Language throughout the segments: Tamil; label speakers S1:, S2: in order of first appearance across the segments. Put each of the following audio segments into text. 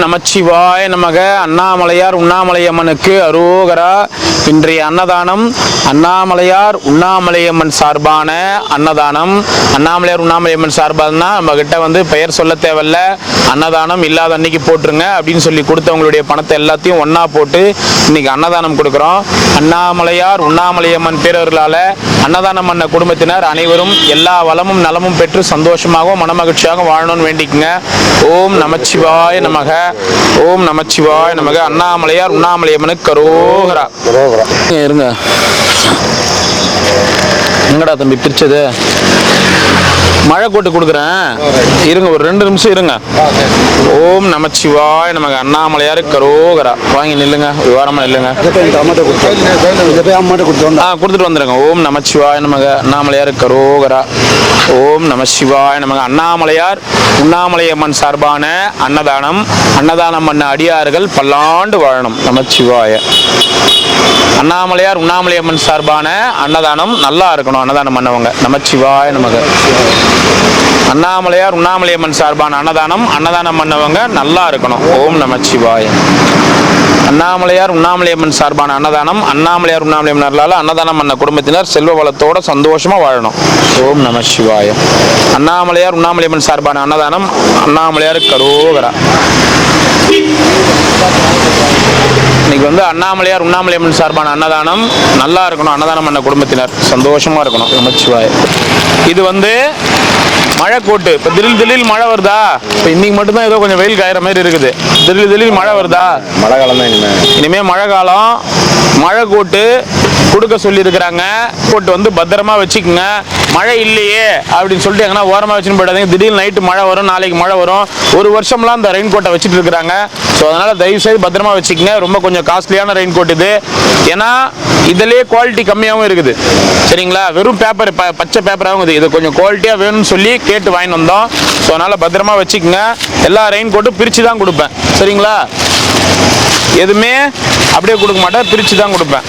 S1: நமச்சிவாய நமக. அண்ணாமலையார் உண்ணாமலையம்மனுக்கு அரோகரா. இன்றைய அன்னதானம் அண்ணாமலையார் உண்ணாமலையம்மன் சார்பான அன்னதானம். அண்ணாமலையார் உண்ணாமலையம்மன் சார்பானா நம்ம கிட்ட வந்து பெயர் சொல்ல தேவையில்ல, அன்னதானம் இல்லாத அன்னைக்கு போட்டுருங்க அப்படின்னு சொல்லி கொடுத்தவங்களுடைய பணத்தை எல்லாத்தையும் ஒன்றா போட்டு இன்னைக்கு அன்னதானம் கொடுக்குறோம். அண்ணாமலையார் உண்ணாமலையம்மன் பேரவர்களால் அன்னதானம் பண்ண குடும்பத்தினர் அனைவரும் எல்லா வளமும் நலமும் பெற்று சந்தோஷமாகவும் மனமகிழ்ச்சியாகவும் வாழணும்னு வேண்டிக்குங்க. ஓம் நமச்சிவாய நமக. ஓம் நமச்சிவாய நமக. அண்ணாமலையார் உண்ணாமலையம்மனுக்கு அரோகரா. இருங்க, எங்கடா தம்பி பிரிச்சது? மழை கோட்டு கொடுக்குறேன், இருங்க ஒரு 2 நிமிஷம் இருங்க. ஓம் நமச்சிவாய நமக. அண்ணாமலையாருக்கு அரோகரா. வாங்கி நில்லுங்க, ஒரு வாரமாக நில்லுங்க. கொடுத்துட்டு வந்துடுங்க. ஓம் நமச்சிவாய நமக. அண்ணாமலையாருக்கு அரோகரா. ஓம் நமசிவாய நமக. அண்ணாமலையார் உண்ணாமலையம்மன் சார்பான அன்னதானம். அன்னதானம் பண்ண அடியார்கள் பல்லாண்டு வாழணும். நமச்சிவாய. அண்ணாமலையார் உண்ணாமலையம்மன் சார்பான அன்னதானம் நல்லா இருக்கணும். அன்னதானம் பண்ணவங்க நமச்சிவாய நமக. அண்ணாமலையார் உண்ணாமலையம்மன் சார்பான அன்னதானம் பண்ணவங்க நல்லா இருக்கணும். ஓம் நமச்சிவாய. அண்ணாமலையார் உண்ணாமலையம்மன் சார்பான அன்னதானம். அண்ணாமலையார் உண்ணாமலையம்மன் அன்னதானம் பண்ண குடும்பத்தினர் செல்வ வளத்தோட சந்தோஷமா வாழணும். ஓம் நமசிவாய. அண்ணாமலையார் உண்ணாமலையம்மன் சார்பான அன்னதானம். அண்ணாமலையாருக்கு அரோகரா. இன்னைக்கு வந்து அண்ணாமலையார் உண்ணாமலையம்மன் சார்பான அன்னதானம் நல்லா இருக்கணும். அன்னதானம் பண்ண குடும்பத்தினர் சந்தோஷமா இருக்கணும். நமச்சிவாய. இது வந்து மழை கோட்டு. இப்போ திடீர் மழை வருதா? இப்போ இன்னைக்கு மட்டும்தான் ஏதோ கொஞ்சம் வெயில் காயிற மாதிரி இருக்குது. திடீர் மழை வருதா?
S2: மழை காலம் தான்
S1: இனிமே மழை காலம். மழை கோட்டு கொடுக்க சொல்லியிருக்கிறாங்க. கோட்டு வந்து பத்திரமா வச்சுக்கோங்க. மழை இல்லையே அப்படின்னு சொல்லிட்டு எங்கன்னா ஓரமாக வச்சுன்னு போயிடாதீங்க. திடீர்னு நைட்டு மழை வரும், நாளைக்கு மழை வரும். ஒரு வருஷம்லாம் அந்த ரெயின் கோட்டை வச்சுட்டு இருக்கிறாங்க. ஸோ அதனால் தயவுசெய்து பத்திரமா வச்சுக்கோங்க. ரொம்ப கொஞ்சம் காஸ்ட்லியான ரெயின் கோட் இது. ஏன்னா இதிலே குவாலிட்டி கம்மியாகவும் இருக்குது. சரிங்களா? வெறும் பேப்பர் பச்சை பேப்பராகவும் இருக்குது. இது கொஞ்சம் குவாலிட்டியாக வேணும்னு சொல்லி கேட்டு வாங்கிட்டு வந்தோம். ஸோ அதனால் பத்திரமா வச்சுக்கோங்க. எல்லா ரெயின் கோட்டும் பிரித்து தான் கொடுப்பேன். சரிங்களா? எதுவுமே அப்படியே கொடுக்க மாட்டேன், பிரித்து தான் கொடுப்பேன்.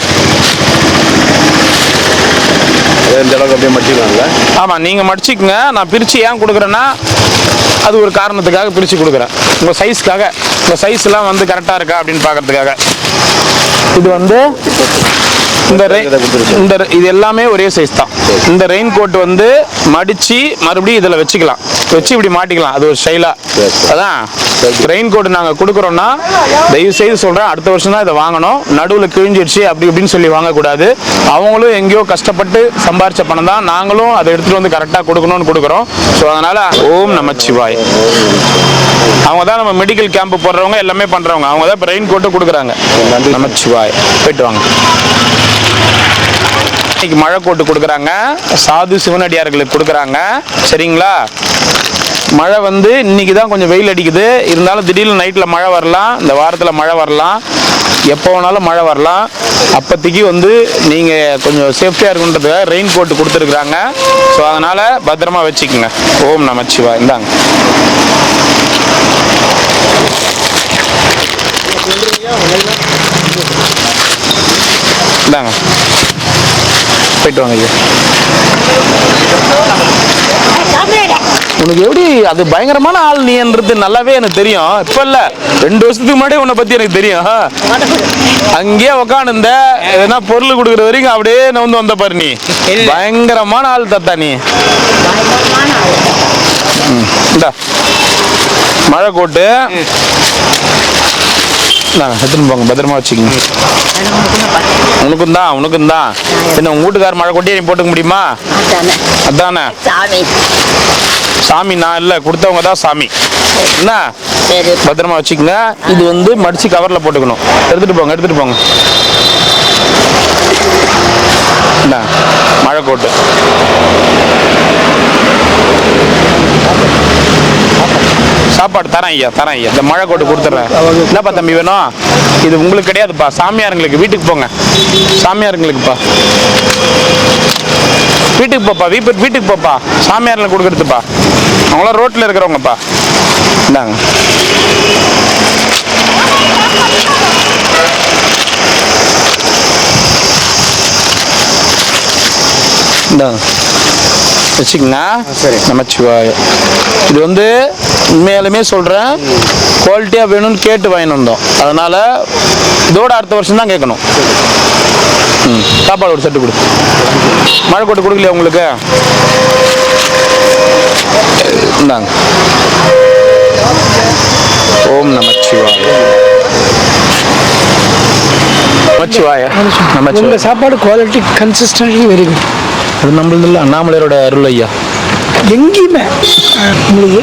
S2: அப்படியே மடிச்சுக்கலாம்ல?
S1: ஆமாம், நீங்கள் மடிச்சுக்குங்க. நான் பிரித்து ஏன் கொடுக்குறேன்னா அது ஒரு காரணத்துக்காக பிரித்து கொடுக்குறேன். உங்கள் சைஸ்க்காக, உங்கள் சைஸ்லாம் வந்து கரெக்டாக இருக்கா அப்படின்னு பார்க்கறதுக்காக. இது வந்து இது எல்லாமே ஒரே சைஸ் தான். இந்த ரெயின் கோட் வந்து மடிச்சு மறுபடியும் இதில் வச்சுக்கலாம், வச்சு இப்படி மாட்டிக்கலாம். அது ஒரு ஸ்டைலா. அதான் ரெயின் கோட் நாங்கள் கொடுக்குறோன்னா தயவு செய்து சொல்கிறேன், அடுத்த வருஷம் தான் இதை வாங்கணும். நடுவில் கிழிஞ்சிடுச்சு அப்படி இப்படின்னு சொல்லி வாங்கக்கூடாது. அவங்களும் எங்கேயோ கஷ்டப்பட்டு சம்பாரிச்ச பணம் தான், நாங்களும் அதை எடுத்துகிட்டு வந்து கரெக்டாக கொடுக்கணும்னு கொடுக்குறோம். ஸோ அதனால் ஓம் நமச்சிவாய். அவங்க தான் நம்ம மெடிக்கல் கேம்ப் போடுறவங்க, எல்லாமே பண்ணுறவங்க. அவங்க தான் இப்போ ரெயின் கோட்டு கொடுக்குறாங்க. நமச்சிவாய். போயிட்டு வாங்க. இன்னைக்கு மழை கோட்டு கொடுக்குறாங்க, சாது சிவனடியார்களுக்கு கொடுக்குறாங்க. சரிங்களா? மழை வந்து இன்னைக்கு தான் கொஞ்சம் வெயில் அடிக்குது. இருந்தாலும் திடீர்னு நைட்டில் மழை வரலாம், இந்த வாரத்தில் மழை வரலாம், எப்போ வேணாலும் மழை வரலாம். அப்போதைக்கு வந்து நீங்கள் கொஞ்சம் சேஃப்டியாக இருக்குன்றதுக்காக ரெயின் கோட்டு கொடுத்துருக்குறாங்க. ஸோ அதனால் பத்திரமா வச்சுக்கோங்க. ஓம் நமச்சிவாய். இந்தாங்க. இந்தாங்க, போயிட்டு வாங்க. உனக்கு எப்படி அது பயங்கரமான ஆள் நீன்றது நல்லாவே எனக்கு தெரியும். இப்போ இல்லை, 2 வருஷத்துக்கு முன்னாடி உன்னை பற்றி எனக்கு தெரியும். அங்கேயே உக்காந்துருந்த எதனா பொருள் கொடுக்குற வரைக்கும் அப்படியே நவுந்து வந்த பாரு. நீ பயங்கரமான ஆள் தத்தா நீ. இந்தா மழை கோட்டு எடுத்துன்னு போங்க, பத்திரமா வச்சுக்கோங்க. உனக்கும் தான் என்ன உங்க வீட்டுக்கார மழை கொட்டியே நீ போட்டுக்க முடியுமா? அதானே சாமி. நான் இல்லை, கொடுத்தவங்க தான் சாமி. என்ன பத்திரமா வச்சுக்கோங்க. இது வந்து மடிச்சு கவரில் போட்டுக்கணும். எடுத்துட்டு போங்க. என்ன மழை கோட்டு. சாப்பாடு தரேன் ஐயா. இந்த மழை கோட்டு கொடுத்துட்றேன். என்னப்பா தம்பி வேணும்? இது உங்களுக்கு கிடையாதுப்பா, சாமியாருங்களுக்கு. வீட்டுக்கு போங்க, சாமியாருங்களுக்குப்பா. வீட்டுக்கு போப்பா, வீட்டுக்கு போப்பா. சாமியாரில் கொடுக்குறதுப்பா. அவங்களாம் ரோட்டில் இருக்கிறவங்கப்பா. இந்தாங்க. இந்தாங்க வச்சுக்கோங்க. சரி, நமச்சிவாய. இது வந்து உண்மையாலுமே சொல்கிறேன், குவாலிட்டியாக வேணும்னு கேட்டு வாங்கிட்டு வந்தோம். அதனால் இதோட அடுத்த வருஷம் தான் கேட்கணும். சாப்பாடு ஒரு செட்டு கொடு. மழைக்கோட்டை கொடுக்கலையா உங்களுக்கு? இந்தாங்க. ஓம் நமச்சிவாய. நமச்சிவாய.
S3: உங்க சாப்பாடு குவாலிட்டி கன்சிஸ்டன்ட்லி வெரி குட்.
S1: அது நம்மளது இல்லை, அண்ணாமலையோட அருள் ஐயா.
S3: எங்கேயுமே உங்களுக்கு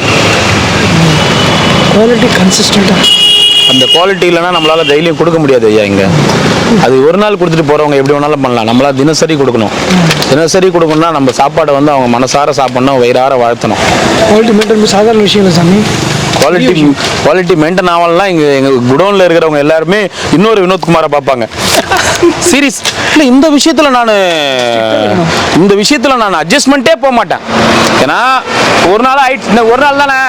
S3: குவாலிட்டி கன்சிஸ்டண்ட்டாக.
S1: அந்த குவாலிட்டி இல்லைன்னா நம்மளால டெய்லியும் கொடுக்க முடியாது ஐயா. இங்கே அது ஒரு நாள் கொடுத்துட்டு போகிறவங்க எப்படி வேணாலும் பண்ணலாம். நம்மளா தினசரி கொடுக்கணும். தினசரி கொடுக்கணும்னா நம்ம சாப்பாடை வந்து அவங்க மனசார சாப்பிடணும், வயிறார வாழ்த்தணும்.
S3: குவாலிட்டி மெயின்டைன் சாதாரண விஷயம் இல்லை சாமி.
S1: குவாலிட்டி மெயின்டைன் ஆகலாம். இங்கே எங்கள் குடோனில் இருக்கிறவங்க எல்லாருமே இன்னொரு வினோத்குமாரை பார்ப்பாங்க. சீரியஸ் இல்லை, இந்த விஷயத்தில் நான் அட்ஜஸ்ட்மெண்ட்டே போக மாட்டேன். ஏன்னா ஒரு நாள் ஆயிடுச்சு, இந்த ஒரு நாள் தானே.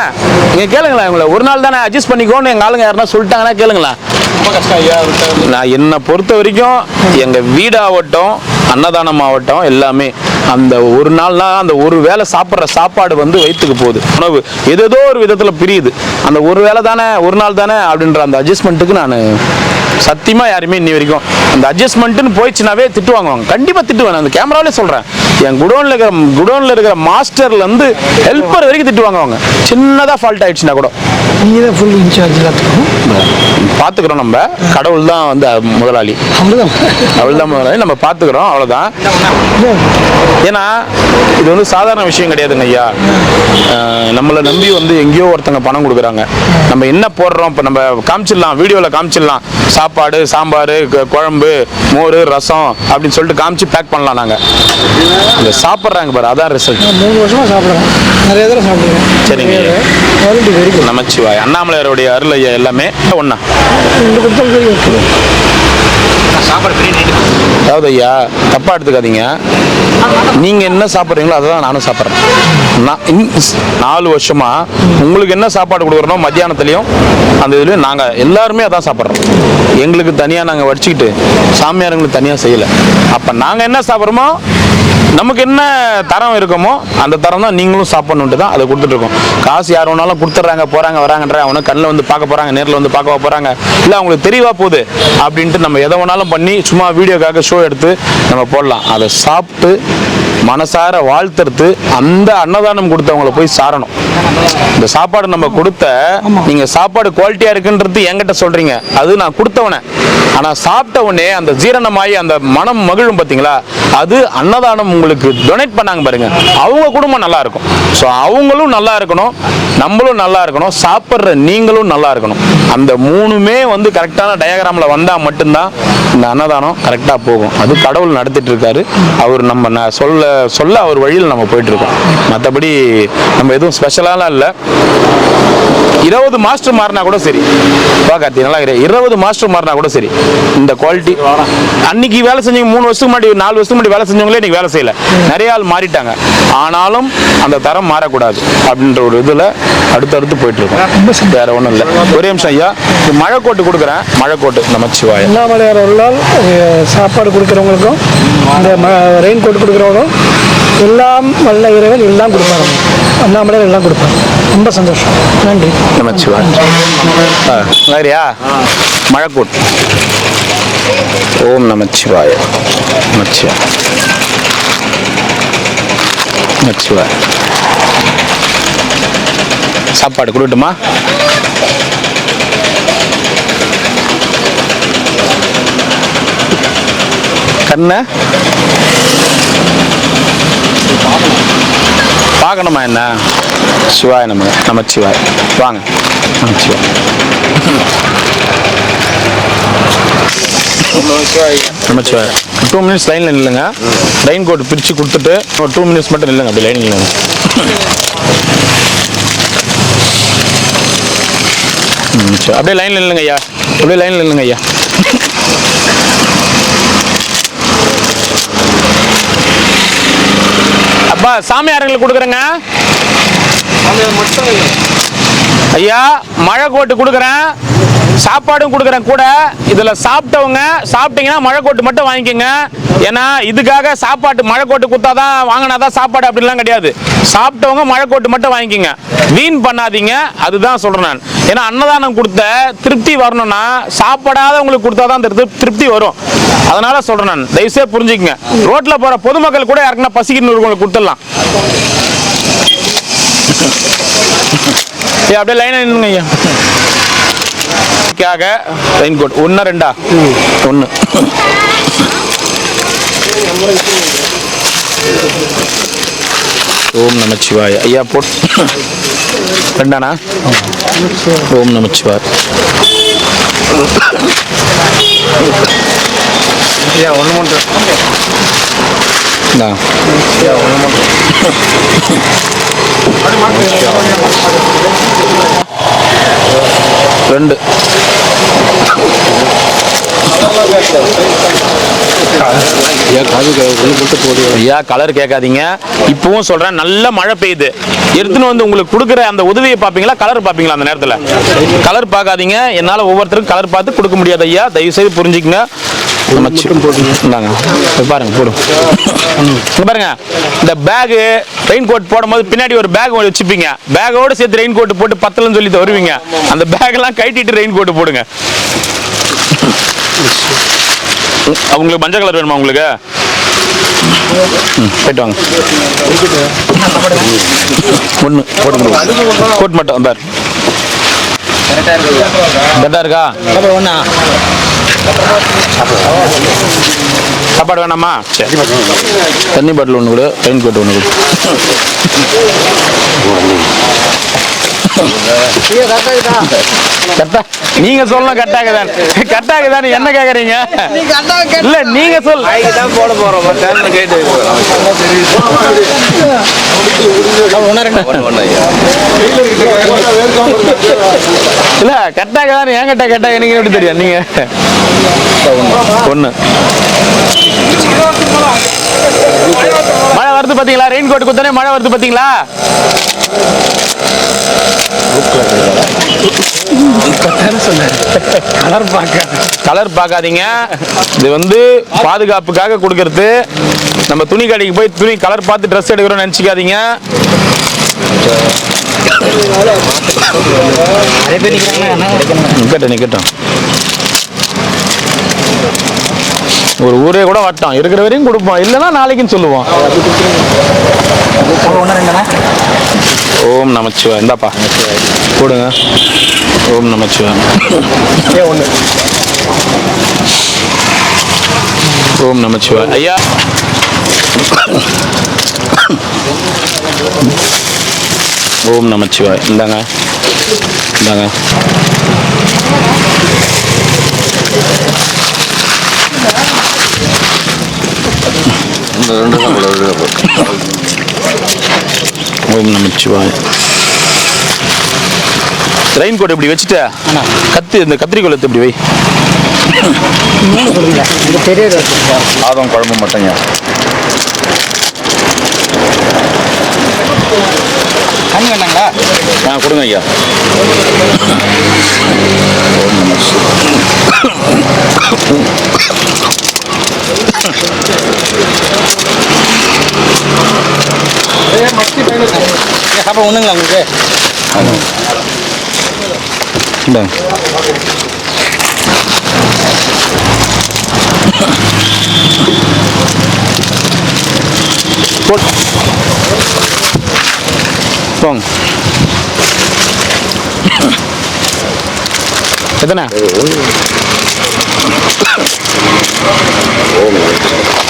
S1: நீங்கள் கேளுங்களேன், உங்களை ஒரு நாள் தானே அட்ஜஸ்ட் பண்ணிக்கோன்னு எங்கள் ஆளுங்க யாருன்னா சொல்லிட்டாங்கன்னா கேளுங்களேன். நான் என்னை பொறுத்த வரைக்கும் எங்கள் வீடாகட்டும் அன்னதானம் ஆகட்டும் எல்லாமே அந்த ஒரு நாள்னா அந்த ஒரு வேளை சாப்பிட்ற சாப்பாடு வந்து வயிற்றுக்கு போகுது. உணவு ஏதோ ஒரு விதத்தில் பிரியுது. அந்த ஒரு வேளை தானே, ஒரு நாள் தானே அப்படின்ற அந்த அட்ஜஸ்ட்மெண்ட்டுக்கு நான் சத்தியமாக யாருமே இன்னி வரைக்கும் அந்த அட்ஜஸ்ட்மெண்ட்டுன்னு போயிடுச்சுனாவே திட்டு வாங்குவாங்க. கண்டிப்பாக திட்டுவேன். அந்த கேமராவிலே சொல்கிறேன். என் குடோனில் இருக்கிற மாஸ்டர்லேருந்து ஹெல்ப்பர் வரைக்கும் திட்டு வாங்குவாங்க. சின்னதாக ஃபால்ட் ஆயிடுச்சுன்னா கூட.
S3: நீங்கள் தான் ஃபுல் இன்சார்ஜ் எல்லாத்துக்கும்
S1: பார்த்துக்கிறோம். நம்ம கடவுள் தான் வந்து முதலாளி. அவள் தான் முதலாளி. நம்ம பார்த்துக்கிறோம், அவ்வளோதான். ஏன்னா இது வந்து சாதாரண விஷயம் கிடையாதுங்க ஐயா. நம்மளை நம்பி வந்து எங்கேயோ ஒருத்தங்க பணம் கொடுக்குறாங்க. நம்ம என்ன போடுறோம் இப்போ நம்ம காமிச்சிடலாம், வீடியோவில் காமிச்சிடலாம். சாப்பாடு, சாம்பார், குழம்பு, மோர், ரசம் அப்படின்னு சொல்லிட்டு காமிச்சு பேக் பண்ணலாம். நாங்கள் இந்த சாப்பிட்றாங்க பாரு, அதான் ரிசல்ட்.
S3: 3 வருஷமாக சாப்பிட்றோம், நிறைய தடவை சாப்பிடுவேன்.
S1: சரிங்க.
S3: Quality very good.
S1: நமச்சிவாய். அண்ணாமலையாருடைய அருள் ஐயா எல்லாமே ஒன்றா. அதாவது ஐயா தப்பாக எடுத்துக்காதீங்க. நீங்கள் என்ன சாப்பிட்றீங்களோ அதை தான் நானும் சாப்பிட்றேன். நான் 4 வருஷமா உங்களுக்கு என்ன சாப்பாடு கொடுக்குறோம் மத்தியானத்துலேயும் அந்த இதுலேயும் நாங்கள் எல்லாருமே அதான் சாப்பிட்றோம். எங்களுக்கு தனியாக நாங்கள் வடிச்சிக்கிட்டு சாமியாருங்களுக்கு தனியாக செய்யலை. அப்போ நாங்கள் என்ன சாப்பிட்றோமோ நமக்கு என்ன தரம் இருக்குமோ அந்த தரம் தான் நீங்களும் சாப்பிடணுன்ட்டு தான் அதை கொடுத்துட்ருக்கோம். காசு யார் வேணாலும் கொடுத்துட்றாங்க, போகிறாங்க, வராங்கன்ற அவனை கண்ணில் வந்து பார்க்க போகிறாங்க, நேரில் வந்து பார்க்க போகிறாங்க, இல்லை அவங்களுக்கு தெரியவா போகுது அப்படின்ட்டு நம்ம எதை வேணாலும் பண்ணி சும்மா வீடியோக்காக ஷோ எடுத்து நம்ம போடலாம். அதை சாப்பிட்டு மனசார வாழ்த்துறது அந்த அன்னதானம் கொடுத்தவங்களை போய் சாரணும். இந்த சாப்பாடு நம்ம கொடுத்த நீங்கள் சாப்பாடு குவாலிட்டியாக இருக்குன்றது என்கிட்ட சொல்கிறீங்க, அது நான் கொடுத்தவனே. ஆனால் சாப்பிட்ட உடனே அந்த ஜீரணமாகி அந்த மனம் மகிழும் பார்த்தீங்களா, அது அன்னதானம் உங்களுக்கு டொனேட் பண்ணாங்க பாருங்க, அவங்க குடும்பம் நல்லா இருக்கும். ஸோ அவங்களும் நல்லா இருக்கணும், நம்மளும் நல்லா இருக்கணும், சாப்பிட்ற நீங்களும் நல்லா இருக்கணும். அந்த 3மே வந்து கரெக்டான டயக்ராமில் வந்தால் மட்டும்தான் இந்த அன்னதானம் கரெக்டாக போகும். அது கடவுள் நடத்திட்டு இருக்காரு. அவர் நம்ம சொல்ல அவர் வழியில் நம்ம போயிட்டு இருக்கோம். மற்றபடி நம்ம எதுவும் ஸ்பெஷலாலாம் இல்லை. 20 மாஸ்டர் மாறினா கூட சரி, கார்த்தி நல்லா 20 மாஸ்டர் மாறினா கூட சரி, இந்த குவாலிட்டி அன்னைக்கு வேலை செஞ்சவங்க 3 வருஷத்துக்கு முன்னாடி 4 வருஷத்துக்கு முன்னாடி வேலை செஞ்சவங்களே இன்னைக்கு வேலை செய்யல, நிறைய ஆள் மாறிட்டாங்க. ஆனாலும் அந்த தரம் மாறக்கூடாது அப்படின்ற ஒரு இதில் அடுத்தடுத்து போயிட்டு இருக்கோம். வேற ஒன்றும் இல்லை. ஒரே நிமிஷம் ஐயா, மழைக்கோட்டு கொடுக்குறேன். மழைக்கோட்டு நமச்சிவாய.
S3: அண்ணாமலையார் அருளால் சாப்பாடு கொடுக்குறவங்களுக்கும் அந்த ரெயின் கோட் கொடுக்குறவங்களும் எல்லாம் வல்ல இறைவன் எல்லாம் கொடுப்பாரு. அண்ணாமலையார் எல்லாம் கொடுப்பாரு. ரொம்ப சந்தோஷம். நன்றி.
S1: நமச்சிவாய். சரியா? மழைக்கோட்டு. ஓம் நமச்சிவாய. நமச்சிவாய். நமச்சிவாய். சாப்பாடு கொடுக்கட்டுமா? கண்ணை பார்க்கணுமா என்ன? சிவாய் நமச்சிவாய். வாங்க. நமச்சிவாய். நமச்சிவாய். 2 மினிட்ஸ் லைனில் நில்லுங்க. ரெயின் கோட் பிரித்து கொடுத்துட்டு ஒரு 2 மினிட்ஸ் மட்டும் நில்லுங்க. அப்படி லைனில் நில்லுங்க. அப்படியே லைனில் நில்லுங்க ஐயா. அப்படியே லைனில் நில்லுங்க ஐயா. அப்பா சாமியாரங்களுக்கு கொடுக்குறேங்க ஐயா. மழை கோட்டு கொடுக்குறேன். சாப்பாடும் கொடுக்குறேன் கூட. இதில் சாப்பிட்டவங்க சாப்பிட்டீங்கன்னா மழைக்கோட்டு மட்டும் வாங்கிக்கோங்க. ஏன்னா இதுக்காக சாப்பாட்டு மழைக்கோட்டு கொடுத்தாதான் வாங்கினாதான் சாப்பாடு அப்படிலாம் கிடையாது. சாப்பிட்டவங்க மழைக்கோட்டு மட்டும் வாங்கிக்கோங்க, வீண் பண்ணாதீங்க. அதுதான் சொல்கிறேன் நான். ஏன்னா அன்னதானம் கொடுத்த திருப்தி வரணும்னா சாப்பிடாதவங்களுக்கு கொடுத்தாதான் அந்த திருப்தி வரும். அதனால சொல்கிறேன் நான், தயவுசெய்து புரிஞ்சுக்கங்க. ரோட்டில் போகிற பொதுமக்கள் கூட யாருக்குன்னா பசிக்கிறவங்களுக்கு கொடுத்துடலாம். அப்படியே லைனாக நின்னுங்க ஐயா. Rain coat 1 2 1. ஓம் நமச்சிவாய ஐயா போட் 2 ஓம் நமச்சிவாய.
S2: ஐயா 1 மட்டும்.
S1: 2. ஐயா கலர் கேட்காதீங்க. இப்பவும் சொல்றேன், நல்ல மழை பெய்யுது, எடுத்துன்னு வந்து உங்களுக்கு கொடுக்குற அந்த உதவியை பார்ப்பீங்களா, கலர் பார்ப்பீங்களா? அந்த நேரத்தில் கலர் பார்க்காதீங்க. என்னால் ஒவ்வொருத்தருக்கும் கலர் பார்த்து கொடுக்க முடியாது ஐயா, தயவு செய்து புரிஞ்சுக்கங்க. பாருங்க போடும் பாருங்க. இந்த பேகு ரெயின் கோட் போடும் போது பின்னாடி ஒரு பேக் வச்சுப்பீங்க. பேக்கோட சேர்த்து ரெயின் கோட் போட்டு பத்தலன்னு சொல்லி வருவீங்க. அந்த பேக்கெல்லாம் கட்டிட்டு ரெயின் கோட் போடுங்க. உங்களுக்கு மஞ்சள் கலர் வேணுமா? உங்களுக்கு போயிட்டு வாங்க. 1 போட்டு கோட் மட்டும் பாரு. கரெக்டாக இருக்கா? சாப்பாடு வேணாமா? சரி, தண்ணி பாட்டில் 1 கொடு, ரெயின் கோட் 1 கொடு. நீங்க சொல்லணும் கட்டாக்குதான் கட்டாக்குதான். என்ன கேக்குறீங்க? இல்ல நீங்க சொல்ல
S2: போட போறோம்.
S1: இல்ல கட்டாக்குதான். ஏன் கட்டா எனக்கு எப்படி தெரியும்? நீங்க 1 மழை வருது பாத்தீங்களா? ரெயின் கோட் குத்தனே மழை வருது பாத்தீங்களா? கலர் பார்க்காதீங்க. இது வந்து பாதுகாப்புக்காக கொடுக்கறது. நம்ம துணி கடைக்கு போய் துணி கலர் பார்த்து ட்ரெஸ் எடுக்கிறோம்னு நினைச்சுக்காதீங்க. நிக்கட்டும். ஒரு ஊரே கூட வட்டம் இருக்கிற வரையும் கொடுப்போம், இல்லைன்னா நாளைக்குன்னு சொல்லுவோம். ஓம் நமச்சிவாய. இந்தாப்பா போடுங்க. ஓம் நமச்சிவாய. ஓம் நமச்சிவாய. ஐயா ஓம் நமச்சிவாய. இந்தாங்க. ஓம் நமச்சிவாய. ரெயின் கோட் இப்படி வச்சுட்டு இந்த கத்திரிக்கோள் எடுத்து இப்படி வை.
S2: சாதம் குழம்பு மட்டும்யா.
S3: தண்ணி வேணாங்களா?
S1: கொடுங்க ஐயா.
S3: சாப்பாடு ஒண்ணுங்களா உங்களுக்கு?
S1: போங்க. எத்தனை?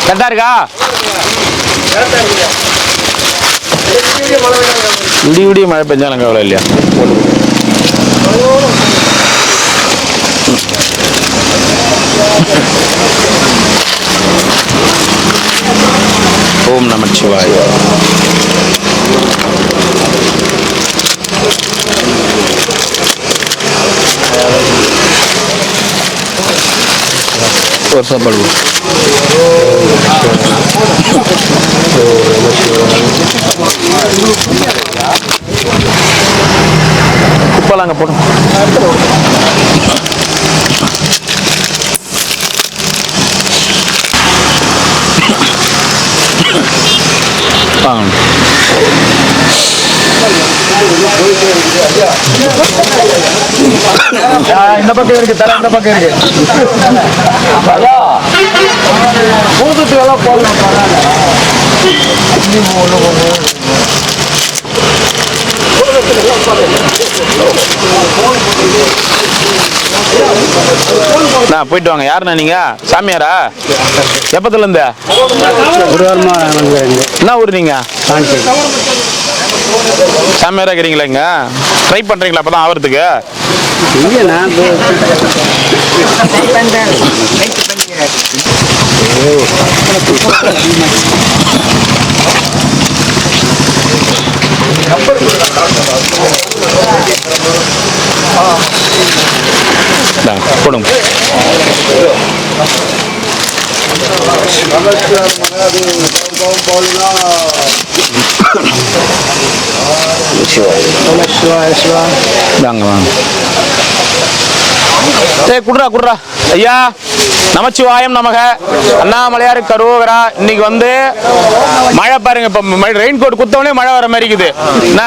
S1: கரெக்டா இருக்கா? விடிய மழை பெஞ்சாலும் கவலை இல்லையா? ஓம் நமச்சிவாய. ஒரு சாப்பாடு குப்பலாங்க போடும்.
S2: இந்த பக்கம் இருக்கு தலை இந்த பக்கம் இருக்கு பூத்துட்டு எல்லாம் போடலாம்
S1: போயிட்டு வாங்க. யாருண்ணா நீங்க? சாமியாரா? எப்பத்துல இருந்து?
S2: ஒரு வாரமா
S1: என்ன ஊர் நீங்க? சாமியாரா இருக்கிறீங்களா? இங்க ட்ரை பண்றீங்களா அப்பதான் ஆவறதுக்கு? போடுங்க. வாங்க வாங்க. குடுறா ஐயா. நமச்சிவாயம் நமக. அண்ணாமலையார் கரோகரா. இன்னைக்கு வந்து மழை பாருங்க. இப்ப ரெயின் கோட் குத்தவனே மழை வர மாதிரி இருக்குது. என்ன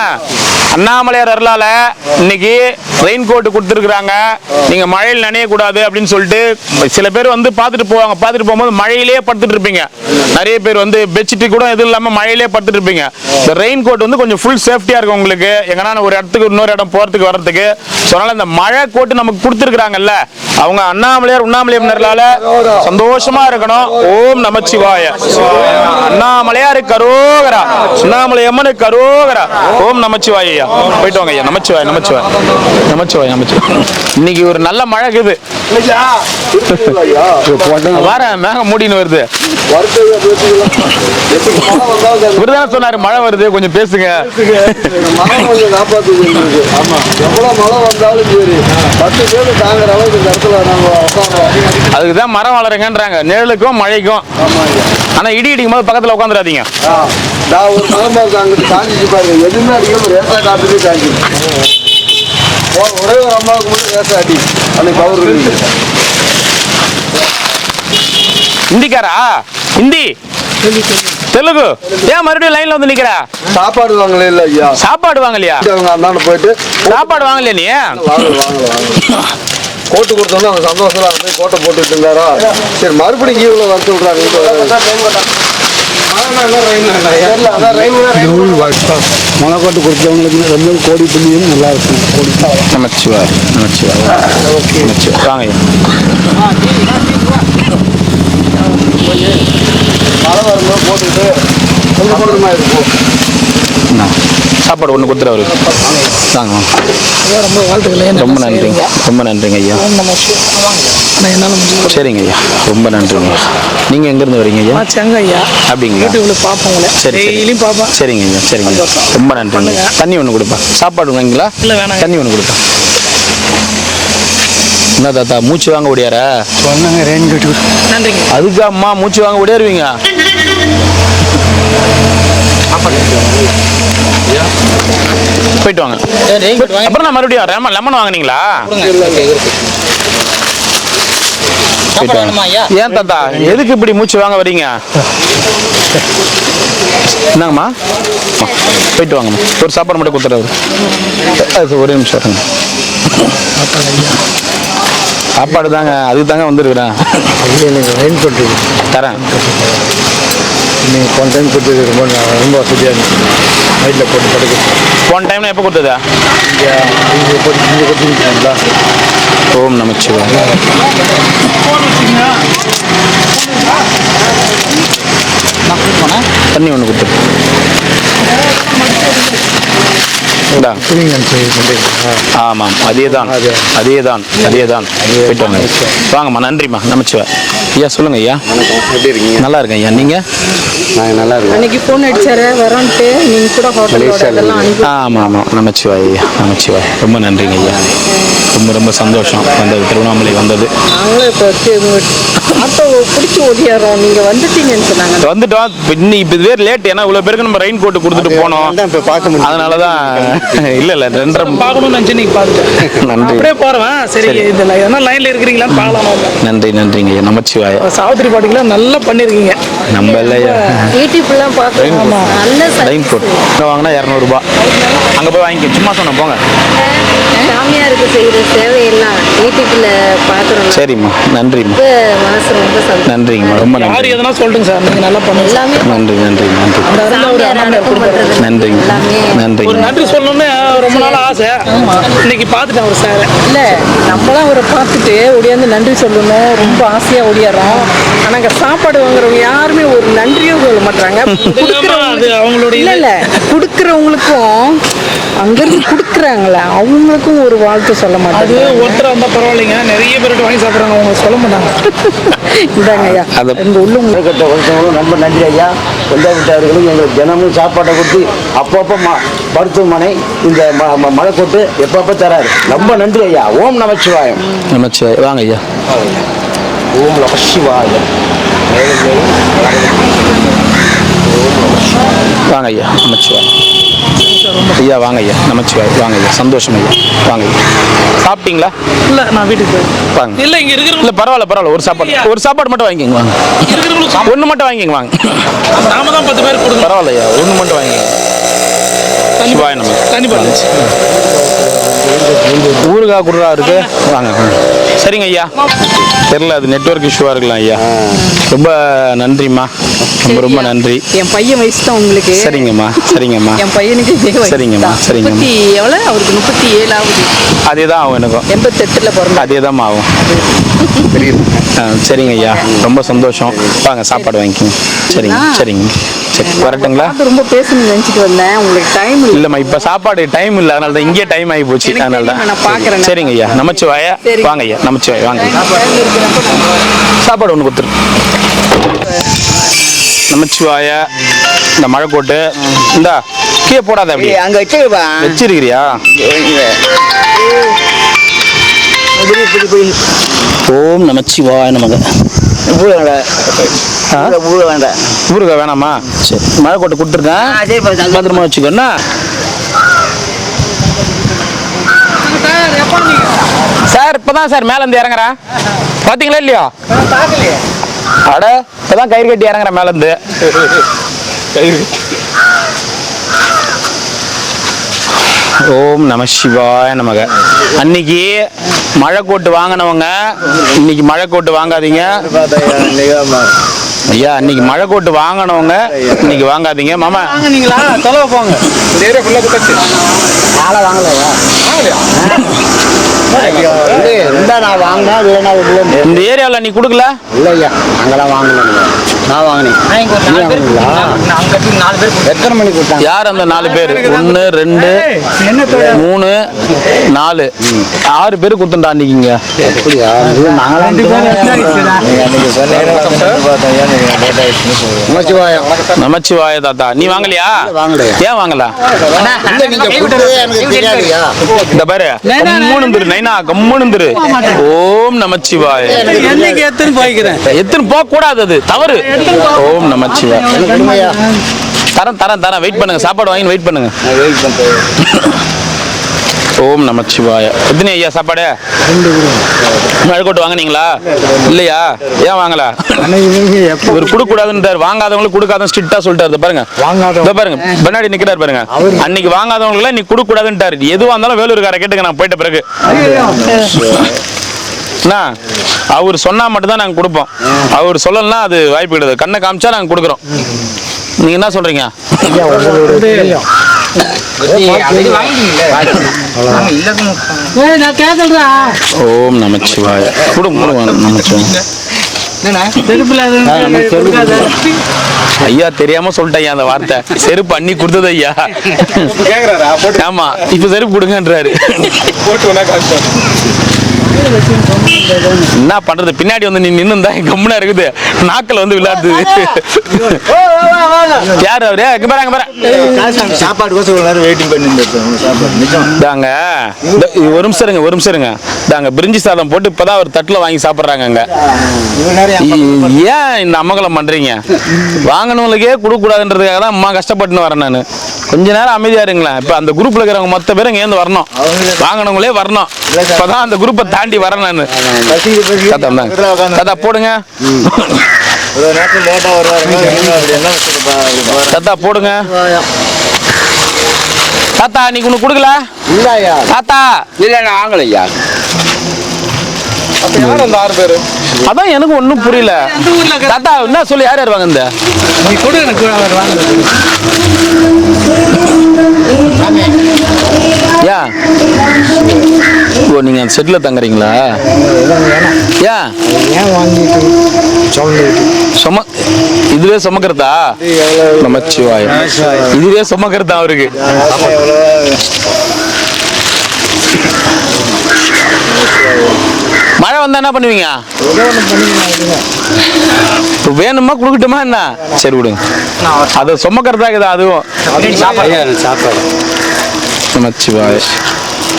S1: அண்ணாமலையார் அருளால இன்னைக்கு ரெயின் கோட் கொடுத்துருக்குறாங்க. நீங்க மழையில் நனைய கூடாது அப்படின்னு சொல்லிட்டு சில பேர் வந்து பார்த்துட்டு போவாங்க. பார்த்துட்டு போகும்போது மழையிலேயே படுத்துட்டு இருப்பீங்க. நிறைய பேர் வந்து பெட்ஷீட் கூட எதுவும் இல்லாம மழையிலேயே படுத்துட்டு இருப்பீங்க. இந்த ரெயின் கோட் வந்து கொஞ்சம் ஃபுல் சேஃப்டியா இருக்கும் உங்களுக்கு. எங்கன்னா ஒரு இடத்துக்கு இன்னொரு இடம் போறதுக்கு வர்றதுக்கு. அதனால இந்த மழை கோட்டு நமக்கு கொடுத்துருக்குறாங்கல்ல, அவங்க அண்ணாமலையார் உண்ணாமலையார் சந்தோஷமா இருக்கணும். ஓம் நமச்சிவாய. அண்ணாமலையார் கரோகரா. அண்ணாமலை அம்மனு கரோகரா. ஓம் நமச்சிவாய. போயிட்டு வாங்க ஐயா. நமச்சிவாய் நமச்சிவாய் நமச்சிவாய் நமச்சிவாய். இன்னைக்கு ஒரு நல்ல மழை இருக்குது. வர மேகம் மூடின்னு வருது. இவருதான் சொன்னாரு மழை வருது கொஞ்சம் பேசுங்க. அதுக்குதான் மரம் வளருங்கன்றாங்க, நிழலுக்கும் மழைக்கும். ஆனா இடி இடிக்கும் போது பக்கத்துல உட்காந்துடாதீங்க.
S2: ஒரே ஒரு அம்மாவுக்கு மட்டும் வேச அடி அன்னைக்கு பவர்
S1: ஹிந்திக்காரா? ஹிந்தி தெலுங்கு. ஏன் மறுபடியும் லைன்ல வந்து நிக்கிற?
S2: சாப்பாடு வாங்கல இல்ல ஐயா.
S1: சாப்பாடு வாங்கலையா?
S2: அந்தாண்ட போயிட்டு
S1: சாப்பாடு வாங்கலையா நீ?
S2: கோட்டு கொடுத்தோம்னா அவங்க சந்தோஷம் போய் கோட்டை போட்டுட்டு இருந்தாரா. சரி மறுபடியும் கீழே வர சொல்றாங்க. மலைக்கோட்டு கொடுத்தவங்களுக்கு ரொம்ப கோடி புள்ளியும் நல்லா இருக்கும்.
S1: நமச்சிவாய் நமச்சிவாய். வாங்க.
S2: மழை வரும்போது போட்டுட்டு கொஞ்சம் இருக்கும்.
S1: சாப்பாடு ஒன்று கொடுத்துரு அவருக்கு. வாங்க
S3: ரொம்ப வாழ்த்துக்கள்.
S1: ரொம்ப நன்றிங்க. ரொம்ப நன்றிங்க ஐயா. சரிங்க ஐயா. ரொம்ப நன்றிங்க. நீங்க எங்க இருந்து வரீங்க ஐயா?
S3: செங்க ஐயா.
S1: அப்படிங்களா?
S3: யூடியூப்ல பார்ப்போங்களே.
S1: சரி
S3: டெய்லியும் பார்ப்பேன்.
S1: சரிங்க ஐயா. சரிங்க. ரொம்ப நன்றிங்க. தண்ணி ஒன்று கொடுப்பா. சாப்பாடு வாங்கிங்களா?
S3: இல்லை வேணாம்.
S1: தண்ணி ஒன்று கொடுப்பா. என்ன தாத்தா மூச்சு வாங்க ஓடியாரா?
S2: சொன்னாங்க ரெயின் கோட்டு.
S3: நன்றிங்க.
S1: அதுக்கு அம்மா மூச்சு வாங்க ஓடியாருவீங்க. போயிட்டு வாங்க. அப்புறம் நான் மறுபடியும் லெமன் வாங்கினீங்களா? ஏன் தாத்தா எதுக்கு இப்படி மூச்சு வாங்க வரீங்க? என்னங்கம்மா போயிட்டு வாங்கம்மா. ஒரு சாப்பாடு மட்டும் கொடுத்துறாரு. ஒரே நிமிஷம் இருங்க. சாப்பாடு தாங்க, அதுக்கு தாங்க வந்துருக்குறேன்.
S2: ரெயின் கோட்டு
S1: தரேன்.
S2: நீங்கள் போன டைம் கொடுத்தது ரொம்ப வசதியாக இருந்துச்சு. நைட்டில் போட்டு படுக்க.
S1: போன டைம்ல எப்போ கொடுத்ததா?
S2: இங்கே போட்டு இங்கே கொடுத்துருக்கீங்களா?
S1: ஓம் நமச்சிவாய். தண்ணி ஒன்று கொடுத்துரு. ஆமாம் அதேதான் அதேதான் அதேதான். போயிட்டு வாங்க. வாங்கம்மா. நன்றிம்மா. நமச்சிவாய். ஐயா சொல்லுங்க ஐயா.
S2: எப்படி இருக்கீங்க?
S1: நல்லா இருக்கேன் ஐயா. நீங்க?
S2: நான் நல்லா இருக்கேன்.
S4: அன்னைக்கு ஃபோன் அடிச்சாரு வரோன்ட்டு நீங்க கூட ஹோட்டலோட அதெல்லாம் அனுப்பி.
S1: ஆமாம் ஆமாம். நமச்சிவாய் ஐயா. நமச்சிவாய். ரொம்ப நன்றிங்க ஐயா. ரொம்ப ரொம்ப சந்தோஷம் வந்தது, திருவண்ணாமலை வந்தது.
S4: நாங்களும் இப்போ ஆட்டோ பிடிச்சி ஓடியாரோம். நீங்க வந்துட்டீங்கன்னு சொன்னாங்க.
S1: வந்துட்டோம். இன்னைக்கு இப்போ வேறு லேட். ஏன்னா இவ்வளோ பேருக்கு நம்ம ரெயின் கோட்டு கொடுத்துட்டு போனோம்.
S2: இப்போ பார்க்க முடியும்.
S1: அதனால தான் இல்லை 2:30
S3: பார்க்கணும்னு நினச்சி நீங்கள் பார்த்துட்டேன்.
S1: நன்றி.
S3: அப்படியே போகிறேன். சரி இதில் எதனா லைனில் இருக்கிறீங்களான்னு பார்க்கலாம்.
S1: நன்றி நன்றிங்க ஐயா. நமச்சிவாய்.
S3: சாவித்திரி பாட்டுக்கெல்லாம் நல்லா பண்ணியிருக்கீங்க.
S1: நம்ம இல்லையா
S4: யூடியூப்லாம் பார்க்கணும். நல்ல
S1: ரெயின் கோட் வாங்கினா 200 ரூபாய். அங்கே போய் வாங்கிக்க. சும்மா சொன்ன போங்க.
S4: சாமியாருக்கு செய்கிற சேவையெல்லாம் யூடியூப் யூடியூப்ல பாக்குறோம்.
S1: சரிம்மா, நன்றிம்மா,
S4: மனசு ரொம்ப சந்தோஷம்.
S1: நன்றிங்கம்மா, ரொம்ப
S3: யார்
S1: நன்றி.
S3: எதனா சொல்லுங்க சார், நீங்கள் நல்லா பண்ணுங்க.
S4: எல்லாமே
S1: நன்றி நன்றி நன்றி
S4: சாமியார் அடக்கம் பண்றது
S1: நன்றிங்க
S4: எல்லாமே.
S1: நன்றி.
S3: ஒரு நன்றி சொல்லணும்னு ரொம்ப நாள் ஆசை. இன்னைக்கு பார்த்துட்டேன் ஒரு சார்.
S4: இல்ல நம்மளாம் அவரை பார்த்துட்டு ஓடியாந்து நன்றி சொல்லணும் ரொம்ப ஆசையா ஓடியாரோம். ஆனா அங்க சாப்பாடு வாங்குறவங்க யாருமே ஒரு நன்றியும் சொல்ல மாட்டாங்க.
S3: அது அவங்களுடைய
S4: இல்ல இல்ல கொடுக்கறவங்களுக்கும் அங்கிருந்து கொடுக்குறாங்களே அவங்களுக்கும் ஒரு வாழ்த்து சொல்ல
S3: அது
S4: மாட்டாங்க.
S3: ஒருத்தர் இருந்தால் பரவாயில்லைங்க, நிறைய பேர்கிட்ட வாங்கி சாப்பிட்றாங்க, அவங்க சொல்ல மாட்டாங்க.
S4: இந்தாங்க ஐயா,
S1: அது-
S4: இந்த உள்ளவங்க
S5: கட்ட ஒருத்தவங்களும் ரொம்ப நன்றி ஐயா. பஞ்சாயத்தார்களும் எங்களுக்கு தினமும் சாப்பாட்டை கொடுத்து அப்பப்போ மருத்துவமனை இந்த மலைக்கோட்டு எப்பப்போ தராரு. ரொம்ப நன்றி ஐயா. ஓம் நமச்சிவாயம்.
S1: நமச்சிவாய். வாங்க ஐயா.
S5: ஓம் நமச்சிவாயம்.
S1: வாங்க ஐயா. நமச்சிவாய். ஐயா வாங்க ஐயா. நமச்சிவாய். வாங்க ஐயா. சந்தோஷம் ஐயா. வாங்க ஐயா. சாப்பிட்டீங்களா?
S3: இல்லை, நான் வீட்டுக்கு போய்
S1: வாங்க.
S3: இல்லை, இங்கே இருக்கிற
S1: இல்லை பரவாயில்ல பரவாயில்ல, ஒரு சாப்பாடு மட்டும் வாங்கிக்கோங்க. வாங்க,
S3: இருக்கிறவங்களுக்கு
S1: ஒன்று மட்டும் வாங்கிக்கோங்க. வாங்க,
S3: நாம தான் 10 பேர் கொடுக்கணும்.
S1: பரவாயில்ல ஐயா, ஒன்று மட்டும் வாங்கிக்கோங்க. சிவாய நம்ம
S3: கண்டிப்பாக.
S1: ஊறுகாய் குடுறா இருக்கு. வாங்க வாங்க. சரிங்க ஐயா, தெரியல, அது நெட்வொர்க் இஷ்யூவாக இருக்கலாம் ஐயா. ரொம்ப நன்றிம்மா, ரொம்ப ரொம்ப நன்றி.
S4: என் பையன் வயசு தான் உங்களுக்கு.
S1: சரிங்கம்மா சரிங்கம்மா
S4: என் பையனுக்கு இதே வயசு
S1: சரிங்கம்மா,
S4: தான்.
S1: சரிங்கம்மா.
S4: 30 எவ்வளோ அவருக்கு 37 ஆகுது.
S1: அதே தான் ஆகும் எனக்கும்.
S4: 88ல் பிறந்தா.
S1: அதே தான் ஆகும். சரிங்க ஐயா, ரொம்ப சந்தோஷம். வாங்க சாப்பாடு வாங்கிக்கோங்க. சரிங்க சரிங்க. சரி வரட்டுங்களா?
S4: ரொம்ப பேசணும்னு நினைச்சிட்டு வந்தேன், உங்களுக்கு டைம் இல்லை.
S1: இல்லைம்மா, இப்போ சாப்பாடு டைம் இல்லை, அதனால தான் இங்கே டைம் ஆகி போச்சு.
S4: எனக்கு
S1: அதனால
S4: தெரியும், நான்
S1: தான்.
S4: பார்க்குறேன்.
S1: சரிங்க ஐயா. நமச்சிவாய.
S4: சரி.
S1: வாங்க ஐயா. நமச்சிவாய. வாங்க ஐயா. சாப்பாடு ஒன்று கொடுத்துரு. நமச்சிவாய. இந்த மழைக்கோட்டு இந்தா கீழே போடாத, அப்படி
S5: அங்கே வச்சுருப்பா.
S1: வச்சிருக்கிறியா? ஓம் நமச்சிவாய நமக. ஊருக்கா வேணாமா? சரி, மழைக்கோட்டை கொடுத்துருக்கேன், பத்திரமா வச்சுக்கோண்ணா. சார் இப்பதான் சார் மேல இருந்து இறங்குறேன், பாத்தீங்களா இல்லையா? அட இப்பதான் கயிறு கட்டி இறங்குறேன் மேல இருந்து. ஓம் நம சிவாய நமக. அன்னைக்கு மழைக்கோட்டு வாங்கினவங்க இன்னைக்கு மழைக்கோட்டு வாங்காதீங்க ஐயா. அன்னைக்கு மழைக்கோட்டு வாங்கினவங்க இன்னைக்கு வாங்காதீங்க. மாமா
S3: வாங்கினீங்களா? தொலைவை போங்க. இந்த ஏரியா ஃபுல்லாக கொடுத்தாச்சு.
S5: நாளை வாங்கலையா? இருந்தா நான் வாங்கினேன், இல்லைன்னா இல்லை.
S1: இந்த ஏரியாவில் நீ கொடுக்கல?
S5: இல்லையா, அங்கெல்லாம் வாங்கல. நான் வாங்கினேன். எத்தனை மணிக்கு கொடுத்தாங்க?
S1: யார் அந்த 4 பேர்? 1 2 3 4 6 பேர் கொடுத்துட்டா அன்னைக்குங்க.
S5: அப்படியா? நமச்சிவாயம்.
S1: நமச்சிவாய தாத்தா. நீ வாங்கலையா?
S5: வாங்கலையா?
S1: ஏன் வாங்கல?
S5: இல்லை, நீங்க கொடுத்ததே எனக்கு தெரியாதுயா.
S1: இந்த பாரு, கம்முனு திரு நைனா, கம்முனு திரு. ஓம் நமச்சிவாய.
S3: என்னைக்கு எத்தனை போய்க்கிறேன்?
S1: எத்தனை போக கூடாது, அது தவறு. ஓம் நமச்சிவாய.
S5: கொடுமையா?
S1: தரேன் தரேன் தரேன், வெயிட் பண்ணுங்க. சாப்பாடு வாங்கி வெயிட் பண்ணுங்க.
S5: நான் வெயிட் பண்ணுறேன்.
S1: ஓம் நமச்சிவாய. எத்தனை ஐயா சாப்பாடு? மழைக்கோட்டு வாங்கினீங்களா? இல்லையா? ஏன் வாங்கல? இவர் கொடுக்க கூடாதுன்றார். வாங்காதவங்களுக்கு கொடுக்காத ஸ்ட்ரிக்டா சொல்லிட்டாரு. பாருங்க, இதோ பாருங்க, பின்னாடி நிக்கிறாரு பாருங்க. அன்னைக்கு வாங்காதவங்களுக்கு நீ கொடுக்க கூடாதுன்றாரு. எதுவா இருந்தாலும் வேலூர்கார கேட்டுங்க, நான் போயிட்ட பிறகு என்ன அவர் சொன்னா மட்டும் தான் நாங்க கொடுப்போம். அவர் சொல்லலாம் அது வாய்ப்பு கிடையாது. கண்ணை காமிச்சா நாங்க கொடுக்குறோம். நீங்க என்ன சொல்றீங்க? ஓம் நமச்சிவாய. ஐயா தெரியாம சொல்லிட்டேன் அந்த வார்த்தை. செருப்பு அன்னி கொடுத்தது ஐயா. ஆமா, இப்ப செருப்பு கொடுங்கன்றாரு. என்ன பண்றது? பின்னாடி வந்து நீ நின்னுந்தா கம்முனா இருக்குது, நாக்கில் வந்து விளையாடுது. யாரு அவரு?
S5: சாப்பாடு வெயிட்டிங்
S1: தாங்க. ஒரு நிமிஷம் இருங்க, ஒரு நிமிஷம் இருங்க. தாங்க பிரிஞ்சி சாதம் போட்டு இப்பதான் ஒரு தட்டுல வாங்கி சாப்பிடுறாங்க அங்க. ஏன் இந்த அமங்கலம் பண்றீங்க? வாங்கினவங்களுக்கே கொடுக்க கூடாதுன்றதுக்காக தான் அம்மா கஷ்டப்பட்டுன்னு வரேன் நான். கொஞ்ச நேரம் அமைதியா இருங்களேன். இப்ப அந்த குரூப்ல இருக்கிறவங்க மொத்த பேரும் இங்க இருந்து வரணும், வாங்கினவங்களே வரணும். இப்பதான் அந்த குரூப்பை தாண்டி வரேன் நான். தாத்தா போடுங்க, தாத்தா போடுங்க. தாத்தா நீ ஒண்ணு கொடுக்கல?
S5: இல்லையா?
S1: தாத்தா
S5: இல்லை, நான் வாங்கலையா.
S2: யார் அந்த 6 பேரு?
S1: அதான் எனக்கு ஒன்றும் புரியல. தாத்தா என்ன சொல்லி யார் யார் வாங்க இந்த
S3: நீ கொடு எனக்கு அவர் வாங்க.
S1: யா ஓ நீங்கள் அந்த செட்டில் தங்குறீங்களா? யா
S3: ஏன் வாங்கிட்டு
S1: சும இதுவே சுமக்கிறதா? நமச்சிவாய். இதுவே சுமக்கிறதா அவருக்கு? மழை வந்தா என்ன பண்ணுவீங்க? இப்போ வேணுமா கொடுக்கட்டுமா என்ன? சரி விடுங்க. அதை சுமக்கிறதா இருக்குதா அதுவும்?
S5: சாப்பாடு
S1: நமச்சிவாய்.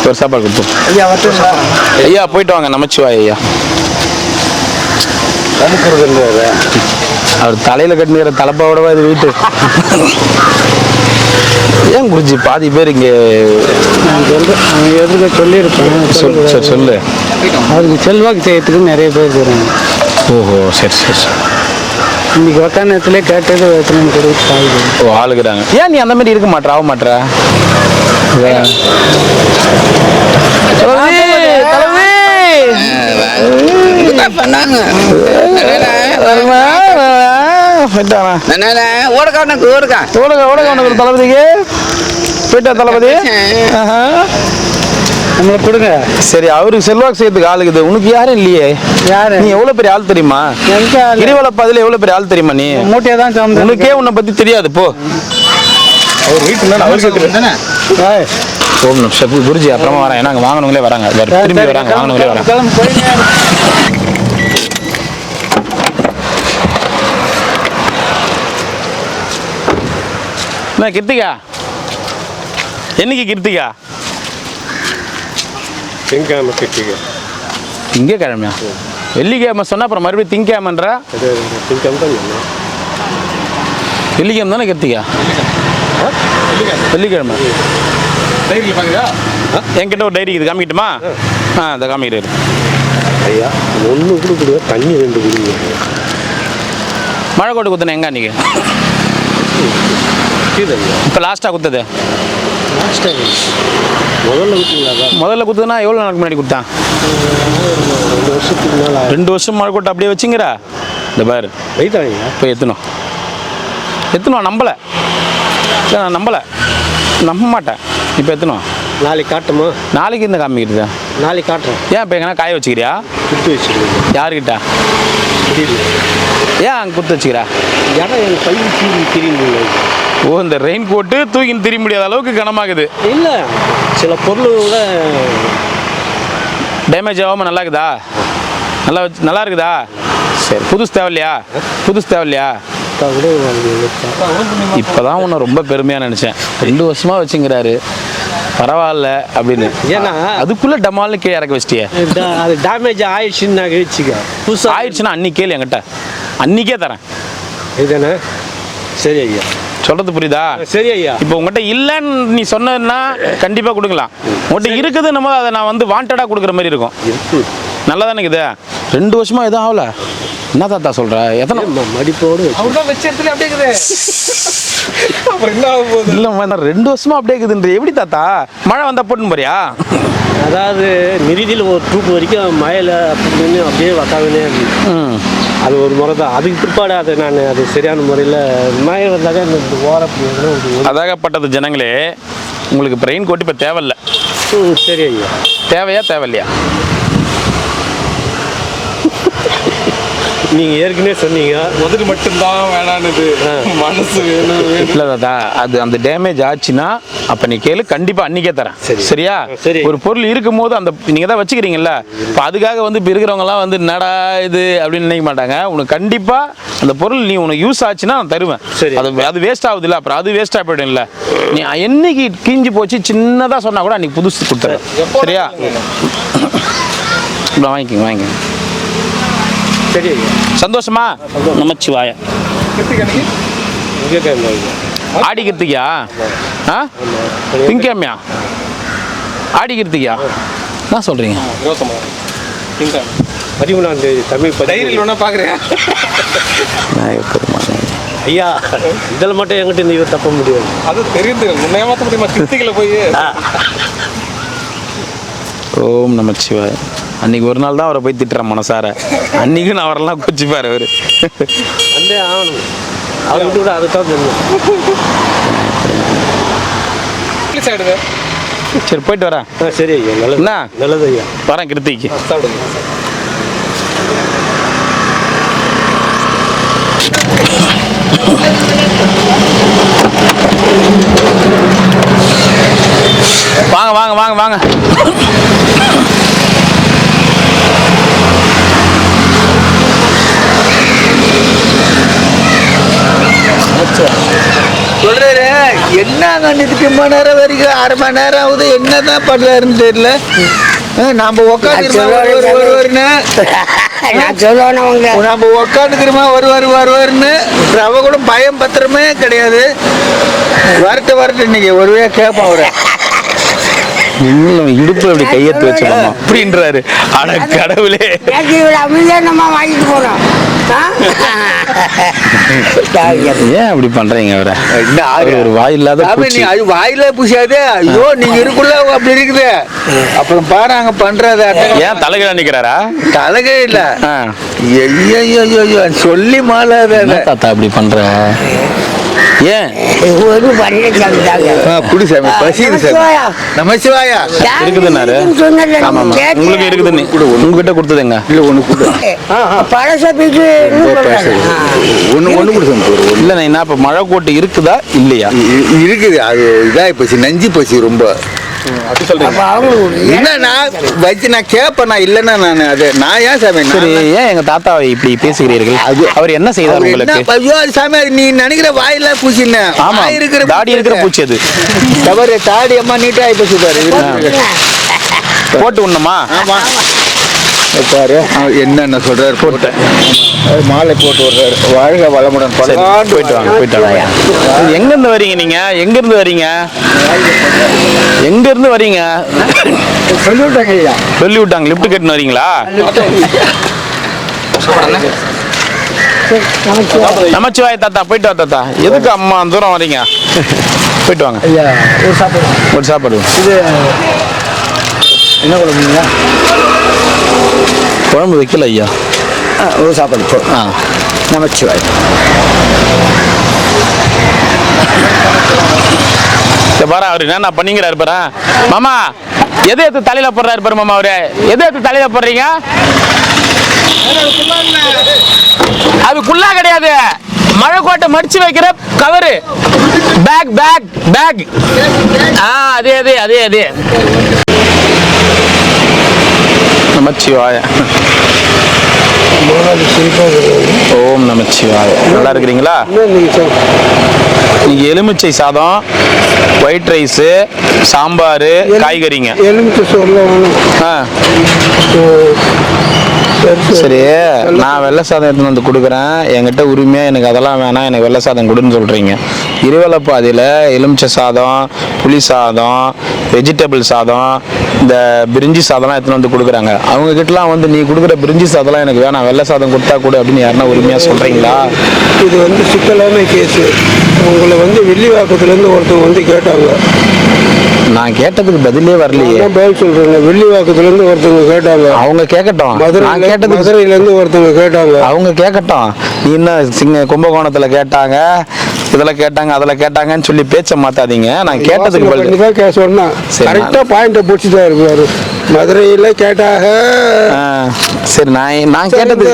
S1: ஒரு சாப்பாடு கொடுப்போம்.
S3: ஐயா வரட்டுங்களா?
S1: ஐயா போயிட்டு வாங்க. நமச்சிவாய் ஐயா. அவர் தலையில கட்டினுக்கிற தலைப்பாவோடவா இது வீட்டு? ஏன் குருஜி பாதி பேர் இங்கே
S3: அவன் எதுக்கு சொல்லியிருப்பேன்.
S1: சரி சொல்லு.
S3: அதுக்கு செல்வாக்கு செய்யறதுக்கு நிறைய பேர் இருக்கிறாங்க.
S1: ஓஹோ சரி சரி சரி.
S3: இன்னைக்கு உக்காந்தத்துல கேட்டது எத்தனை கொடுத்து
S1: ஓ ஆளுக்குறாங்க. ஏன் நீ அந்த மாதிரி இருக்க மாட்டா? ஆக மாட்டா? தளபதிக்கு போயிட்டா தளபதி.
S3: நம்மளை கொடுங்க.
S1: சரி அவருக்கு செல்வாக்கு செய்யறதுக்கு ஆளுக்குது. உனக்கு யாரும் இல்லையே.
S3: யாரு?
S1: நீ எவ்வளவு பெரிய ஆள் தெரியுமா? கிரிவலப்பாதையில எவ்வளவு பெரிய ஆள் தெரியுமா நீ?
S3: மூட்டையை தான் சார்ந்து.
S1: உனக்கே உன்னை பத்தி தெரியாது போ. அவர் வீட்டுல அவருக்கு போகணும். ஷெஃப் குருஜி அப்புறமா வரேன். ஏன்னா அங்கே வாங்கினவங்களே வராங்க. திரும்பி வராங்க. வாங்கினவங்களே வராங்க. என்ன கிருத்திகா? என்னைக்கு கிருத்திகா?
S2: திங்கக்கிழமை கிருத்திகை.
S1: திங்கக்கிழமையா? வெள்ளிக்கிழமை சொன்னா அப்புறம் மறுபடியும் திங்கக்கிழமைன்ற?
S2: திங்கக்கிழமை தான் சொன்னேன்.
S1: வெள்ளிக்கிழமை தானே கிருத்திகா? வெள்ளிக்கிழமை. டைரியில் பார்க்குதா? என்கிட்ட ஒரு டைரி இது காமிக்கிட்டுமா? இந்த காமிக்கிட்டு
S2: ஐயா 1 கொடுக்குற தண்ணி 2 குடிங்க.
S1: மழை கோட்டை குத்துன எங்க அன்னைக்கு? இப்போ லாஸ்ட்டாக குத்தது
S2: முதல்ல குத்துங்களா?
S1: முதல்ல குத்துனா எவ்வளோ நாளுக்கு முன்னாடி கொடுத்தான்?
S2: 2 வருஷத்துக்கு மேலே.
S1: 2 வருஷம் மழை கோட்டை அப்படியே வச்சுங்கிறா? இந்த பாரு
S2: வெயிட்டாங்க.
S1: போய் எத்தணும் நம்பலை. நான் நம்பலை, நம்ப மாட்டேன். இப்போ எத்தணும்?
S2: நாளைக்கு காட்டுமா?
S1: நாளைக்கு இந்த காமிக்கிட்டு
S2: நாளைக்கு காட்டுறேன்.
S1: ஏன் இப்போ எங்கன்னா காய வச்சுக்கிறியா?
S2: குத்து வச்சுருக்கேன்.
S1: யாருக்கிட்ட? ஏன் அங்கே குத்து வச்சுக்கிறா?
S2: ஏன்னா என் பையன் தெரியுங்க.
S1: ஓ இந்த ரெயின் கோட்டு தூக்கின்னு திரிய முடியாத அளவுக்கு கனமாகுது.
S2: இல்லை சில பொருளோட
S1: டேமேஜ் ஆகாமல் நல்லா இருக்குதா? நல்லா இருக்குதா? சரி புதுசு தேவையில்லையா? இப்போதான் உன்னை ரொம்ப பெருமையாக நினச்சேன். 2 வருஷமாக வச்சுங்கிறாரு பரவாயில்ல அப்படின்னு.
S2: ஏன்னா
S1: அதுக்குள்ளே டமால்னு கீழே இறக்க வச்சிட்டியே.
S2: அது டேமேஜ் ஆயிடுச்சுன்னு நான் வச்சுக்க. புதுசாக
S1: ஆயிடுச்சுன்னா அன்னைக்கு கேளு என்கிட்ட, அன்னைக்கே தரேன்.
S2: இதுதானே? சரி ஐயா.
S1: சொல்றது புரியுதா?
S2: சரி ஐயா.
S1: இப்போ உங்கள்கிட்ட இல்லைன்னு நீ சொன்னா கண்டிப்பாக கொடுக்கலாம். உங்கள்கிட்ட இருக்குது நம்ம அதை நான் வந்து வாண்டடாக கொடுக்குற மாதிரி இருக்கும். நல்லா தானே இருக்குது. 2 வருஷமா எதுவும் ஆகல. என்ன தாத்தா சொல்ற? எத்தனை
S2: மடிப்போடு
S3: வச்ச இடத்துல அப்படியே இருக்குது.
S2: அப்புறம் என்ன ஆக போகுது?
S1: இல்லைம்மா 2 வருஷமா அப்படியே இருக்குதுன்ற எப்படி தாத்தா? மழை வந்தால் போட்டுன்னு போறியா?
S2: அதாவது நிறுதியில் ஒரு ட்ரூப் வரைக்கும் மழையில் அப்படின்னு அப்படியே வக்காவே அது ஒரு முறை தான். அதுக்கு பிற்பாடு அதை நான் அது சரியான முறையில் மழை வந்தாக்க இந்த ஓரம்
S1: அதாகப்பட்டது ஜனங்களே, உங்களுக்கு ரெயின் கோட் இப்போ தேவையில்லை.
S2: சரி ஐயா.
S1: தேவையா தேவையில்லையா?
S2: நீங்கள் ஏற்கனவே சொன்னீங்க முதல் மட்டும்தான் வேணான்னு. மனசு வேணும்.
S1: இல்லை தாத்தா, அது அந்த டேமேஜ் ஆச்சுன்னா அப்போ நீ கேளு, கண்டிப்பாக அன்றைக்கே தரேன். சரியா?
S2: சரி.
S1: ஒரு பொருள் இருக்கும் போது அந்த நீங்கள் தான் வச்சுக்கிறீங்கல்ல, இப்போ அதுக்காக வந்து இப்போ இருக்கிறவங்கலாம் வந்து நடா இது அப்படின்னு நினைக்க மாட்டாங்க. உனக்கு கண்டிப்பாக அந்த பொருள் நீ உனக்கு யூஸ் ஆச்சுன்னா நான் தருவேன்.
S2: சரி.
S1: அது வேஸ்ட் ஆகுது இல்லை, அப்புறம் அது வேஸ்ட்டாக போய்டும் இல்லை. நீ என்னைக்கு கிஞ்சி போச்சு சின்னதாக சொன்னால் கூட அன்றைக்கி புதுசு கொடுத்துறேன். சரியா? வாங்கிக்கோங்க.
S2: சரி ஐயா.
S1: சந்தோஷமா? நமச்சிவாய. ஆடி கிருத்திகா? திங்கக்கிழமையா? ஆடி கிருத்திகா என்ன சொல்றீங்க?
S2: 13ஆம் தேதி தமிழ் டைரியில் வேணா பார்க்குறேன் ஐயா. இதில் மட்டும் என்கிட்ட நீ தப்ப முடியாது. அது தெரியுது. முன்னே மாற்ற முடியுமா? கிருத்திகளை போய்.
S1: ஓம் நமச்சிவாய. அன்னைக்கு ஒரு நாள் தான் அவரை போய் திட்டுறேன் மனசார. அன்னைக்கு நான் அவரெல்லாம் கொச்சிப்பாரு அவரு.
S2: வந்தே ஆகணும். அவர் விட்டு கூட அதுக்காக தெரியும்.
S1: சரி போயிட்டு வரேன்.
S2: சரி ஐயா, நல்லது.
S1: என்ன
S2: நல்லது ஐயா.
S1: வரேன் கிருத்திக்கு.
S2: சாப்பிடுங்க.
S1: வாங்க வாங்க வாங்க வாங்க.
S6: சொல்றாரு என்னங்க இதுக்கு மணி நேரம் வரைக்கும் 1/2 மணி நேரம் ஆகுது, என்னதான் பண்றாருன்னு தெரியல. நாம உட்காந்துருமா நம்ம உட்காந்துக்கிறோமா வருவாருன்னு அவ கூட பயம் பத்திரமே கிடையாது. வரட்டு இன்னைக்கு ஒருவே கேட்பான் அவரை.
S1: இன்னும் இடுப்புல அப்படி கையெழுத்து வச்சுக்கோமா அப்படின்றாரு. அட கடவுளே,
S7: வாங்கிட்டு போறோம்.
S1: ஏன் அப்படி பண்றீங்க அவரை? ஒரு வாய் இல்லாத பூச்சி.
S6: அது வாயில பூசாதே. ஐயோ நீங்க இருக்குள்ள அப்படி இருக்குது. அப்புறம் பாரு அங்க பண்றத.
S1: ஏன் தலைகீழ நிக்கிறாரா?
S6: தலைகே இல்ல. ஐயோ சொல்லி மாலாத
S1: தாத்தா அப்படி பண்ற ஏன்?
S7: ஒரு பன்னெண்டு
S6: குடிசாமி பசி நமச்சிவாயா
S1: இருக்குதுன்னாரு. ஆமா உங்களுக்கு இருக்குது. உங்ககிட்ட கொடுத்ததுங்க
S6: இல்ல ஒண்ணு கொடு.
S7: பழச பீச்சு
S6: ஒண்ணு கொடுத்து
S1: இல்ல. நான் என்ன இப்ப மழை கோட்டு இருக்குதா இல்லையா?
S6: இருக்குது. அது இதாகி போச்சு, நஞ்சி போச்சு ரொம்ப. என்ன நான் வச்சு நான் கேட்பேன். இல்லைன்னா நான் அது நான் ஏன் சாமி.
S1: சரி, ஏன் எங்க தாத்தாவை இப்படி பேசுகிறீர்கள்? அவர் என்ன செய்தார் உங்களுக்கு?
S6: ஐயோ சாமி, அது நீ நினைக்கிற வாயில பூச்சின்னு.
S1: ஆமா,
S6: இருக்கிற
S1: தாடி இருக்கிற பூச்சி அது.
S6: தவறு தாடி அம்மா நீட்டா ஆகி போச்சு பாரு.
S1: போட்டு உண்ணுமா?
S6: ஆமா பாரு என்னென்ன சொல்றாரு. போட்டேன் மாலை போட்டு விடுறாரு. வாழ்க வளமுடன்.
S1: போயிட்டு வாங்க போயிட்டு வாங்க. எங்க இருந்து வரீங்க நீங்க? எங்க இருந்து வரீங்க? எங்க இருந்து வரீங்க? சொல்லி விட்டாங்க. லிப்ட் கட்டின்னு வரீங்களா? நமச்சிவாய தாத்தா. போயிட்டு வா தாத்தா. எதுக்கு அம்மா தூரம் வரீங்க? போயிட்டு வாங்க. ஒரு சாப்பாடு.
S6: இது என்ன குழம்புங்க?
S1: குழம்பு வைக்கல ஐயா.
S6: ஒரு சாப்பாடு. நமச்சிவாய்.
S1: பாரு அவரு என்ன பண்ணிங்கிறாரு பாரு. மாமா எதை எடுத்து தலையில போடுறாரு பாரு. மாமா அவரு எதை எடுத்து தலையில போடுறீங்க? அது குள்ளா கிடையாது, மழை கோட்டை மடிச்சு வைக்கிற கவரு. Back back back. அதே அதே அதே அதே. நமச்சிவாய. ஓம் நமச்சிவாய. நல்லா இருக்கிறீங்களா? இன்னைக்கு எலுமிச்சை சாதம், ஒயிட் ரைஸு, சாம்பார், காய்கறிங்க.
S3: எலுமிச்சை சோறுல
S1: சரி, நான் வெள்ளை சாதம் எடுத்துன்னு வந்து கொடுக்குறேன். என்கிட்ட உரிமையாக எனக்கு அதெல்லாம் வேணாம், எனக்கு வெள்ளை சாதம் கொடுன்னு சொல்கிறீங்க. இருவலப்பாதியில் எலுமிச்சை சாதம், புளி சாதம், வெஜிடபிள் சாதம், இந்த பிரிஞ்சி சாதம்லாம் எடுத்துன்னு வந்து கொடுக்குறாங்க. அவங்கக்கிட்டலாம் வந்து நீ கொடுக்குற பிரிஞ்சி சாதம்லாம் எனக்கு வேணாம், வெள்ளை சாதம் கொடுத்தா கூட அப்படின்னு யாருன்னா உரிமையாக சொல்கிறீங்களா?
S3: இது வந்து சிக்கலான கேஸு. உங்களை வந்து வெள்ளிவாக்கத்துலேருந்து ஒருத்தவங்க வந்து கேட்டாங்க.
S1: நான் கேட்டதுக்கு பதிலே வரலையே.
S3: பதில் சொல்றேங்க. வெள்ளிவாக்கத்துலேருந்து ஒருத்தவங்க கேட்டாங்க.
S1: அவங்க கேட்கட்டும். நான் கேட்டது
S3: மதுரையிலேருந்து ஒருத்தவங்க கேட்டாங்க.
S1: அவங்க கேட்கட்டும். நீ என்ன கும்பகோணத்தில் கேட்டாங்க, இதில் கேட்டாங்க, அதில் கேட்டாங்கன்னு சொல்லி பேச்ச மாத்தாதீங்க. நான் கேட்டதுக்கு பதில்
S3: தான் கேஸ் சொன்னேன். கரெக்டாக பாயிண்ட்டை பிடிச்சி தான் இருப்பாரு. மதுரையில் கேட்டாக.
S1: சரி, நான் கேட்டது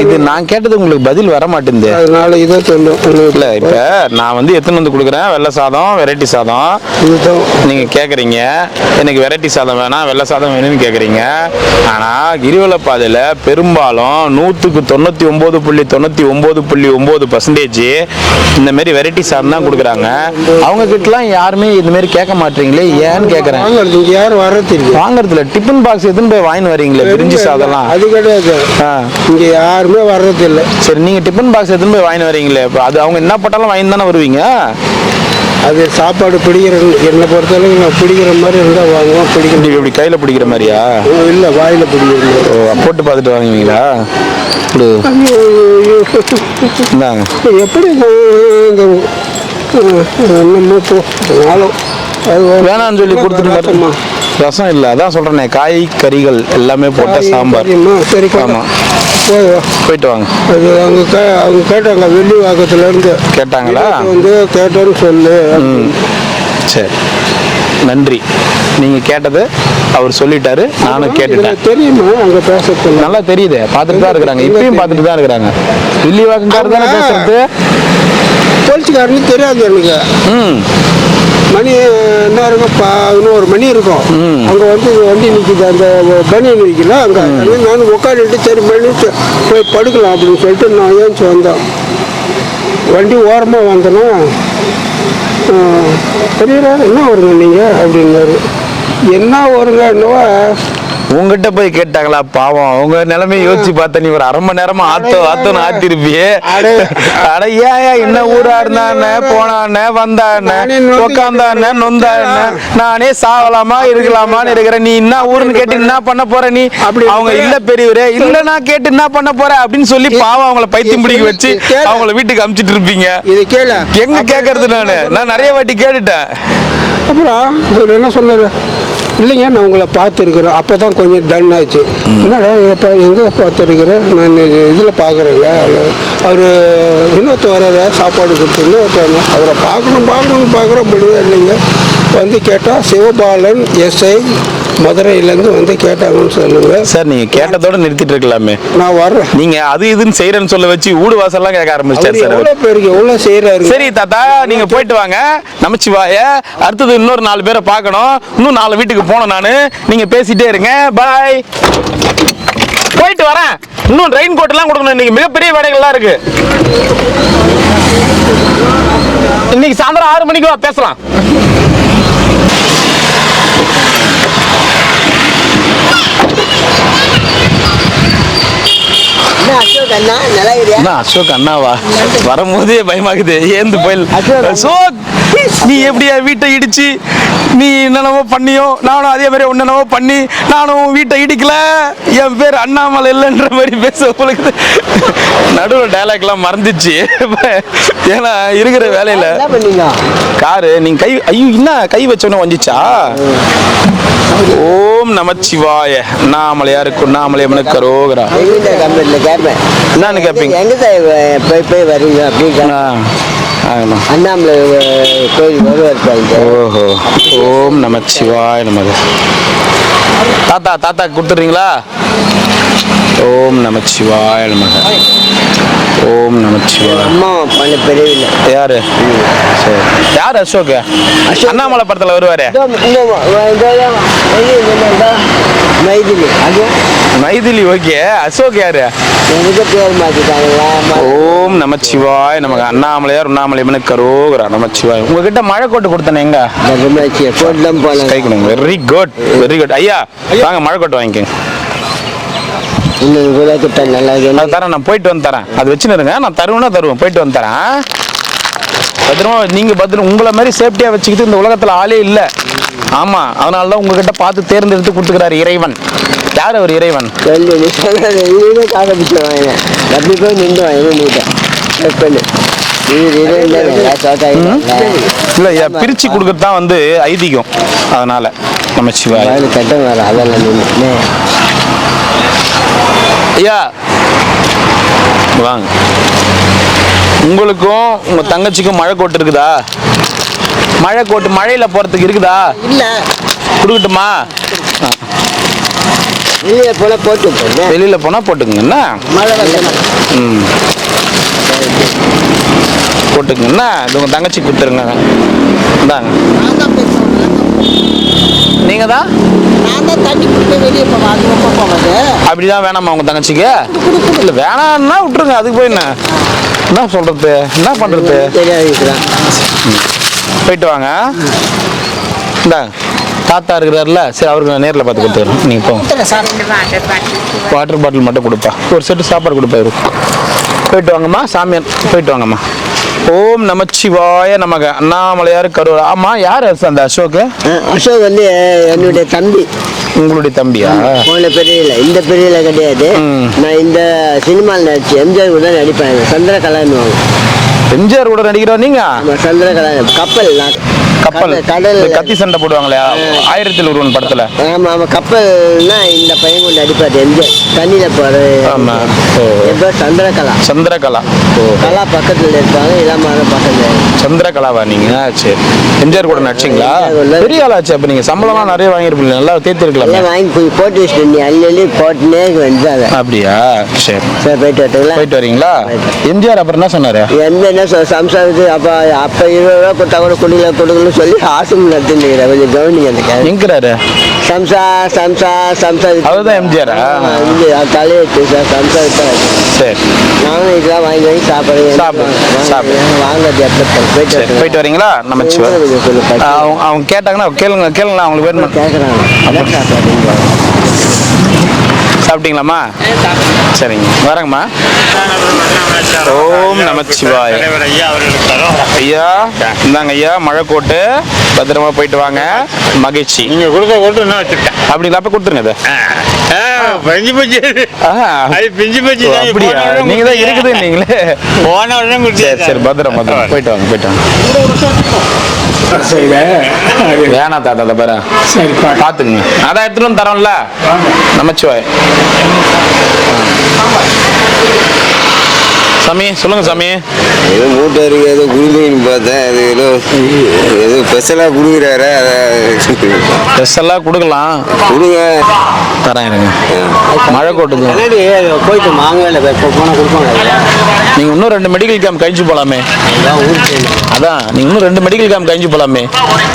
S1: இது நான் கேட்டது உங்களுக்கு பதில் வர மாட்டேங்குது.
S3: அதனால இதை சொல்லும்
S1: இல்லை. இப்போ நான் வந்து எத்தனை வந்து கொடுக்குறேன், வெள்ளை சாதம், வெரைட்டி சாதம். நீங்கள் கேட்குறீங்க எனக்கு வெரைட்டி சாதம் வேணாம், வெள்ளை சாதம் வேணும்னு கேட்குறீங்க. ஆனால் கிரிவலப்பாதையில் பெரும்பாலும் 99.99% இந்தமாரி வெரைட்டி சாதம் தான் கொடுக்குறாங்க. அவங்க கிட்டலாம் யாருமே இதுமாரி கேட்க மாட்டீங்களே, ஏன்னு கேட்குறேன்.
S3: யாரும் வர்றது
S1: வாங்குறதுல டிஃபன் பாக்ஸ் எதுன்னு போய் வாங்கி வரீங்களே பிரிஞ்சி சாதம்லாம்.
S3: அது கிடையாது, இங்கே யாருமே வர்றது இல்லை.
S1: சரி, நீங்கள் டிஃபன் பாக்ஸ் எதுன்னு போய் வாங்கி வரீங்களே, இப்போ அது அவங்க என்ன போட்டாலும் வாங்கி தானே வருவீங்க.
S3: அது சாப்பாடு பிடிக்கிற என்னை பொறுத்தளவுக்கு நான் பிடிக்கிற மாதிரி இருந்தால் வாங்குவோம். பிடிக்கிற
S1: இப்படி கையில் பிடிக்கிற மாதிரியா?
S3: இல்லை, வாயில் பிடிக்கிற மாதிரி.
S1: ஓ, போட்டு பார்த்துட்டு வாங்குவீங்களா? இந்தாங்க.
S3: எப்படி இந்த அது
S1: வேணான்னு சொல்லி கொடுத்துட்டு ரசம் இல்லை, அதான் சொல்றேனே, காய்கறிகள் எல்லாமே போட்ட சாம்பார்.
S8: தெரியுமா? சரி
S1: ஆமா,
S8: போய் வா.
S1: போயிட்டு வாங்க.
S8: அது அவங்க கேட்டாங்க வெள்ளிவாக்கத்துல இருந்து
S1: கேட்டாங்களா?
S8: வந்து கேட்டோன்னு சொல்லு.
S1: சரி, நன்றி. நீங்க கேட்டது அவர் சொல்லிட்டாரு, நானும் கேட்டுட்டேன்.
S8: தெரியுமா அங்க பேசுறது?
S1: நல்லா தெரியுது, பார்த்துட்டு தான் இருக்கிறாங்க, இப்பயும் பார்த்துட்டு தான் இருக்கிறாங்க. வில்லிவாக்கங்காரர் தானே பேசுறது.
S8: போலீஸ்காரனுக்கு தெரியாது எனக்கு. மணி என்ன இருக்கும், 11 மணி இருக்கும். அங்கே வந்து வண்டி நிற்கிது, அந்த பனியன் நிற்கல அங்கே. நான் உட்காந்துட்டு சரி பண்ணிட்டு போய் படுக்கலாம் அப்படின்னு சொல்லிட்டு நான் ஏஞ்சி வந்தேன். வண்டி ஓரமாக வந்தேன்னா தெரியல என்ன வருங்க நீங்கள் அப்படின்னாரு. என்ன வருங்க என்னவா
S1: உங்ககிட்ட போய் கேட்டாங்களா? பாவம், உங்க நிலைமையை யோசிச்சு பார்த்தா நீ ஒரு 1/2 மணி நேரமா ஆத்தோன்னு ஆத்திருப்பியே. அட ஏன் என்ன ஊரா இருந்தானே, போனானே, வந்தானே, உக்காந்தானே, நொந்தானே, நானே சாகலாமா இருக்கலாமான்னு இருக்கிறேன். நீ என்ன ஊருன்னு கேட்டு என்ன பண்ண போற நீ? அவங்க இல்ல பெரியவரே, இல்ல நான் கேட்டு என்ன பண்ண போற அப்படின்னு சொல்லி பாவம் அவங்கள பைத்தியம் பிடிக்க வச்சு அவங்கள வீட்டுக்கு அனுப்பிச்சிட்டு இருப்பீங்க.
S8: இது கேள
S1: எங்க கேட்கறது? நான் நிறைய வாட்டி கேட்டுட்டேன்.
S8: அப்புறம் இவர் என்ன சொன்னாரு, இல்லைங்க நான் உங்களை பார்த்துருக்குறேன். அப்போ தான் கொஞ்சம் டன் ஆச்சு. என்னடா இப்போ எங்கே பார்த்துருக்குறேன் நான் இதில் பார்க்குறேங்க. அவர் இன்னொருத்த வர சாப்பாடு கொடுத்துருந்தேன். அவரை பார்க்குறோம் முடியவே இல்லைங்க. வந்து கேட்டால் சிவபாலன் எஸ்ஐ மதுரையிலேருந்து வந்து கேட்டாங்கன்னு சொல்லுங்க.
S1: சார், நீங்க கேட்டதோட நிறுத்திட்டு இருக்கலாமே.
S8: நான் வர்றேன்.
S1: நீங்க அது இதுன்னு செய்யறேன்னு சொல்ல வச்சு வீடு வாசல்லாம் கேட்க ஆரம்பிச்சாரு சார்.
S8: எவ்வளோ பேருக்கு எவ்வளோ செய்யறாரு.
S1: சரி தாத்தா, நீங்க போயிட்டு வாங்க, நமச்சிவாய. அடுத்தது இன்னொரு 4 பேரை பார்க்கணும், இன்னும் 4 வீட்டுக்கு போனோம் நானு. நீங்க பேசிட்டே இருங்க, பாய். போயிட்டு வரேன். இன்னும் ரெயின் கோட் எல்லாம் கொடுக்கணும், இன்னைக்கு மிகப்பெரிய வேலைகள்லாம் இருக்கு. இன்னைக்கு சாயந்தரம் 6 மணிக்கு வா, பேசலாம். அசோக் அண்ணாவா? வரும்போதே பயமாகுது, ஏந்து போயில். அசோக், நீ எப்படியா வீட்டை இடிச்சு நீ என்னென்னவோ பண்ணியோ, நானும் அதே மாதிரி ஒன்னென்னவோ பண்ணி நானும் வீட்டை இடிக்கல, என் பேர் அண்ணாமலை இல்லைன்ற மாதிரி பேச உங்களுக்கு நடுவில் டைலாக்லாம் மறந்துச்சு. ஏன்னா இருக்கிற வேலையில காரு நீங்க கை, ஐயோ என்ன கை வச்சோன்னு வந்துச்சா? ஓம் நமச்சிவாய. அண்ணாமலையாருக்கு அண்ணாமலையம்மனுக்கு அரோகரா. என்னன்னு கேட்பீங்க?
S7: போய் வரீங்க அப்படின்னு அண்ணாமலை கோயில் வருவார்.
S1: ஓஹோ, ஓம் நமச்சிவாய நமது. தாத்தா கொடுத்துறீங்களா? ஓம் நமச்சிவாய நமக. ஓம் நமச்சிவாய.
S7: அம்மா பண்ண பெரியவில்லை.
S1: யாரு? சரி, யார் அசோக்? அண்ணாமலை படத்துல வருவாரு.
S7: மைதிலி.
S1: மைதிலி ஓகே. அசோக் யாரு?
S7: எனக்கு பேர் மாத்திட்டாங்களா?
S1: ஓம் நமச்சிவாய நமக. அண்ணாமலையார் அண்ணாமலையம்மனுக்கு அரோகரா. நமச்சிவாய. உங்ககிட்ட மழை கோட்டு கொடுத்தனே, எங்க?
S7: கோட்டம் போல
S1: கை கொடுங்க. Very good, very good. ஐயா வாங்க, மழை கோட்டு வாங்கிக்கோங்க.
S7: நல்லா
S1: அது தரேன், நான் போயிட்டு வந்து தரேன். அது வச்சுன்னு இருங்க, நான் தருவேன். போயிட்டு வந்து தரேன். பத்திரமா நீங்க பத்திரம். உங்களை மாதிரி சேஃப்டியா வச்சுக்கிட்டு இந்த உலகத்துல ஆளே இல்லை. ஆமா, அதனாலதான் உங்ககிட்ட பார்த்து தேர்ந்தெடுத்து கொடுத்துக்கிறாரு இறைவன். யார் அவர் இறைவன்?
S7: அப்படி போய் நின்று
S1: இல்ல ஐயா, பிரிச்சு கொடுக்கறது தான் வந்து ஐதீகம். அதனால நம்ம சிவாய.
S7: கட்டம் வேற அதெல்லாம்
S1: ஐயா வாங்க. உங்களுக்கும் உங்க தங்கச்சிக்கும் மழை கோட்டு இருக்குதா? மழை கோட்டு மழையில போறதுக்கு இருக்குதா?
S7: இல்ல.
S1: கொடுக்கட்டுமா?
S7: வெளியில போனா போட்டு,
S1: வெளியில போனா போட்டுக்குங்க. என்ன
S7: மழை
S1: போட்டுக்குங்க. என்ன இது உங்க தங்கச்சி கொடுத்துருங்க. இந்தாங்க. நீங்க தான்
S7: தண்ணி குடிக்க வெளியே போவாங்க.
S1: அப்படிதான் வேணாமா உங்க தங்கச்சிக்கு? இல்ல வேணாம்னா விட்டுருங்க. அதுக்கு போய் என்ன சொல்றது, என்ன பண்றது? போயிட்டு வாங்க. இந்தாங்க, தாத்தா இருக்கிறாருல, சரி அவருக்கு நான் நேரில் பார்த்து கொடுத்துறேன். நீங்கள் போங்க. வாட்டர் பாட்டில் மட்டும் கொடுப்பா, ஒரு செட்டு சாப்பாடு கொடுப்பா. போயிட்டு வாங்கம்மா, சாமியார் போயிட்டு வாங்கம்மா. ஓம் நமச்சிவாய நமக. அண்ணாமலையார் கரூர். ஆமா, யார் அந்த அசோக்?
S7: அசோக் வந்து என்னுடைய தம்பி.
S1: உங்களுடைய தம்பியா?
S7: பெரியல, இந்த பெரியல கிடையாது. நான் இந்த சினிமாவில் நடிச்சு எம்ஜிஆர் கூட நடிப்பேன். சந்திரகலான்னு.
S1: எம்ஜிஆர் கூட நடிக்கிறோம் நீங்க?
S7: சந்திரகலா கப்பல்.
S1: கப்பல்
S7: கடல்
S1: இந்த கத்தி சண்டை போடுவாங்களே 1000ல் ஒருவன் படத்துல.
S7: ஆமா ஆமா கப்பல்னா இந்த பையன் கொண்டு அடிப்பாரு எம்ஜிஆர் தண்ணியில போறது.
S1: ஆமா.
S7: என் பேர் சந்திரகலா.
S1: சந்திரகலா.
S7: கலா பக்கத்துல இருப்பாங்க, இளமான பக்கத்துல.
S1: சந்திரகலாவா நீங்க? சரி. எம்ஜிஆர் கூட நடிச்சிங்களா? பெரிய ஆளாச்சு. அப்ப நீங்க சம்பளம்லாம் நிறைய வாங்கியிருப்பீங்க, நல்லா தேர்த்தி இருக்கலாம்.
S7: வாங்கி போய் போட்டு வச்சுட்டு நீ அள்ளி போட்டுனே வந்து.
S1: அப்படியா? சரி
S7: சரி போயிட்டு வரட்டுங்களா?
S1: போயிட்டு வரீங்களா? எம்ஜிஆர் அப்புறம் என்ன சொன்னாரு?
S7: என்ன சம்சாரத்து அப்ப 20 ரூபா கொடுத்தா கூட கொடுக்கணும்னு சொல்லி ஆசம் நடத்தின்னு கொஞ்சம் கவனிங்க. அந்த
S1: எங்கிறாரு? அதுதான் எம்ஜிஆரா?
S7: தலையெட்டு சம்சார்.
S1: சரி
S7: நானும் இதெல்லாம் வாங்கி வாங்கி சாப்பிடுறேன். வாங்க
S1: போயிட்டு வரீங்களா? நம்ம அவங்க கேட்டாங்கன்னா கேளுங்களா அவங்களுக்கு வேணுமா?
S7: கேட்குறாங்க.
S1: சாப்பிட்டீங்களாம்மா? சரிங்க, வரேங்கம்மா. ஓம் நமச்சிவாய. ஐயா இந்தாங்க ஐயா, மழை கோட்டு, பத்திரமா போயிட்டு வாங்க. மகிழ்ச்சி.
S9: நீங்க கொடுக்க ஓட்டு என்ன வச்சிருக்கேன்
S1: அப்படிங்களா? அப்ப கொடுத்துருங்க.
S9: பஞ்சு பஞ்சு அது பிஞ்சு பஞ்சு.
S1: அப்படியா? நீங்க தான் இருக்குது நீங்களே.
S9: போன உடனே
S1: சரி சரி, பத்திரம் போயிட்டு வாங்க. வேணாம் தாத்தா, அதை பாரு பாத்துங்க. அதான் எடுத்துட்டு வந்து தரோம்ல. நமச்சிவாய். சாமி சொல்லுங்க சாமி.
S10: ஏதோ மூட்டை இருக்கு, ஏதோ குடுக்குறீன்னு பார்த்தேன். அது ஏதோ ஸ்பெஷலாக கொடுக்குறாரு. அதை
S1: ஸ்பெஷலாக கொடுக்கலாம்,
S10: கொடுங்க.
S1: தரேன் இருங்க. மழை கொட்டுது.
S7: போயிட்டு மாங்கல போனால் கொடுப்பாங்க.
S1: நீங்கள் இன்னும் 2 மெடிக்கல் கேம்ப் கழிச்சு போகலாமே. அதான் நீங்கள் இன்னும் 2 மெடிக்கல் கேம்ப் கழிச்சு போகலாமே.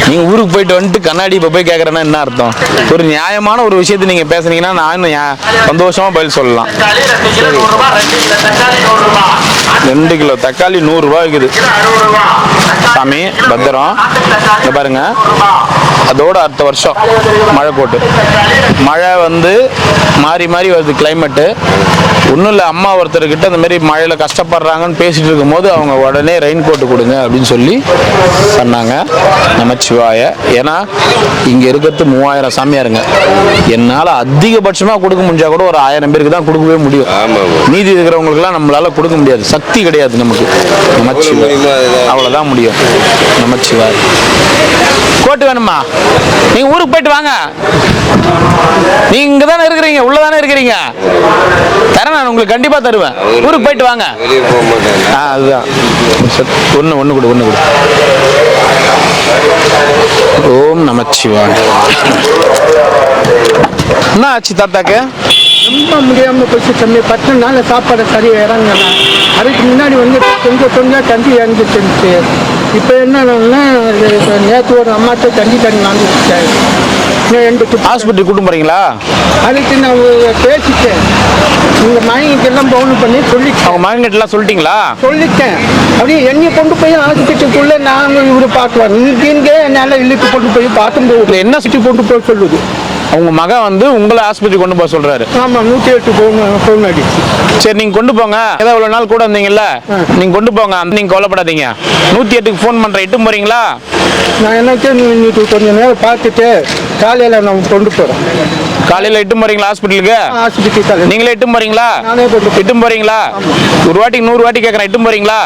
S1: நீங்கள் ஊருக்கு போயிட்டு வந்துட்டு கண்ணாடி இப்போ போய் கேட்குறேன்னா என்ன அர்த்தம்? ஒரு நியாயமான ஒரு விஷயத்தை நீங்கள் பேசுனீங்கன்னா நான் சந்தோஷமாக பதில் சொல்லலாம். 2 கிலோ தக்காளி 100 ரூபா இருக்குது. சாமி பத்திரம். இங்க பாருங்க, அதோட அடுத்த வருஷம் மழை போட்டு மழை வந்து மாறி மாறி வருது கிளைமேட்டு. ஒன்றும் இல்லை, அம்மா ஒருத்தர்கிட்ட இந்த மாதிரி மழையில் கஷ்டப்படுறாங்கன்னு பேசிட்டு இருக்கும்போது அவங்க உடனே ரெயின் கோட்டு கொடுங்க அப்படின்னு சொல்லி சொன்னாங்க. நமச்சிவாய. ஏன்னா இங்கே இருக்கிறது 3000 சாமியாருங்க. என்னால் அதிகபட்சமாக கொடுக்க முடிஞ்சா கூட ஒரு 1000 பேருக்கு தான் கொடுக்கவே முடியும். மீதி இருக்கிறவங்களுக்குலாம் நம்மளால கொடுக்க முடியாது, சக்தி கிடையாது நமக்கு. நமச்சிவாய், அவ்வளோதான் முடியும். நமச்சிவாய். கோட்டு வேணுமா? நீங்க ஊருக்கு போயிட்டு வாங்க. நீங்க இங்க தானே இருக்கிறீங்க, உள்ளதானே இருக்கிறீங்க. தரேன், நான் உங்களுக்கு கண்டிப்பா தருவேன். ஊருக்கு போயிட்டு வாங்க. அதுதான் ஒண்ணு கொடு. ஓம் நமச்சிவாய். என்ன ஆச்சு தாத்தாக்கு?
S8: ரொம்ப முடியாமல் போச்சு தம்பி. 10 நாள் சாப்பாடு சரியாக இறங்கல. அதுக்கு முன்னாடி வந்து கொஞ்சம் தண்ணி இறந்துச்சு. இப்போ என்னன்னா நேற்று ஒரு அம்மாட்ட தண்ணி வாங்கிட்டேன்.
S1: ஹாஸ்பிட்டல் கூட்டு போறீங்களா?
S8: அதுக்கு நான் பேசிட்டேன். உங்கள் மகன்கிட்டெல்லாம் ஃபோன் பண்ணி சொல்லிட்டேன்.
S1: அவங்க மகன்கிட்டலாம் சொல்லிட்டீங்களா?
S8: சொல்லிட்டேன். அப்படியே என்னை கொண்டு போய் ஹாஸ்பிட்டலுக்குள்ளே நாங்கள் இவரை பார்க்குவோம். இங்கே என்னால் இழுத்து கொண்டு போய் பார்க்கும்போது என்ன சிட்டி கொண்டு போய் சொல்லுது.
S1: அவங்க மகன் வந்து உங்களை ஆஸ்பத்திரி கொண்டு போக சொல்றாரு.
S8: ஆமா, 108 ஃபோன் அடிச்சு.
S1: சரி, நீங்க கொண்டு போங்க. ஏதோ இவ்வளவு நாள் கூட இருந்தீங்கல்ல, நீங்க கொண்டு போங்க. நீங்க கவலைப்படாதீங்க. 108க்கு ஃபோன் பண்றேன், இட்டு போறீங்களா?
S8: நான் எனக்கு இன்னைக்கு கொஞ்சம் நேரம் பார்த்துட்டு காலையில் நான் கொண்டு போகிறேன்.
S1: காலையில் இட்டு போறீங்களா ஹாஸ்பிட்டலுக்கு?
S8: ஹாஸ்பிட்டலுக்கு
S1: நீங்களே இட்டு போறீங்களா?
S8: நானே
S1: இட்டு போறீங்களா? ஒரு வாட்டிக்கு 100 வாட்டி கேட்குறேன், இட்டு போறீங்களா?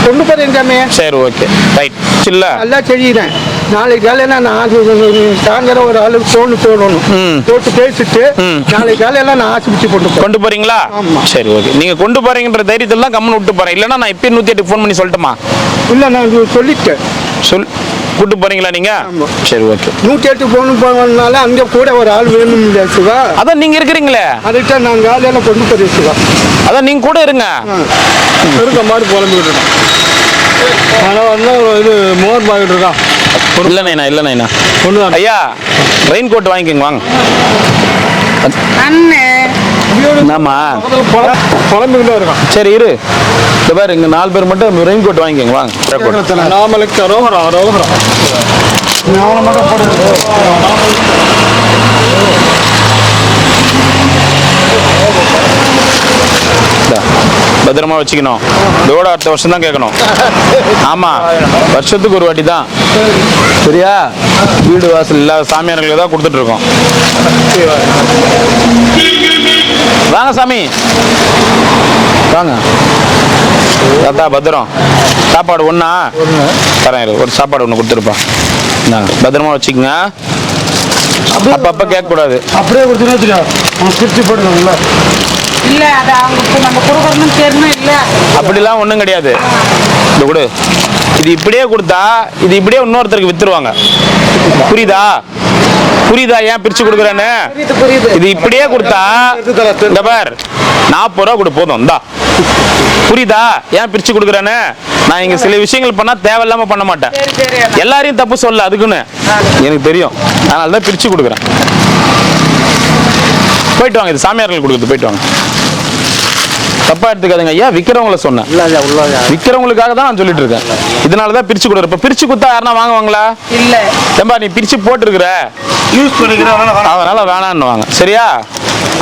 S8: கொண்டு போகிறேன் சாமி.
S1: சரி, ஓகே, ரைட். இல்ல
S8: நல்லா தெரியுறேன். நாளைக்கு காலையில் நான் சாயந்தரம் ஒரு ஆளுக்கு ஃபோன் போடணும். போட்டு பேசிட்டு நாளைக்கு காலையில் நான் ஆஸ்பத்திரி
S1: கொண்டு போறீங்களா? சரி, ஓகே. நீங்க கொண்டு போறீங்கன்ற தைரியத்தில் தான் கம்மன் விட்டு போறேன். இல்லைன்னா நான் இப்போ 108க்கு ஃபோன் பண்ணி சொல்லட்டுமா?
S8: இல்லை, நான் சொல்லிட்டேன்.
S1: கூட்டு போறீங்களா நீங்க? சரி, ஓகே.
S8: 108 போகணும்னால அங்கே கூட ஒரு ஆள் வேணும் இல்லையா சிவா?
S1: அதான் நீங்க இருக்கிறீங்களே,
S8: அதுக்கிட்ட நான் காலையில் கொண்டு போறேன் சிவா.
S1: அதான் நீங்க கூட இருங்க.
S8: இருக்க மாதிரி புலம்பிக்கிட்டு இருக்கான். ஆனால் வந்து இது மோர் பாக்கிட்டு இருக்கான்.
S1: இல்லைண்ணா ஒன்று ஐயா, ரெயின் கோட் வாங்கிக்கோங்க வாங்க. என்னம்மா
S8: புலம்பிக்கிட்டே இருக்கான்.
S1: சரி இரு, இந்த பாரு இங்கே 4 பேர் மட்டும் ரெயின் கோட் வாங்கிக்கோங்க வாங்க.
S8: நாமளுக்கு ரோகரம்
S1: பத்திரமா வச்சுக்கணும். இதோட அடுத்த வருஷம் தான் கேட்கணும். ஆமா, வருஷத்துக்கு ஒரு வாட்டி தான். சரியா? வீடு வாசல் இல்லாத சாமியார்களுக்கு தான் கொடுத்துட்டு இருக்கோம். வாங்க சாமி வாங்க. தாத்தா பத்திரம் சாப்பாடு ஒன்றா தரேன் இரு. ஒரு சாப்பாடு ஒன்று கொடுத்துருப்பா இந்தாங்க பத்திரமா வச்சுக்கோங்க அப்பப்போ கேட்கக்கூடாது
S3: அப்படியே கொடுத்துன்னு வச்சுக்கோ அவங்க திருப்தி போட்டுக்கோங்களா
S4: இல்ல அது அவங்க நம்ம கொடுக்கறதுன்னு தெரியணும் இல்ல
S1: அப்படிலாம் ஒன்றும் கிடையாது இது கொடு இது இப்படியே கொடுத்தா இது இப்படியே இன்னொருத்தருக்கு வித்துருவாங்க புரியுதா புரியுதா ஏன் பிரிச்சு கொடுக்குறேன்னு இது இப்படியே கொடுத்தா இந்த பார் 40 ரூபா கொடு போதும் இந்தா புரியுதா ஏன் பிரிச்சு கொடுக்குறேன்னு நான் இங்க சில விஷயங்கள் பண்ணா தேவையில்லாம பண்ண மாட்டேன் எல்லாரையும் தப்பு சொல்ல அதுக்குன்னு எனக்கு தெரியும் அதனால தான் பிரிச்சு கொடுக்குறேன் போயிட்டு வாங்க இது சாமியார்கள் கொடுக்குறது போயிட்டு வாங்க தப்பா எடுத்துக்காதுங்க ஐயா விக்கிறவங்கள சொன்னேன் விக்கிறவங்களுக்காக தான் நான் சொல்லிட்டு இருக்கேன் இதனாலதான் பிரிச்சு கொடுக்குறேன் இப்ப பிரிச்சு கொடுத்தா யாருன்னா வாங்குவாங்களா
S4: இல்ல
S1: ஏம்பா நீ பிரிச்சு போட்டுருக்குற யூஸ் பண்ணிக்கிற அதனால வேணான்னு வாங்க சரியா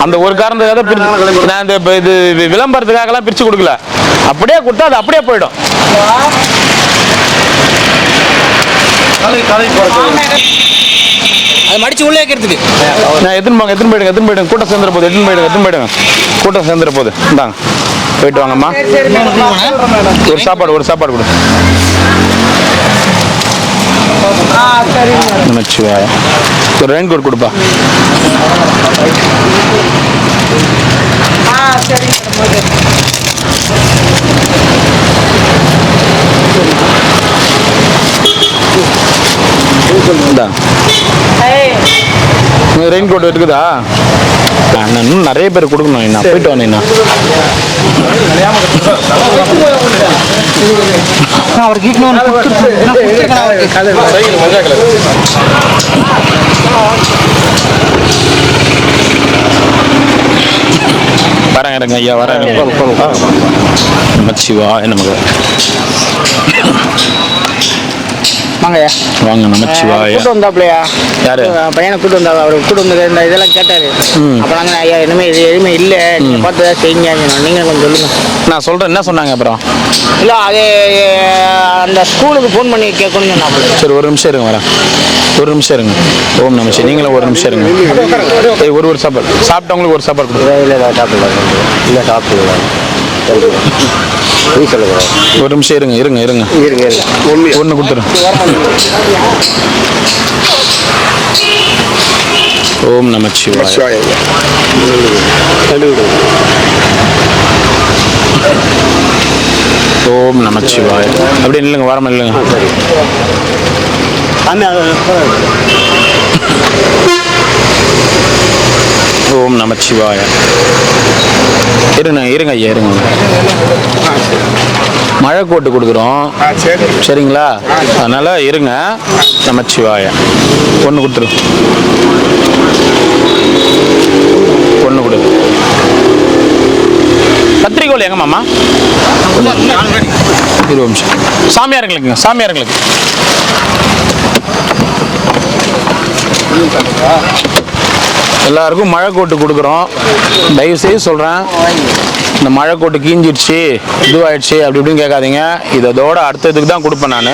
S1: அந்த ஒரு காரணத்துக்காக நான் இந்த இது விளம்பரத்துக்காக எல்லாம் பிரிச்சு கொடுக்கல அப்படியே கொடுத்தா அது அப்படியே போயிடும்
S6: அது மடிச்சு உள்ளே வைக்கிறதுக்கு
S1: நான் எத்தனை போயிடுங்க கூட்டம் சேர்ந்துற போது எத்தனை போயிடுங்க கூட்டம் சேர்ந்துற போது இந்தாங்க போயிட்டு வாங்கம்மா ஒரு சாப்பாடு கொடு நமச்சிவாய ஒரு ரெயின் கோட் கொடுப்பா ரெயின் கோட் இருக்குதா இன்னும் நிறைய பேர் கொடுக்கணும் என்ன போயிட்டு வந்தீங்கன்னா வரங்க ஐயா வரங்க நமச்சிவா நமக்கு
S6: வாங்கய்யா
S1: வாங்க நமச்சிவாய
S6: கூட்டு வந்தாப்லையா
S1: யாரு
S6: பையனை கூட்டு வந்தா அவர் கூட்டு வந்து இந்த இதெல்லாம் கேட்டாரு அப்ப நாங்க ஐயா இனிமே இது எதுவுமே இல்ல நீங்க பார்த்து தான் செய்யுங்க நீங்க கொஞ்சம் சொல்லுங்க
S1: நான் சொல்றேன் என்ன சொன்னாங்க அப்புறம்
S6: இல்ல அது அந்த ஸ்கூலுக்கு ஃபோன் பண்ணி கேட்கணும்னு சொன்னாப்ல
S1: சரி ஒரு நிமிஷம் இருங்க வரேன் ஒரு நிமிஷம் இருங்க ஓம் நமச்சி நீங்களும் ஒரு நிமிஷம் இருங்க ஒரு சாப்பாடு சாப்பிட்டவங்களுக்கு ஒரு சாப்பாடு கொடுங்க
S7: இல்லை சாப்பிடல
S1: ஒரு நிமிஷம் இருங்க ஒன்று கொடுத்துருங்க ஓம் நமச்சிவாய ஓம் நமச்சிவாய அப்படியே இல்லைங்க வராமல் இல்லைங்க ஓம் நமச்சிவாய இருங்க ஐயா இருங்க மழை கோட்டு கொடுக்குறோம் சரிங்களா அதனால இருங்க நமச்சிவாய ஒன்று கொடுத்துரு ஒன்று கொடு கத்திரிக்கோள் எங்க மாமா 20 நிமிஷம் சாமியாருங்களுக்கு எல்லாருக்கும் மழை கோட்டு கொடுக்குறோம் தயவுசெய்து சொல்கிறேன் இந்த மழை கோட்டு கீஞ்சிடுச்சு இதுவாயிடுச்சு அப்படி இப்படின்னு கேட்காதீங்க இதோட அடுத்ததுக்கு தான் கொடுப்பேன் நான்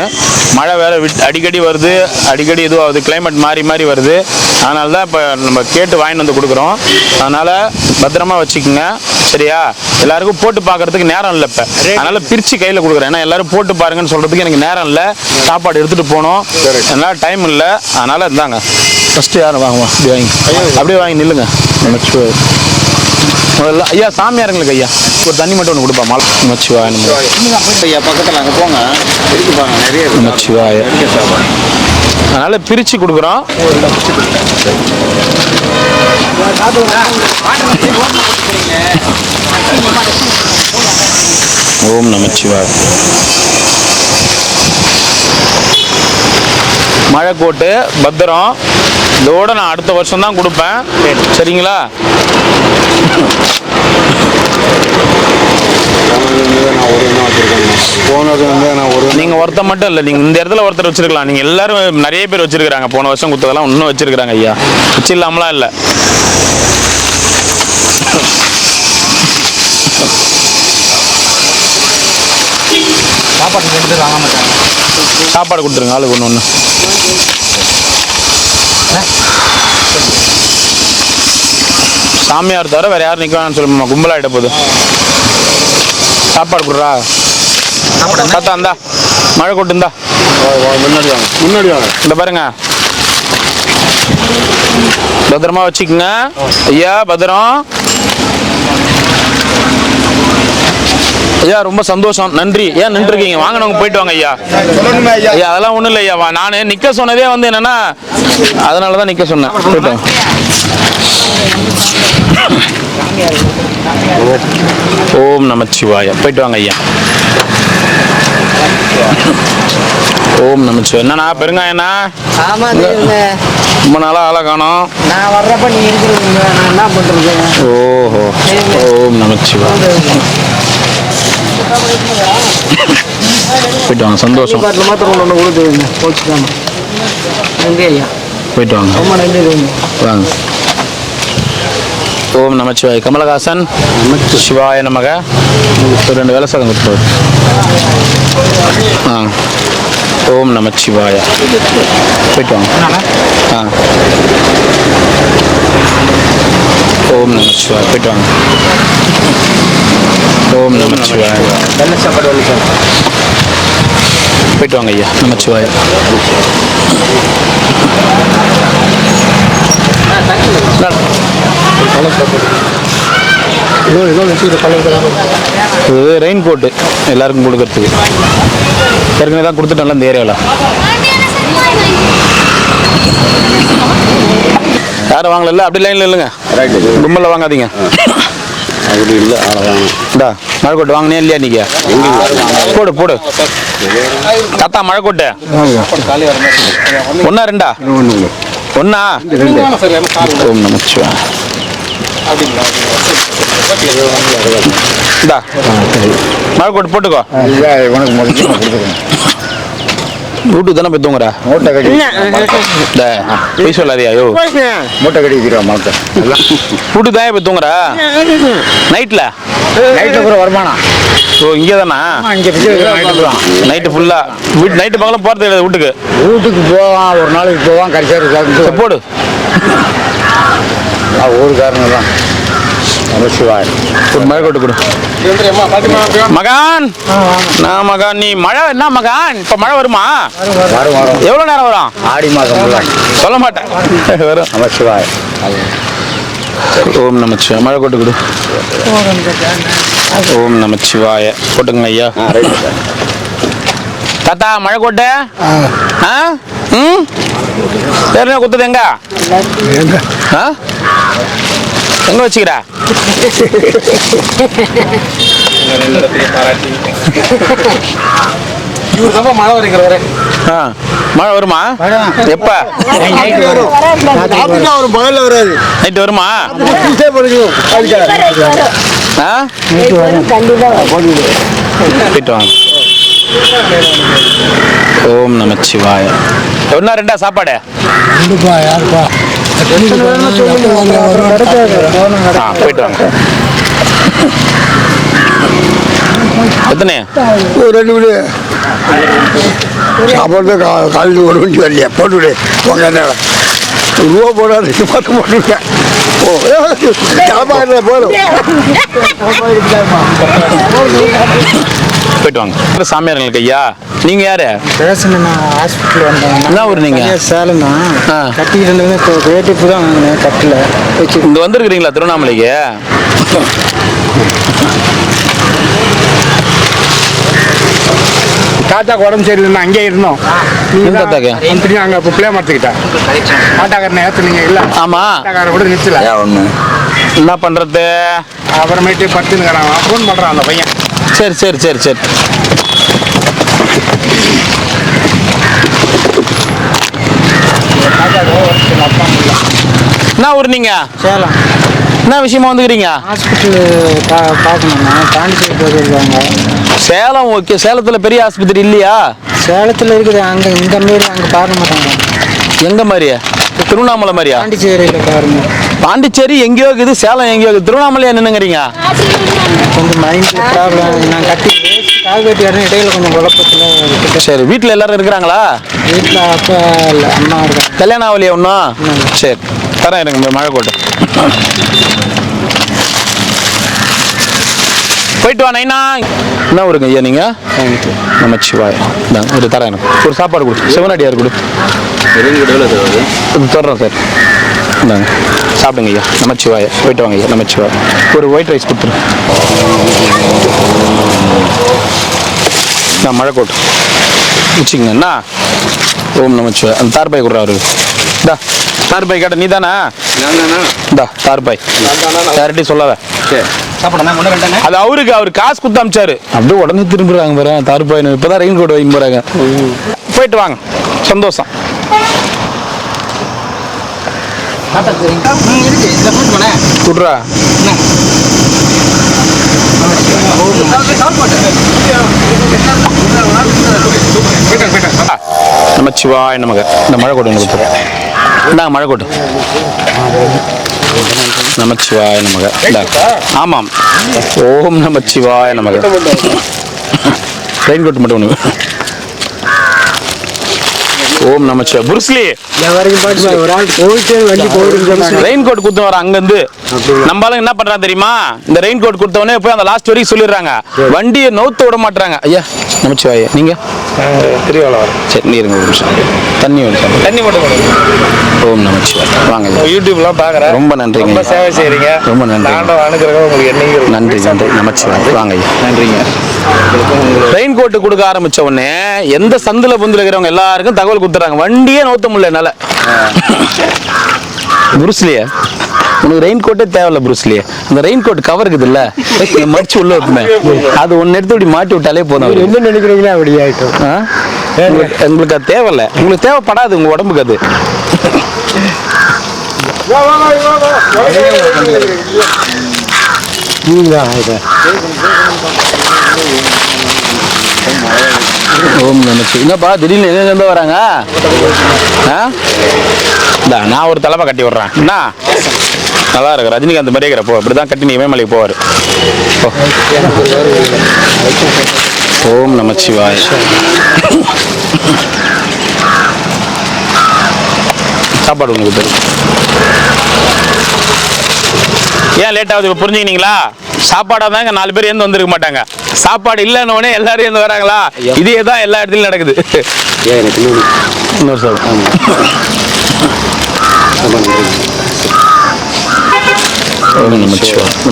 S1: மழை வேறு அடிக்கடி வருது அடிக்கடி இதுவாகுது கிளைமேட் மாறி வருது அதனால தான் இப்போ நம்ம கேட்டு வாங்கிட்டு வந்து கொடுக்குறோம் அதனால் பத்திரமா வச்சுக்கோங்க சரியா எல்லாருக்கும் போட்டு பார்க்கறதுக்கு நேரம் இல்லை இப்போ அதனால் பிரித்து கையில் கொடுக்குறேன் ஏன்னா எல்லோரும் போட்டு பாருங்கன்னு சொல்கிறதுக்கு எனக்கு நேரம் இல்லை சாப்பாடு எடுத்துகிட்டு போகணும் அதனால் டைம் இல்லை அதனால் இருந்தாங்க ஃபஸ்ட்டு யாரும் வாங்குவோம் இப்படி வாங்கி அப்படியே வாங்கி நில்லுங்க முதல்ல ஐயா சாமியாருங்களுக்கு ஐயா ஒரு தண்ணி மட்டும் ஒன்று கொடுப்பா மாலை நமச்சிவாய
S10: ஐயா பக்கத்தில் அங்கே போங்க இருக்கு பாருங்க நிறைய
S1: நமச்சிவாய அதனால் பிரித்து கொடுக்குறோம் ஓம் நமச்சிவாய மழை கோட்டு பத்திரம் இதோட நான் அடுத்த வருஷம் தான் கொடுப்பேன் சரிங்களா நீங்க ஒருத்தர் மட்டும் இல்லை நீங்க இந்த இடத்துல ஒருத்தர் வச்சிருக்கலாம் நீங்க எல்லாரும் நிறைய பேர் வச்சிருக்காங்க போன வருஷம் கொடுத்ததெல்லாம் இன்னும் வச்சிருக்காங்க ஐயா வச்சு இல்லாமலாம் இல்லை சாப்பாடு கொடுத்துருங்க ஆளுக்கு ஒன்று சாமியார் தவிர வேற யாரும் நிற்க வேணாம்னு சொல்லுமா கும்பலாயிட்ட போகுது சாப்பாடு கொடுறா தாத்தா இந்தா மழை கொட்டு இந்தா
S5: முன்னாடி வாங்க
S1: இந்த பாருங்க பத்திரமா வச்சுக்கோங்க ஐயா. பத்திரம் ஐயா. ரொம்ப சந்தோஷம், நன்றி. ஏன் நின்றுருக்கீங்க? வாங்கினவங்க போயிட்டு வாங்க ஐயா. ஐயா அதெல்லாம் ஒன்றும் இல்லை ஐயா. நான் நிற்க சொன்னதே வந்து என்னன்னா அதனால தான் நிற்க சொன்னேன். போயிட்டு வாங்க. ஓம் நமச்சிவாய. போயிட்டு வாங்க ஐயா. ஓம் நமச்சிவாய. என்னண்ணா பெருங்காயண்ணா? ரொம்ப நாளாக ஆளை காணோம்.
S6: நான் வர்றப்ப நீ இருக்கிறீங்க, நான் என்ன பண்றது?
S1: ஓஹோ. ஓம் நமச்சிவாய. போயிட்டு வாங்க. சந்தோஷம்.
S6: மாத்திரம் ஒன்று கொடுத்துருங்க, போச்சுக்காம. நன்றி ஐயா,
S1: போயிட்டு வாங்க.
S6: ரொம்ப நன்றி.
S1: வாங்க. ஓம் நமச்சிவாய. கமலஹாசன் சிவாய நமக. ஒரு 2 வேலை சதம் கொடுத்து. ஆ. ஓம் நமச்சிவாய. போயிட்டு வாங்க. ஆ. ஓம் நமச்சிவாய. போயிட்டு வாங்க. ஓம் நமச்சிவாய.
S5: வெள்ளை சாப்பாடு வெள்ளை சாப்பாடு
S1: போயிட்டு வாங்க ஐயா. நமச்சிவாய. இது ரெயின் கோட்டு எல்லாருக்கும் கொடுக்கறதுக்கு. ஏற்கனவே தான் கொடுத்துட்டோம்ல இந்த ஏரியாவில். யாரும் வாங்கல? அப்படி லைனில் இல்லைங்க. கும்பலில் வாங்காதீங்க.
S5: அப்படி இல்லை அவ்வளோதான்.
S1: இந்தா மழை கோட்டு வாங்கினே இல்லையா நீங்க? போடு போடு தாத்தா. மழை கோட்டு ஒன்றா 2ஆ? ஒன்றா? ஓம் நமச்சிவாய. இந்தா மழை கோட்டு போட்டுக்கோ.
S5: உனக்கு முடிஞ்சு கொடுத்துருக்கேன்.
S1: வீட்டுக்கு தானே போய் தூங்குறா?
S5: மூட்டை கட்டி
S1: போய் சொல்லாதியா? ஐயோ
S5: மூட்டை கட்டி வைக்கிறோம். மூட்டை எல்லாம்
S1: வீட்டுக்கு தான் போய் தூங்குறா? நைட்டில்
S5: நைட்டில் கூட வருமானம்.
S1: ஓ இங்கே தானா?
S5: இங்கே
S1: நைட்டு ஃபுல்லாக வீட்டு நைட்டு பகலும் போகிறது கிடையாது வீட்டுக்கு.
S5: வீட்டுக்கு போவான், ஒரு நாளைக்கு போவான். கரிசாரி
S1: போடு.
S5: ஊருக்காரங்க தான். நமச்சிவாய்.
S1: மழை கொட்டு கொடு மகான். நான் மகான். நீ மழை என்ன மகான்? இப்போ மழை வருமா?
S5: வரும் வரும்.
S1: எவ்வளோ நேரம் வரும்?
S5: ஆடி மாதம்
S1: சொல்ல மாட்டேன். வரும்.
S5: நமச்சிவாய்.
S1: ஓம் நமச்சிவாய. மழை கொட்டு கொடு. ஓம் நமச்சிவாய. போட்டுங்க ஐயா. தாத்தா மழை கோட்டை. ஆ ம் சரிண்ணா. குத்துது எங்க? ஆ எங்க வச்சுக்கிற?
S5: மழை வருகிறவரே.
S1: ஆ மழை வருமா? எப்ப?
S5: வரும். பகலில் வராது.
S1: நைட்டு வருமா? ஆ போயிட்டு வாங்க. ஓம் நமச்சிவாய. ஒன்றா 2ஆ சாப்பாடு? போயிட்டு வாங்க. எத்தனை?
S8: ஒரு 2 வீடு சாப்பாடு காலையில் 1 மணிக்கு வரலையா? போட்டுவிடு. உங்க நேரம் ரூபா போடாது. மட்டும் போட்டுவிட்டேன். சாப்பாடு போதும்.
S1: போயிட்டு வாங்க. சாமியார்களுக்கு ஐயா. நீங்க யாரு?
S6: ஹாஸ்பிட்டல் வந்தேன்.
S1: என்ன ஊர் நீங்க?
S6: சேலம் தான். கட்டிக்கிட்டு இப்போ வேட்டிப்பு தான் வாங்கினேன். கட்டில் வச்சு
S1: இங்க வந்துருக்கிறீங்களா திருவண்ணாமலைக்கு?
S8: தாத்தாக்கு உடம்பு சரியில்லைன்னா அங்கேயே இருந்தோம்.
S1: எந்த தாத்தாக்கு?
S8: அங்கே இப்போ பிள்ளை மரத்துக்கிட்டேன். ஆட்டாக்காரனை ஏற்றுனீங்க இல்லை?
S1: ஆமா.
S8: ஆட்டாக்காரன் கூட நிச்சல.
S1: என்ன பண்றது?
S8: அப்புறமேட்டு பத்துனுக்கிறான். ஃபோன் பண்ணுறான் அந்த பையன்.
S1: சரி சரி சரி சரி. என்ன ஊர் நீங்க?
S6: சேலம்.
S1: என்ன விஷயமா வந்துக்கிறீங்க?
S6: ஹாஸ்பிட்டலு பார்க்கணும்ண்ணா. பாண்டிச்சேரி போயிருக்காங்க.
S1: சேலம். ஓகே. சேலத்தில் பெரிய ஆஸ்பத்திரி இல்லையா?
S6: சேலத்தில் இருக்குது. அங்கே இந்த மாரி அங்கே பார்க்க மாட்டாங்க.
S1: எங்க மாதிரி? திருவண்ணாமலை மாதிரியா?
S6: பாண்டிச்சேரியில் பாருங்க.
S1: பாண்டிச்சேரி எங்கேயோ இருக்குது, சேலம் எங்கேயோ இருக்குது. திருவண்ணாமலை என்னங்கிறீங்க?
S6: கொஞ்சம் மைண்ட் ப்ராப்ளம். நான் கட்டி கால் கட்டி வரேன். இடையில கொஞ்சம் குழப்பத்தில்.
S1: சரி. வீட்டில் எல்லாரும் இருக்கிறாங்களா?
S6: வீட்டில் அப்பா இல்லை, அம்மா இருக்காங்க.
S1: கல்யாணம் ஆகலையா ஒன்றும்? சரி தரேன். எனக்கு மழை கோட்டை போயிட்டு வா நைனா. என்ன ஊருங்க ஐயா நீங்கள்? நமச்சிவாய். இந்தாங்க ஒரு தரேன், எனக்கு ஒரு சாப்பாடு கொடு. சிவனடியார் கொடு. தர்றோம் சார். இந்தாங்க சாப்பிடுங்க ஐயா. நமச்சிவாய். போயிட்டு வாங்க ஐயா. நமச்சிவாய். ஒரு ஒயிட் ரைஸ் கொடுத்துரு. நான் மழை கோட்டு வச்சுக்கங்க. என்ன ஓம் நமச்சிவாய். அந்த தார்பாய் கொடுறா அவரு. இந்தா தார்பாய் கேட்ட நீ தானே? இந்தா தார்பாய். யார்கிட்டையும் சொல்லாத. அது அவருக்கு அவர் காசு கொடுத்து அமிச்சாரு. அப்படியே உடனே திரும்புறாங்க பாரு தார்பாய். இப்பதான் ரெயின் கோட் வைக்க போறாங்க. போயிட்டு வாங்க. சந்தோஷம். குட்ரா நமச்சிவாய் நமக. இந்த மழை கோட்டு கொடுத்துரு. இந்தாங்க மழை கோட்டு. நமச்சிவாய நமக. ஆமாம். ஓம் நமச்சிவாய நமக. ரெயின் கோட் மட்டும் ஒன்று. ஓம் நமச்சிவாய். புருஸ்லி ரெயின் கோட் கொடுத்து வர அங்கிருந்து நம்மளால என்ன பண்றாங்க தெரியுமா? இந்த ரெயின் கோட் கொடுத்தவனே போய் அந்த லாஸ்ட் வரைக்கும் சொல்லிடுறாங்க. வண்டியை நவுத்த விட மாட்டாங்க. ஐயா நமச்சிவாய். நீங்க சரி நீருங்க ஒரு நிமிஷம். தண்ணி வேணும். தண்ணி மட்டும் ஓம் நமச்சிவாய். வாங்க யூடியூப்லாம் பார்க்குறேன். ரொம்ப நன்றி. ரொம்ப சேவை செய்கிறீங்க. ரொம்ப நன்றி. உங்களுக்கு என்னைக்கு நன்றி. நன்றி நமச்சிவாய். வாங்க ஐயா. நன்றிங்க. ரெயின் கோட்டு கொடுக்க ஆரம்பிச்ச உடனே எந்த சந்தில புந்தில இருக்கிறவங்க எல்லாருக்கும் தகவல் கொடுத்துறாங்க. வண்டியே நோத்த முடியல என்னால. புருஸ்லியா உனக்கு ரெயின் கோட்டே தேவையில்ல புருஸ்லியா. அந்த ரெயின் கோட் கவர் இருக்குது இல்ல, மடிச்சு உள்ள வைப்பேன். அது ஒன்னு எடுத்து இப்படி மாட்டி விட்டாலே போதும். என்ன நினைக்கிறீங்களா அப்படி ஆயிட்டும். உங்களுக்கு அது தேவையில்ல. உங்களுக்கு தேவைப்படாது உங்க உடம்புக்கு அது. ஓம் நமச்சி. என்னப்பா திடீர்னு எங்க வராங்க? நான் ஒரு தலைமை கட்டி விடுறேன். என்ன நல்லா இருக்கு. ரஜினிகாந்த் மாதிரியே இருக்கிறப்போ அப்படிதான் கட்டி நீ இமயமலைக்கு போவார். ஓம் நமச்சிவாய். சாப்பாடு ஒன்று கொடுத்துரு. ஏன் லேட் ஆகுது இப்போ புரிஞ்சுக்கினீங்களா? சாப்பாடாக தாங்க 4 பேர் ஏந்து வந்துருக்க மாட்டாங்க. சாப்பாடு இல்லைன்னொடனே எல்லாரும் ஏந்து வராங்களா? இதே தான் எல்லா இடத்துலையும் நடக்குது. இன்னொரு சார்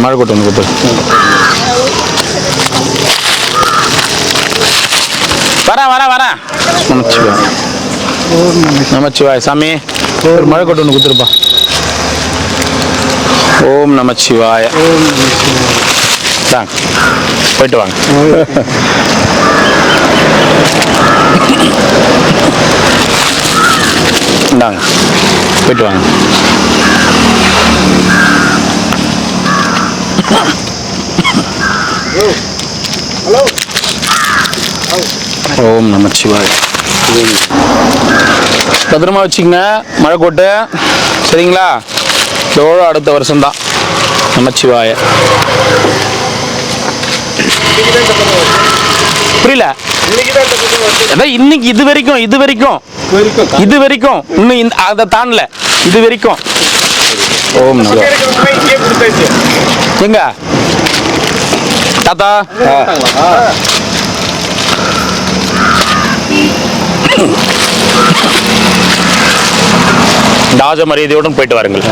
S1: மழை கொட்டு ஒன்று கொடுத்து வரேன். நமச்சிவாய். நமச்சிவாய் சாமி. ஒரு மழை கொட்டு ஒன்று கொடுத்துருப்பா. ஓம் நமச்சிவாய. போயிட்டு வாங்க. இந்தாங்க போயிட்டு வாங்க. ஓம் நமச்சிவாய. பத்திரமா வச்சுக்கங்க மழை கோட்டு. சரிங்களா? இதோட அடுத்த வருஷம்தான். நமச்சிவாய. புரியல? இன்னைக்கு இது வரைக்கும் இன்னும் அதை தாண்டல. இது வரைக்கும் ஓம் எங்க தாத்தா ராஜ மரியாதையுடன் போயிட்டு வாருங்கள்.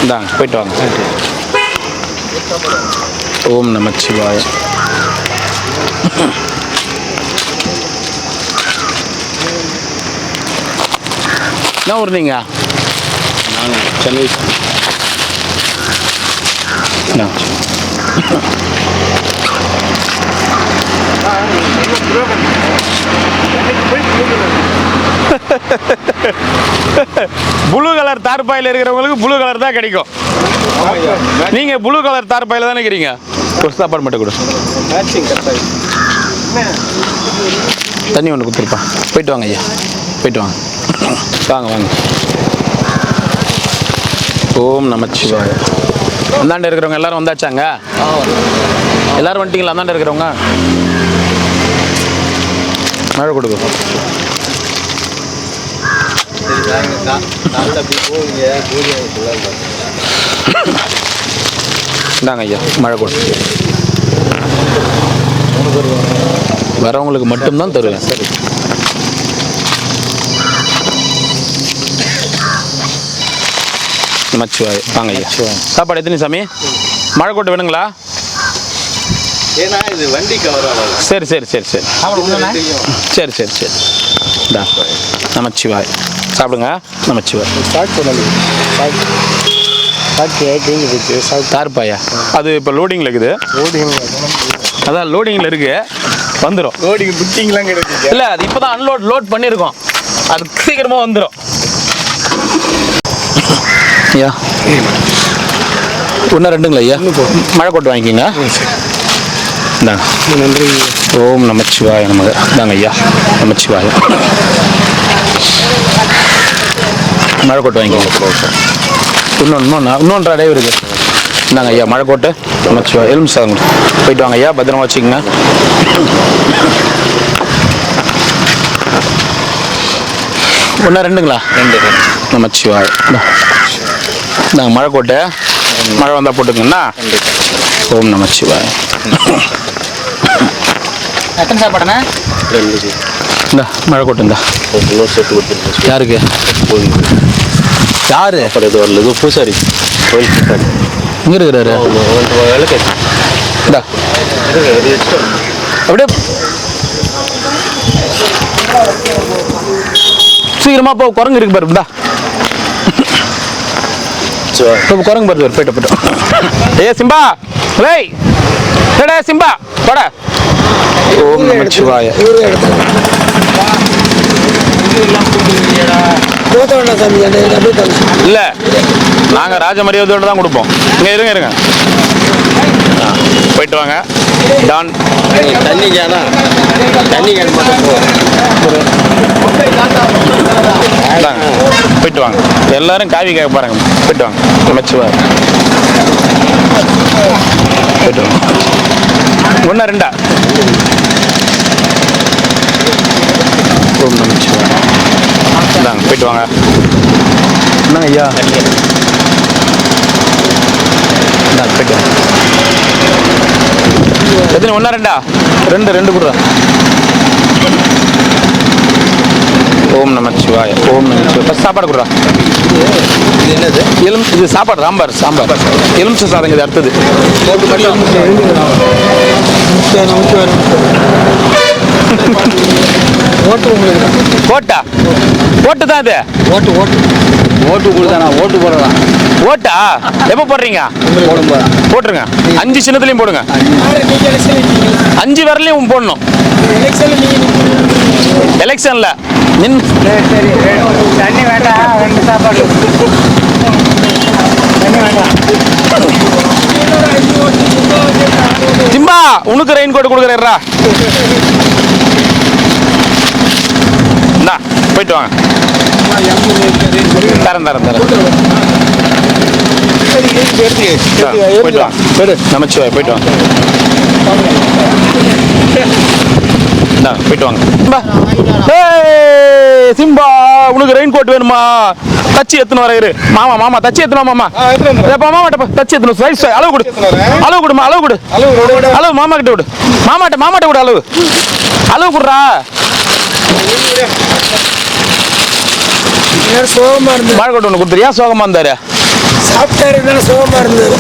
S1: இந்தாங்க போயிட்டு வாங்க. ஓம் நமச்சிவாய. என்ன ஊர் நீங்க? நாங்கள் சென்னை. ப்ளூ கலர் தார்பாயில் இருக்கிறவங்களுக்கு ப்ளூ கலர் தான் கிடைக்கும். நீங்க ப்ளூ கலர் தார்பாயில் தானே இருக்கிறீங்க. ஒரு சாப்பாடு மட்டும் கொடு. தண்ணி ஒன்று கொடுத்துருப்பா. போயிட்டு வாங்க ஐயா. போயிட்டு வாங்க. வாங்க. ஓம் நமச்சிவாய. அந்தாண்ட இருக்கிறவங்க எல்லாரும் வந்தாச்சாங்க? எல்லாரும் வந்துட்டீங்களா? அந்தாண்ட இருக்கிறவங்க மழை கொடுக்கும். இந்தாங்க ஐயா மழை கொண்டு வரவங்களுக்கு மட்டும்தான் தருவேன். சரி நமச்சிவாய். வாங்க ஐயா. சாப்பாடு எத்தனை சாமி? மழை கொண்டு வேணுங்களா?
S9: ஏன்னா இது வண்டி கவர் ஆகாது.
S1: சரி சரி சரி சரி சரி சரி சரி இந்தா நமச்சிவாய். சாப்பிடுங்க. நமச்சிவாய். தார்பாயா அது இப்போ லோடிங்கில் இருக்குது. அதான் லோடிங்கில் இருக்கு, வந்துடும்.
S9: லோடிங் புக்கிங்லாம் கிடைக்குது.
S1: இல்லை அது இப்போ தான் லோட் பண்ணியிருக்கோம், அது சீக்கிரமாக வந்துடும். ஐயா ஒன்றா ரெண்டுங்களா ஐயா? மழை கொட்டு வாங்கிக்கிங்க. இந்தாங்க.
S8: நன்றி.
S1: ஓம் நமச்சிவாய நமக. இந்தாங்க ஐயா நமச்சிவாய. மழை கொட்டு வாங்கிக்கோங்க. இன்னொன்றா அடைவு இருக்கு. இந்தாங்க ஐயா மழை கோட்டை நமச்சிவாய். எலும்பு சாதம் போயிட்டு வாங்க ஐயா, பத்திரமா வச்சுக்கோங்க. ஒன்றா ரெண்டுங்களா? ரெண்டு நமச்சிவாய். இந்தாங்க மழை கோட்டை, மழை வந்தால் போட்டுக்கங்கண்ணா. ஓம் நமச்சிவாய்.
S6: எத்தனை சாப்பாடுண்ணா?
S1: இந்தா மழை கோட்டை. இந்தா யாருக்கு? யாரு?
S2: வரல பூசாரி கோயில் பூசாரி
S1: இங்கே இருக்கிறாரு. இந்தா அப்படியே சீக்கிரமா போ, குரங்கு இருக்கு பாரு. இந்தா குரங்கு பாரு. போயிட்டு போயிட்டோம். ஏ சிம்பா, ஏய் டேடே சிம்பா போட. ஓம் நமச்சிவாய. இல்ல நாங்க ராஜ மரியாதையோட தான் கொடுப்போம். இங்க இருங்க இருங்க. போயிட்டு வாங்க. டான்
S2: தண்ணி கேனா தண்ணி கேன் மட்டும்
S1: போயிட்டு வாங்க. எல்லாரும் காவி கேட்க பாருங்க. போயிட்டு வாங்க. நமச்சிவாய். போயிட்டு வாங்க. ஒன்றா ரெண்டா? ஓம் நமச்சிவாய். இந்தாங்க போயிட்டு வாங்க. என்னங்க ஐயா? இந்தாங்க போயிட்டு வாங்க. எத்தனை? ஒன்றா ரெண்டா? ரெண்டு கொடுறா. ஓம் நமச்சிவாய. ஓம் நமச்சிவாய. ஃபஸ்ட் சாப்பாடு கொடுறா.
S2: என்னது?
S1: இது சாப்பாடு. சாம்பார் எலுமிச்சை சாதம். இது அடுத்தது ஓட்டா. ஓட்டு தான் இது.
S5: ஓட்டு கொடுத்தானா? ஓட்டு போடலாம்.
S1: ஓட்டா எப்போ போடுறீங்க? போட்டுருங்க. 5 சின்னத்துலையும் போடுங்க. 5 விரலையும் போடணும். எலெக்ஷன்ல
S6: தண்ணி வேண்டாம், 2 சாப்பாடு. தண்ணி வேண்டாம்.
S1: சிம்பா உனக்கு ரெயின் கோட் கொடுக்குறா. போயிட்டு வாங்க. தரேன். போயிட்டு வாங்க. நமச்சிவாய். போயிட்டு வாங்க. போயிட்டு வாங்க. சிம்பா உனக்கு ரெயின் கோட் வேணுமா? தச்சு எத்தனை வர இரு. மாமா தச்சு எத்தனை? மாமா தச்சு எத்தனை? சைஸ் அளவு கொடு. அளவு கொடு. அளவு மாமா கிட்ட விடு. மாமாட்ட விடு. அளவு கொடுறா.
S3: சோகமா இருந்தது.
S1: மழை கொட்டு ஒன்று கொடுத்துரு. ஏன் சோகமா இருந்தாரு?
S3: சாப்பிட்டாரு சோகமா இருந்தது.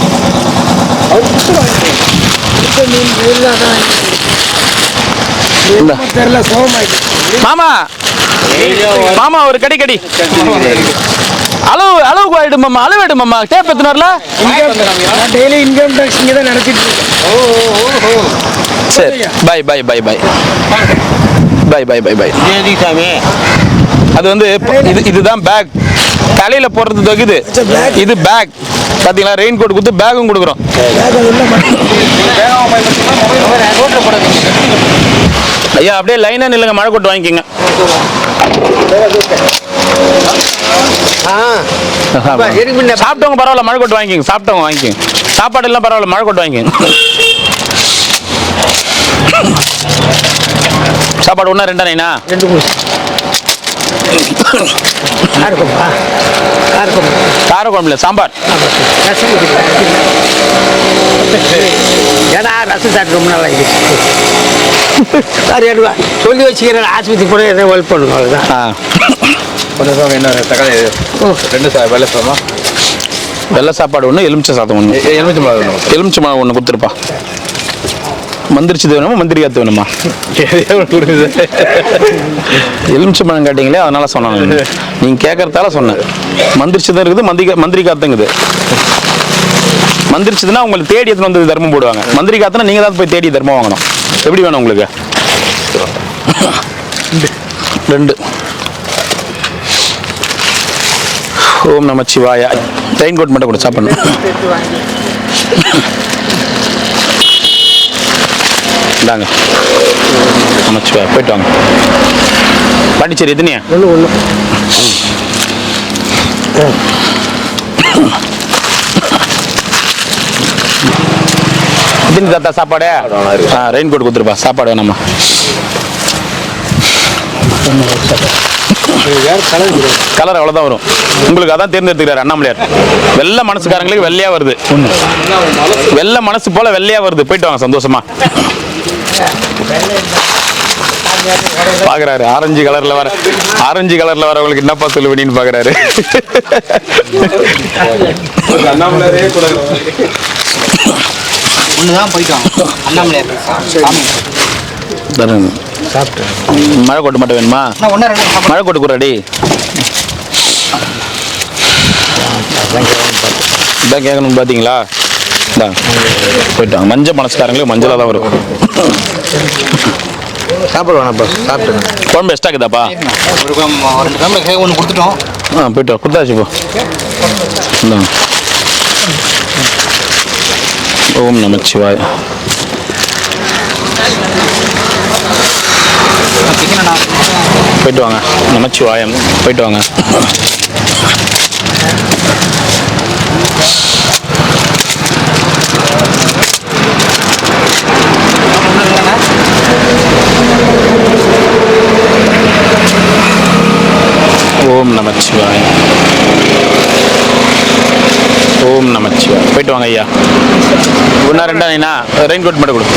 S3: தெரியல சோகமாயிட்டு.
S1: மாமா ஒரு கடி. அளவு ஆயிடு மாமா. அளவு எடு மாமா. டேப் எத்தனை வரல?
S3: டெய்லி இன்கம் டாக்ஸ் இங்கே தான் நடத்திட்டு இருக்கேன்.
S1: சரி பை.
S2: சாமி
S1: அது வந்து இதுதான் பேக். தலையில போடுறது தொகுது. இது பேக் பாத்தீங்களா? ரெயின் கோட் கொடுத்து பேக்கும் கொடுக்குறோம். ஐயா அப்படியே லைனா நில்லுங்க. மழை கோட் வாங்கிக்கோங்க. சாப்பிட்டவங்க பரவாயில்ல, மழை கோட் வாங்கிக்கோங்க. சாப்பிட்டவங்க வாங்கிக்கோங்க. சாப்பாடு எல்லாம் பரவாயில்ல, மழை கோட் வாங்கிக்கோங்க. சாப்பாடு ஒன்றா ரெண்டா?
S3: 2
S1: காரக்குழம்புல சாம்பார்.
S2: ஏன்னா ரசம் சாப்பிட்டு ரொம்ப நாள் ஆகிடுச்சு. சரி எடுவா சொல்லி வச்சுக்கிறேன், ஆஸ்பத்திரி கூட எதாவது ஹெல்ப் பண்ணுங்க, அவ்வளோதான்.
S9: என்ன தக்காளி 2 வெள்ளை சாதமா,
S1: வெள்ளை சாப்பாடு ஒன்று, எலுமிச்சை சாதம் ஒன்று. எலுமிச்சை மழை ஒன்று கொடுத்துருப்பா. மந்திரிச்சது வேணுமா மந்திரிக்காத்து வேணுமா? எலுமிச்சை பழம் கேட்டீங்களே, அதனால சொன்னேன். நீங்கள் கேட்கறதால சொன்னேன். மந்திரிச்சதும் இருக்குது, மந்திரிக்காத்துங்குது. மந்திரிச்சதுன்னா உங்களுக்கு தேடி எடுத்துன்னு வந்து தர்மம் போடுவாங்க. மந்திரி காத்துனா நீங்கள் தான் போய் தேடி தர்மம் வாங்கணும். எப்படி வேணும் உங்களுக்கு? 2. ஓம் நமச்சிவாய. ரெயின் கோட் மட்டும் கூட சாப்பிடணும். இந்தாங்க நமச்சிவாய. போயிட்டு வாங்க. பாண்டிச்சேரி எத்தனையா?
S2: ஒன்று
S1: எத்தனை தாத்தா சாப்பாடு? ரெயின் கோட் கொடுத்துருப்பா. சாப்பாடு வேணாமா? கலர் அவ்வளோதான் வரும் உங்களுக்கு. அதான் தேர்ந்தெடுத்துக்கிறார் அண்ணாமலையார். வெள்ளை மனசுக்காரங்களுக்கு வெள்ளையா வருது. வெள்ளை மனசு போல வெள்ளையா வருது. போயிட்டு வாங்க சந்தோஷமா. பாக்குறாரு ஆரஞ்சு கலர்ல வரவங்களுக்கு என்னப்பா சொல்லுவீன்னு பாக்குறாரு.
S6: அண்ணாமலையாரே கூட ஒண்ணுதான் போயிட்டு வாங்க. அண்ணாமலையார்
S1: மழை கொட்டு மட்டும் வேணுமா? மழை கொட்டு கூறாடி. இதான் கேட்கணும் பார்த்தீங்களா? போயிட்டு வாங்க. மஞ்சள் மனசுக்காரங்களுக்கு மஞ்சளாக தான் வரும்.
S6: சாப்பாடு வேணாப்பா, சாப்பிட்டுங்க.
S1: குழம்பு எக்ஸ்ட்ரா இருக்குதாப்பா?
S6: ஒரு 2 கிழமை ஒன்று கொடுத்துட்டோம்.
S1: போயிட்டு வா. கொடுத்தாச்சு போ. இந்தாங்க. ஓம் நமச்சிவாய. போயிட்டு வாங்க. நமச்சிவாயம். போயிட்டு வாங்க. ஓம் நமச்சிவாய. ஓம் நமச்சிவாய. போயிட்டு வாங்க ஐயா. ஒன்றா 2 ரெயின் கோட் மட்டும் கொடு.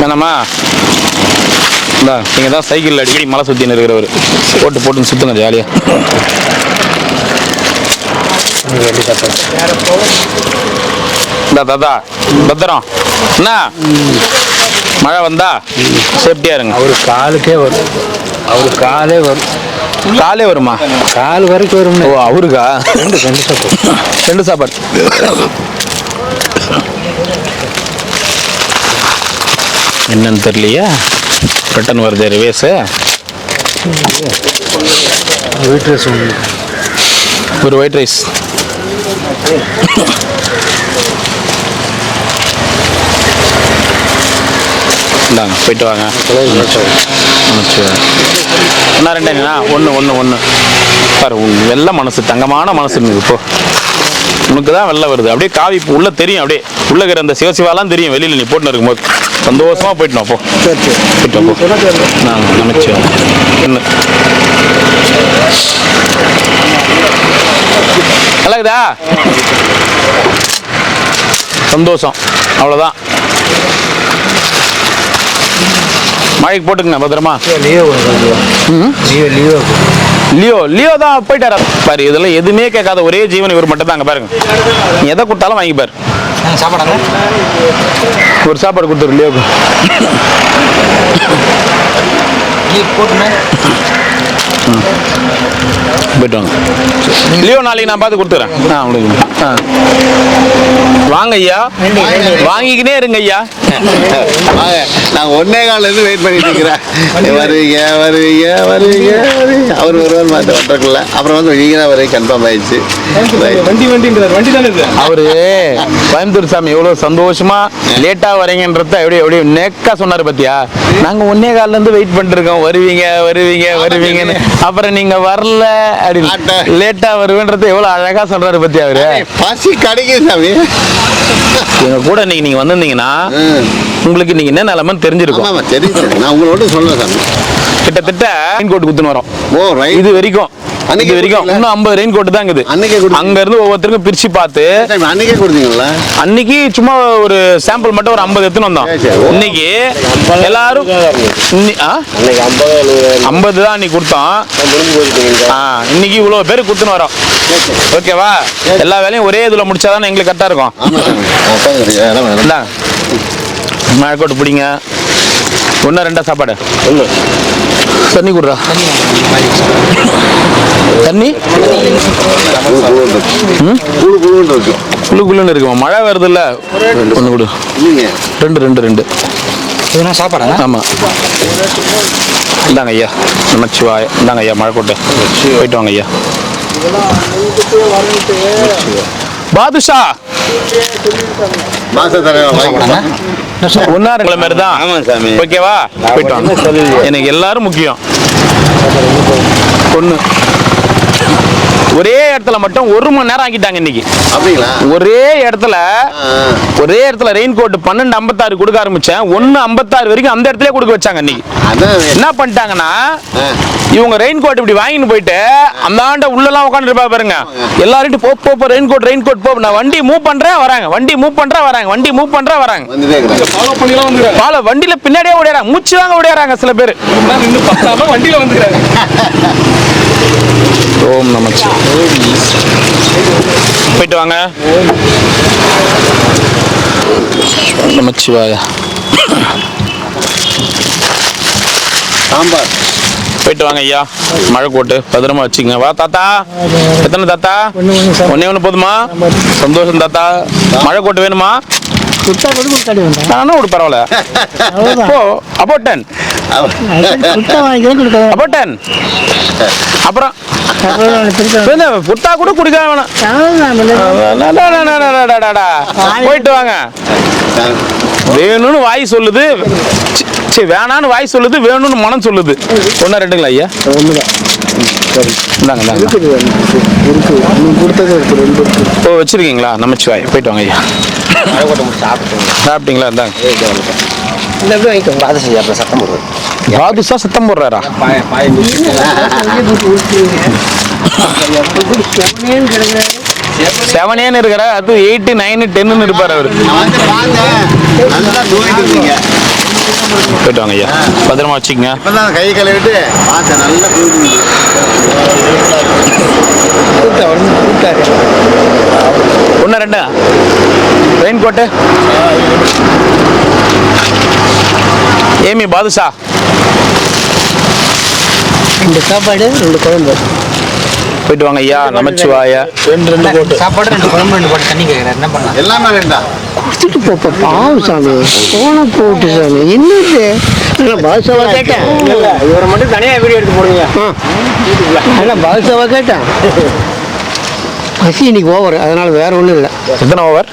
S1: வேணாமா? இந்தா நீங்கள் தான் சைக்கிளில் அடிக்கடி மலை சுற்றின்னு இருக்கிறவர். போட்டுன்னு சுற்றுங்க ஜாலியாக. இந்த தாத்தா பத்திரம் என்ன? மழை வந்தா சேஃப்டியாக இருங்க.
S2: அவர் காலுக்கே வரும். அவர் காலே வரும்.
S1: காலே வருமா?
S2: கால் வரைக்கும் வரும்.
S1: ஓ அவருக்கா?
S2: 2 சாப்பாடு.
S1: 2 சாப்பாடு. என்னன்னு தெரியலையா? ரிட்டன் வருது ரிவேஸு.
S2: ஒயிட் ரைஸ்
S1: ஒரு ஒயிட் ரைஸ். இந்தாங்க போயிட்டு வாங்க. ஒன்றா 2 ஒன்று பாரு. வெள்ளை மனசு, தங்கமான மனசு இருக்குது. இப்போ உனக்கு தான் வெள்ளை வருது. அப்படியே காவி உள்ள தெரியும். அப்படியே உள்ள இருக்கிற அந்த சிவசிவாலாம் தெரியும் வெளியில் நீ போட்டுன்னு இருக்கும்போது. சந்தோஷமா போயிட்டோம். அப்போ போயிட்டோம். நான் நினைச்சு என்ன நல்லா இருக்குதா? சந்தோஷம். அவ்வளோதான். மழைக்கு போட்டுக்கங்க பத்திரமா. லியோ தான் போயிட்டாரு பாரு. இதெல்லாம் எதுவுமே கேட்காத ஒரே ஜீவன் இவர் மட்டும் தாங்க. பாருங்க, நீ எதை கொடுத்தாலும் வாங்கி பாரு.
S6: சாப்பாடு
S1: ஒரு சாப்பாடு கொடுத்துரு லியோக்கு. போயிட்டு வாங்க. லியோ நாளைக்கு நான் பார்த்து கொடுத்துறேன். வாங்க ஐயா, வாங்கிக்கினே இருங்க ஐயா.
S10: நான் 1.25 வெயிட் பண்ணிட்டு இருக்கிறேன். வருவீங்க அவர் வருவார் மாட்ட வட்டக்குள்ள. அப்புறம் வந்து நீங்க தான் வரைக்கும் கன்ஃபார்ம் ஆயிடுச்சு.
S1: அவரு கோயம்புத்தூர் சாமி எவ்வளவு சந்தோஷமா லேட்டா வரீங்கன்றத எப்படி நேக்கா சொன்னாரு பத்தியா? நாங்க 1.25 வெயிட் பண்ணிட்டு இருக்கோம். வருவீங்கன்னு. அப்புறம் நீங்க வரல அப்படின்னு லேட்டா வருவேன்றத எவ்வளவு அழகா சொல்றாரு பத்தியா? அவரு
S10: பசி கிடைக்குது சாமி.
S1: எங்க கூட நீங்க வந்திருந்தீங்கன்னா உங்களுக்கு இன்னைக்கு என்ன நிலைமைன்னு தெரிஞ்சிருக்கும்.
S9: ஆமாம் தெரியும். நான் உங்களோட சொல்லுவேன் சாமி.
S1: கிட்டத்தட்ட ரெயின் கோட் குத்துன்னு வரோம்.
S9: ஓ ரைட்.
S1: இது வரைக்கும்
S9: அன்னைக்கு
S1: வரைக்கும் இன்னும் 50 ரெயின் கோட் தான் இருக்குது.
S9: அன்னைக்கே
S1: அங்க இருந்து ஒவ்வொருத்தருக்கும் பிரிச்சு பார்த்து
S9: அன்னைக்கே கொடுத்தீங்களா?
S1: அன்னைக்கு சும்மா ஒரு சாம்பிள் மட்டும் ஒரு 50 எடுத்துன்னு வந்தோம். இன்னைக்கு எல்லாரும் 50 தான் அன்னைக்கு கொடுத்தோம். இன்னைக்கு இவ்வளவு பேருக்கு கொடுத்துன்னு வரோம். ஓகேவா? எல்லா வேலையும் ஒரே இதுல முடிச்சாதான் எங்களுக்கு கரெக்டா இருக்கும். மழைக்கோட்டு பிடிங்க. 1 2 சாப்பாடு தண்ணி குடுறா. தண்ணி குழுன்னு இருக்குமா? மழை வருது இல்ல? ஒன்று கொடு. 2 சாப்பாடு. ஆமா இந்தாங்க ஐயா. நமச்சிவாய. இந்தாங்க ஐயா மழைக்கோட்டை. போயிட்டு வாங்க ஐயா. பாதுஷா ஒன்னாரு மாதிரி தான். ஓகேவா? போயிட்டு வாங்க. எனக்கு எல்லாரும் முக்கியம். பொண்ணு ஒரே இடத்துல மட்டும் 1 மணி நேரம் ஆக்கிட்டாங்க இன்னைக்கு.
S9: அப்படிங்களா?
S1: ஒரே இடத்துல ரெயின் கோட் 12:56 கொடுக்க ஆரம்பிச்சேன். 1:56 வரைக்கும் அந்த இடத்துல கொடுக்க வச்சாங்க இன்னைக்கு. என்ன பண்ணிட்டாங்கன்னா இவங்க ரெயின் கோட் இப்படி வாங்கிட்டு போயிட்டு அந்த ஆண்ட உள்ளெல்லாம் உட்காந்து இருப்பா பாருங்க. எல்லாரும் போ ரெயின் கோட் போ. நான் வண்டி மூவ் பண்றேன் வராங்க. வண்டி மூவ் பண்றேன் வராங்க. ஃபாலோ வண்டியில பின்னாடியே ஓடிறாங்க. மூச்சு வாங்க ஓடிறாங்க சில பேர். வண்டியில வந்துக்கிறாங்க. ஓம் நமச்சிவாய. போயிட்டு வாங்க. நமச்சிவாய.
S9: சாம்பார்.
S1: போயிட்டு வாங்க ஐயா. மழை கோட்டு பத்திரமா வச்சுக்கங்க. வா தாத்தா. எத்தனை தாத்தா? ஒண்ணே போதுமா? சந்தோஷம் தாத்தா. மழை கோட்டு வேணுமா? நானும் பரவாயில்ல. அப்புறம் புத்தா கூட குடிக்க வேணாம். போயிட்டு வாங்க. வேணும்னு வாய் சொல்லுது, வேணான்னு வாய் சொல்லுது, வேணும்னு மனம் சொல்லுது. 1 2ங்களா ஐயா? ஓ வச்சிருக்கீங்களா? நமச்சிவாய். போயிட்டு வாங்க ஐயா. சாப்பிட்டீங்களா? இந்தாங்க. பாதுஷா சத்தம் போடுறாரா? செவனேன்னு இருக்கிற அது 8 9 10 இருப்பாரு அவரு. போயிட்டு வாங்க ஐயா. பத்திரமா வச்சுக்கங்க.
S9: கை கழுவிட்டு நல்லா
S1: 1 2 ரெயின் கோட்டு. ஏமி பாதுஷா
S7: 2 சாப்பாடு 2 குழம்பு.
S1: போயிட்டு வாங்க ஐயா. நமச்சிவாய. 2 கோட்டு
S7: சாப்பாடு 2 குழம்பு 2 போட்டு தண்ணி கேட்குறேன். என்ன பண்ண
S9: எல்லாமே வேண்டாம்.
S7: குடிச்சிட்டு போப்பா. பாவம் சாமி. போன போட்டு சாமி. என்னது பாதுஷாவா கேட்டேன்?
S2: இவரை மட்டும் தனியாக வீடியோ எடுத்து போடுங்க.
S7: பாதுஷாவா கேட்டேன். பசி இன்னைக்கு ஓவர். அதனால வேற ஒன்றும் இல்லை.
S1: எத்தனை ஓவர்?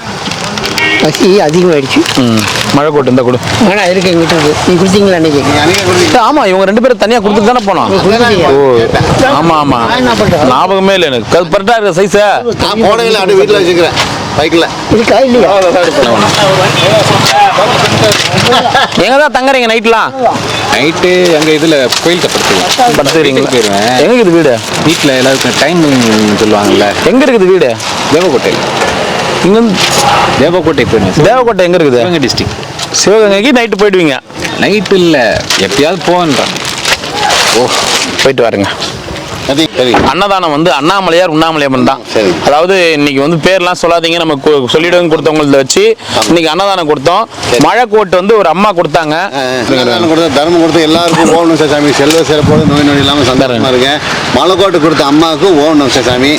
S7: பசி அதிகமாயிடுச்சு.
S1: மழை கோட்டு இந்த கொடு.
S7: ஆனா இருக்கு எங்கிட்ட இருக்கு. நீ குடிச்சிங்களா அன்னைக்கு?
S1: ஆமா இவங்க 2 பேரும் தனியா கொடுத்துட்டு தானே போனோம். ஓ ஆமா ஞாபகமே இல்லை எனக்கு. கரெக்டா இருக்க சைஸ
S9: போடையில அப்படி வீட்டில் வச்சுக்கிறேன். பைக்கில்
S7: இருக்கா இல்லையா?
S1: எங்க தான் தங்குறீங்க நைட்லாம்?
S11: நைட்டு எங்க இதுல கோயிலுக்கு
S1: படுத்துக்கிறீங்களா?
S11: போயிடுவேன்.
S1: எங்க இருக்குது வீடு?
S11: வீட்டில் எல்லாருக்கும் டைம் சொல்லுவாங்கல்ல.
S1: எங்க இருக்குது வீடு?
S11: தேவக்கோட்டை.
S1: இங்க
S11: தேவக்கோட்டை போயிடுவேன்.
S1: தேவக்கோட்டை எங்க இருக்குது?
S11: சிவகங்கை டிஸ்ட்ரிக்ட்.
S1: சிவகங்கைக்கு நைட்டு போயிடுவீங்க?
S11: நைட்டு இல்லை, எப்பயாவது போவேன்றான்.
S1: ஓ போயிட்டு வாருங்க. அன்னதானம் வந்து அண்ணாமலையார் உண்ணாமலையம்மன் தான். அதாவது இன்னைக்கு வந்து பேர்லாம் சொல்லாதீங்க, நம்ம சொல்லிடுங்க கொடுத்தவங்கள வச்சு இன்னைக்கு அன்னதானம் கொடுத்தோம். மழை கோட்டு வந்து ஒரு அம்மா கொடுத்தாங்க.
S9: தர்மம் கொடுத்து எல்லாருக்கும் ஓம் நம சாமி. செல்வ சிறப்போடு நோய் நொடி இல்லாமல் சந்தோஷமா இருக்கேன். மழை கோட்டு கொடுத்த அம்மாவுக்கு ஓம் நம சாமி.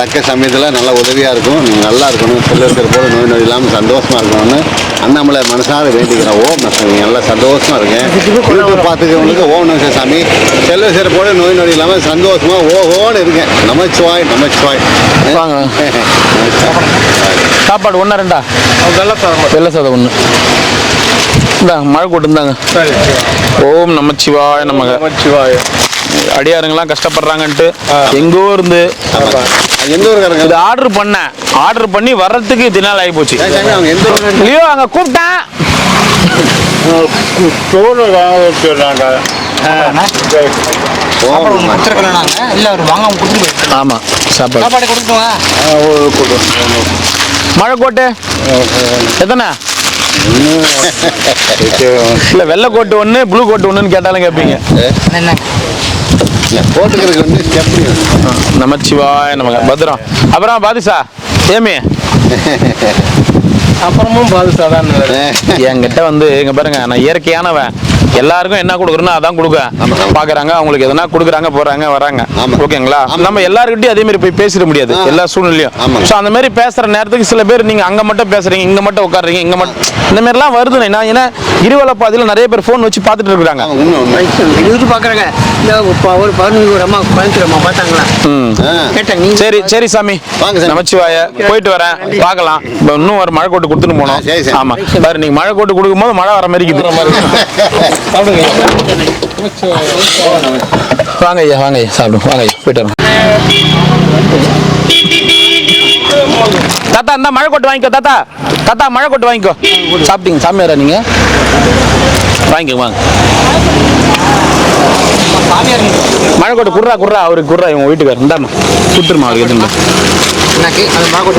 S9: தக்க சமயத்தில் நல்லா உதவியாக இருக்கும். நீங்கள் நல்லா இருக்கணும். செல்வ சிறப்போடு நோய் நொடி இல்லாமல் சந்தோஷமா இருக்கணும்னு அண்ணாமலை மனசார வேண்டிக்கிறேன். ஓம் நம சாமி. நல்லா சந்தோஷமா இருக்கேன். யூடியூப் பார்த்துக்கிறவங்களுக்கு ஓம் நம சாமி. செல்வ சிறப்போடு நோய் நொடி இல்லாமல் சந்தோஷமா ஓஹோன்னு இருக்கேன். நமச்சிவாய் நமச்சிவாய்.
S1: வாங்க சாப்பாடு 1 2 வெள்ளை சாதம் 1 இந்தாங்க. மழை கோட்டு இருந்தாங்க. ஓம் நமச்சிவாய நமக. அடியாருங்கெல்லாம் கஷ்டப்படுறாங்கன்ட்டு எங்கோ இருந்து
S9: எந்த ஊருக்காரங்க
S1: இது ஆர்டர் பண்ணி வர்றதுக்கு தினால் ஆகி போச்சு.
S9: அவங்க எந்த ஊரு
S1: இல்லையோ அங்க கூப்பிட்டேன் ஆமா சாப்பாடு மழைக்கோட்டு எத்தனை இல்ல வெள்ளை கோட்டு ஒண்ணு ப்ளூ கோட்டு ஒண்ணுன்னு கேட்டாலும் கேட்பீங்க.
S9: போட்டுக்கிறதுக்கு வந்து ஸ்டெப்
S1: நமச்சிவாய நமக பத்திரம். அப்புறம் பாதிசா ஏமி
S2: அப்புறமும் பாதுசாதான்
S1: என்கிட்ட வந்து இங்க பாருங்க, நான் இயற்கையானவன். எல்லாருக்கும் என்ன கொடுக்குறோன்னா அதான் கொடுக்க பாக்குறாங்க. அவங்களுக்கு எதனா கொடுக்குறாங்க, போறாங்க, வராங்க. ஓகேங்களா? நம்ம எல்லாருக்கிட்டையும் அதே மாதிரி போய் பேசிட முடியாது எல்லா சூழ்நிலையும். ஸோ அந்த மாதிரி பேசுற நேரத்துக்கு சில பேர் நீங்க அங்க மட்டும் பேசுறீங்க, இங்க மட்டும் உட்காடுறீங்க, இங்க மட்டும் இந்த மாதிரிலாம் வருது. நான் ஏன்னா இருவலை பாதையில நிறைய பேர் ஃபோன் வச்சு பார்த்துட்டு இருக்காங்க.
S7: பாக்குறாங்க. ஒரு 15 அம்மா 15 அம்மா பார்த்தாங்களா?
S1: சரி சரி சாமி, நமச்சிவாய, போயிட்டு வரேன், பார்க்கலாம். இப்போ இன்னும் ஒரு மழை கோட்டு கொடுத்துட்டு போனோம். ஆமா பாரு, நீங்க மழை கோட்டு கொடுக்கும் போது மழை வர மாதிரி இருக்குது. வாங்க ஐயா, வாங்க ஐயா, சாப்பிடும். வாங்க ஐயா, போயிட்டு வரோம். தாத்தா இந்த மழை கோட்டு வாங்கிக்கோ. தாத்தா மழை கோட்டு வாங்கிக்கோ. சாப்பிட்டீங்க சாமியாரா நீங்க? வாங்கிக்கோ வாங்க. மழை கோட்டு குர்ரா அவருக்கு குர்ரா, இவங்க வீட்டுக்காரர். இந்தாமா கொடுத்துருமா அவருக்கு எதுவும்